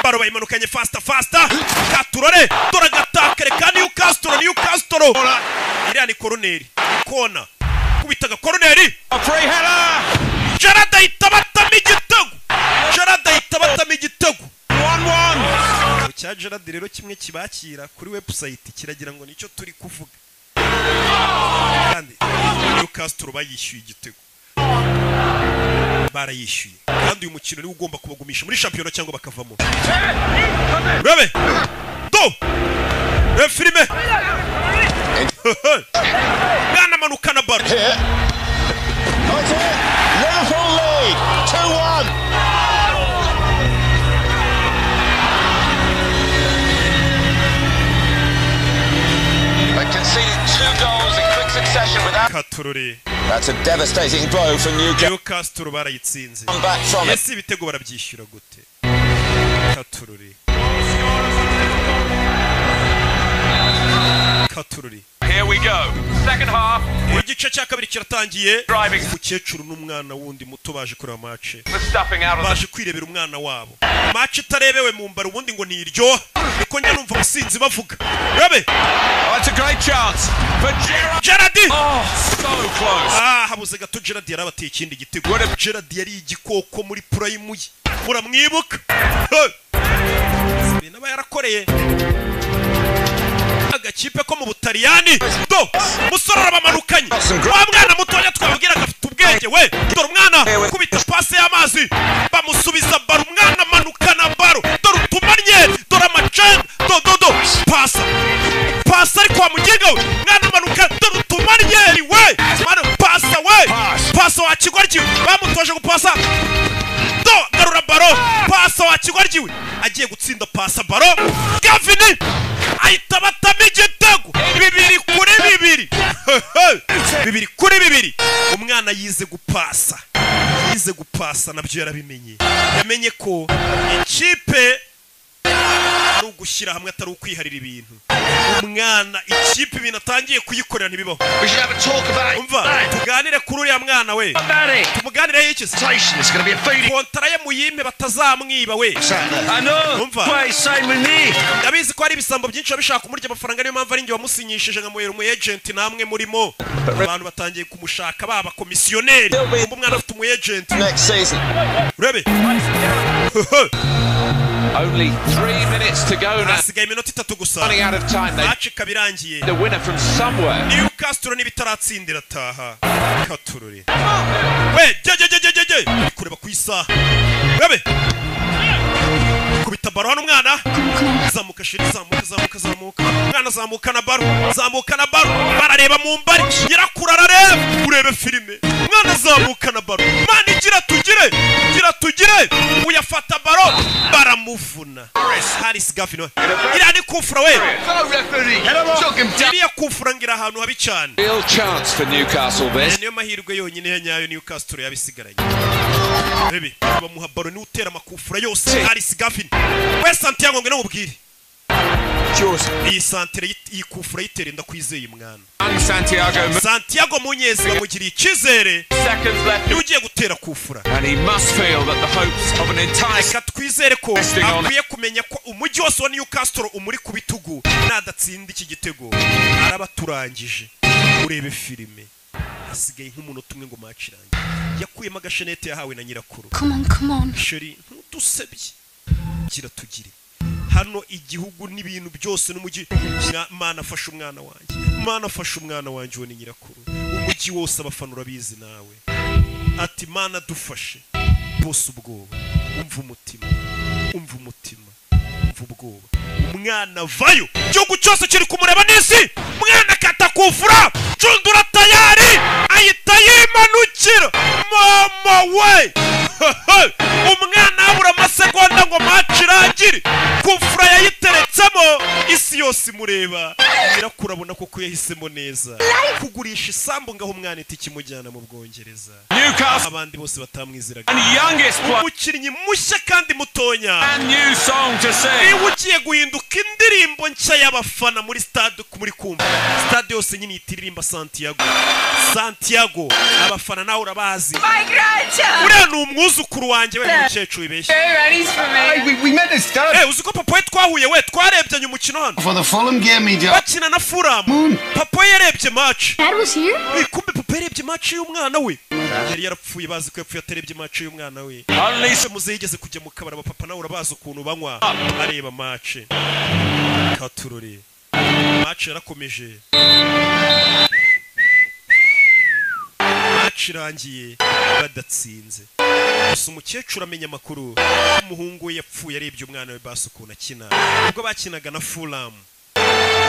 Baro bayimanukanye faster. Katurore dore gatakere kandi Newcastle. Iriya ni koroneri. Kona. Kubitaga koroneri. Free header. Gerard itabata igitego. 1-1. Cya Gerard rero kimwe kibakira kuri website kiragira ngo nicyo turi kuvuga. Kandi Newcastle bayishyuye igitego. Barayishyuye. Kandi uyu mukino ni ugomba kubagumisha muri championnat cyangwa bakavamo. Rebe. Do. do filime Gana manukana baro Liverpool lead 2-1. They conceded 2 goals in quick succession without Katururi. That's a devastating blow for Newcastle barayitsinze. Back from it. Ese ibitego barabyishyura gute? Katururi. Katururi. Here we go. Second half. Igice cya kabiri kiratangiye. Umukecuru n'umwana wundi muto baje kureba match. Baje kwirebera umwana wabo. Match itarebewe mu mbaro ubundi ngo niryo. Niko njya numva abasinzi bavuga. Rabe. That's a great chance for Gerrard. Oh, so close. Habuze gato Gerrard yarabateye ikindi gitego. Gerrard yari igikoko muri prime ye. Muramwibuka? Binaba yarakoreye. Agakipe ko mu Butaliyani do musoro arabamanukanye wa mwana mutoya twabwira gafite ubwenge we dore umwana kubita pase y'amazi bamusubiza baro umwana manukana baro dore utumanye dore amacen do pasa ariko wamugenga we mwana manuka dore utumanye we mwana pasa wa kigoryi bamutoje gupasa do garura baro pasa wa kigoryi we agiye gutsinda pasa baro Gavini ahita batama igitego 2-2 umwana yize gupasa nabyo yarabimenye yamenye ko ikipe ari ugushyira hamwe atari ukwiharira ibintu umwana ikipe ibintu atangiye kuyikorera ntibibaho umva tuganire kuri uriya mwana we tumuganireho iki kontara ye muyime batazamwiba we umva ndabizi ko hari ibisambo byinshi babishaka kumurya amafaranga niyo mpamvu ari njye wamusinyishije nkamuhera umu agent namwe murimo abantu batangiye kumushaka baba komisiyoneri umwana afite umu agent urebe Only 3 minutes to go now. Running out of time. The winner from somewhere. Newcastle nibitaratsindira taha. Katururi. We, kureba ku isaha. Bebe. Kubita baro hano umwana. Zamuka shiri zamuka. Mwana zamuka na baro. Barareba mu mbari. Nyirakura arareba. Urebe filime. Mwana zamuka na baro. Mani gira tugire. Uyafata baro. Baramuvuna. Haris Gavino. Ira ni kufura we. Iriya kufura ngira ahantu habi cyane. Real chance for Newcastle this. Niyo mahirwe yonyine yanyayo Newcastle yabisigaranye. Bebe, bamuha baro ni utera amakufura yose. Haris Gavino. We Santiago ngene mubwire. Iyi santere yikufura yiterenda kwizeye mwana. Santiago Munyezi bamugiriye ikizere. Ugiye gutera kufura. And he must feel that the hopes of an entire twizere ko akwiye kumenya ko umujyi wose wa Newcastle umuri ku bitugu nadatsinda iki gitego arabaturangije. Urebe filime hasigaye nk'umunota umwe ngo match irangiye yakuyemo agashenete yahawe na nyirakuru. Come on sheri ntusebye gira tugire hano igihugu n'ibintu byose n'umujyi Mana afasha umwana wanjye we ni nyirakuru umujyi wose abafana urabizi nawe ati Mana dufashe bose ubwoba umva umutima ubwoba umwana vayo igihugu cyose kiri kumureba n'isi umwana katakufura cundura tayari ahita yimanukira mama we umwana abura amasegonda ngo match irangire kufura yayiteretsemo isi yose imureba irakurabona ko yahisemo neza kugurisha isambu ngaho umwana iti kimujyana mu Bwongereza abandi bose batamwiziraga umukinnyi mushya kandi mutonya ugiye guhinduka indirimbo nshya y'abafana muri stade muri kumva stade yose nyine itiririmba Santiago abafana nawe urabazi uriya ni umwuzukuru wanjye we mukecuru ibeshye uzi ko papa we twahuye we twarebyanye umukino hano bakina na Fulham papa yarebye match kumbe papa yarebye match y'umwana we yari yarapfuye bazi ko yapfuye atarebye match y'umwana we muze yigeze kujya mu kabara papa nawe urabazi ukuntu banywa areba match Katururi match yarakomeje match irangiye badatsinze. Gusa umukecuru amenya amakuru umuhungu we yapfuye arebye umwana we basukuna kina ubwo bakinaga na Fulham.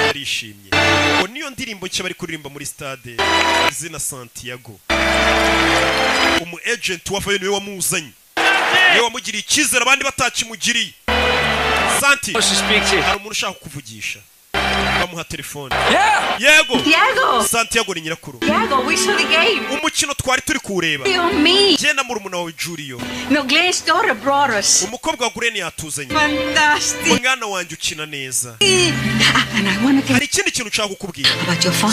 Yarishimye ngo niyo ndirimbo nshya bari kuririmba muri stade izina Santiago. Umu agent wavayo niwe wamuzanye, niwe wamugiriye icyizere abandi batakimugiriye. Santi hari umuntu ushaka kukuvugisha, bamuha telefone. Yego Santiago ni nyirakuru. We saw the game. Umukino twari turi kureba. Genda muri muna wawe Julio. No, Glenn's daughter brought us. Umukobwa wa Glen yatuzanye. Fantastic. Mwana wanjye ukina neza. And I want to hari ikindi kintu ushaka kukubwira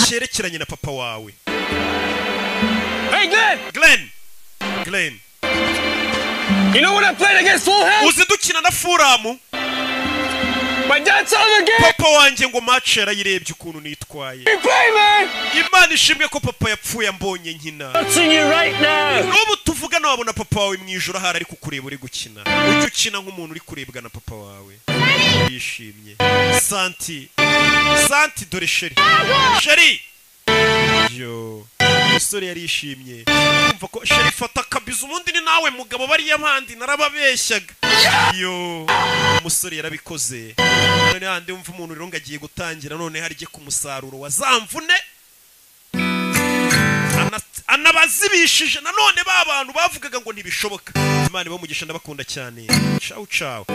cyerekeranye na papa wawe. Hey Glenn. You know when I played against Fulham? Uzi dukina na Fulham. My dad saw the game. Papa wanjye ngo match yarayirebye ukuntu nitwaye. You play, man. Imana ishimwe ko papa yapfuye ambonye nkina. Watching you right now. N'ubu tuvugana wabona papa wawe mwijoro hari ari kukureba uri gukina. Ujye ukina nk'umuntu uri kurebwa na papa wawe. Yishimye. Santi dore Sheri. Yo. Musore yarishimye. Umva ko Sheri fata kabiza umundi ni nawe mugabo bari yabandi narababeshyaga. Yo. Musore yarabikoze. None hande umva umuntu rero ngagiye gutangira none harije ku musaruro wa zamvune. Anabazibishije nanone babantu bavugaga ngo ntibishoboka. Imana bamugisha ndabakunda cyane. Ciao.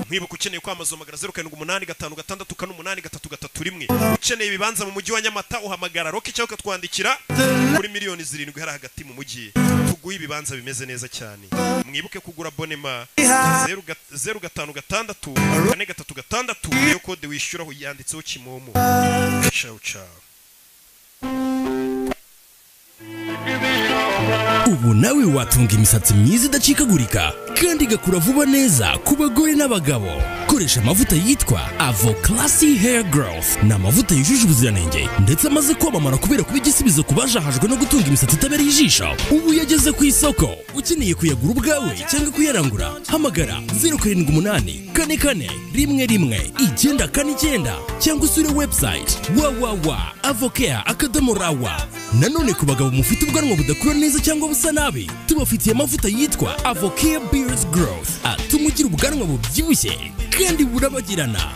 Mwibuka ukeneye kwamazomagara 0785568331. Ukeneye ibibanza mu mujyi wa Nyamata uhamagara Roki cyangwa ukatwandikira kuri miliyoni 7 hari hagati mu mujyi. Tuguye ibibanza bimeze neza cyane. Mwibuke kugura bonema 05564336 niyo kode wishyura yanditseho Kimomo. Ciao. Ubu nawe watunga imisatsi myiza idacikagurika kandi igakura vuba neza ku bagore n'abagabo. Koresha amavuta yitwa Avo Classy Hair Growth. Ni amavuta yujuje ubuziranenge ndetse amaze kwamamara kubera kuba igisubizo ku bajahajwe no gutunga imisatsi itabereye ijisho. Ubu yageze ku isoko. Ukeneye kuyagura ubwawe cyangwa kuyarangura, hamagara 0788111949 cyangwa usure website www.avocare.rawa. Nanone ku bagabo mufite ubwanwa budakura neza cyangwa busa nabi, tubafitiye amavuta yitwa Avocare Beard Growth atuma ugira ubwanwa bubyibushye kandi burabagirana.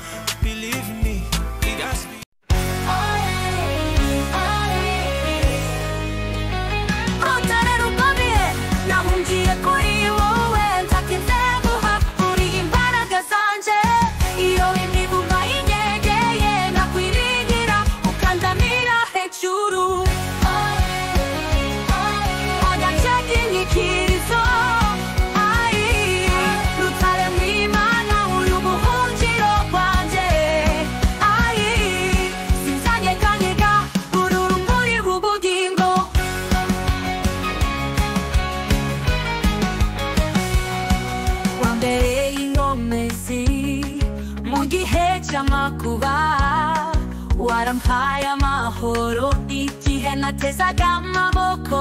Warampaye amahoro igihe natezaga amaboko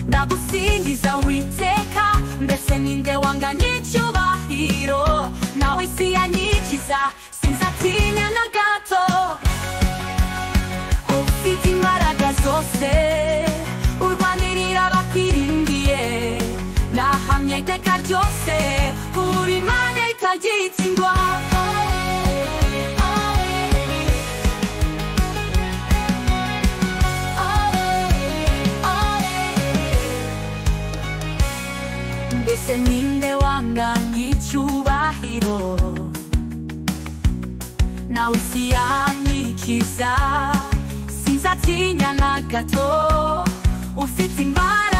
ndagusingiza witeka mbese ninde wanganya icyubahiro nawe isi yanyikiza sinzatinya na gato ufite imbaraga zose urwanirira abakwiringiye nahamye iteka ryose uri Imana itagitsindwa. Mbese ninde wanganya icyubahiro nawe isi yanyikiza sinzatinya na gato ufite imbaraga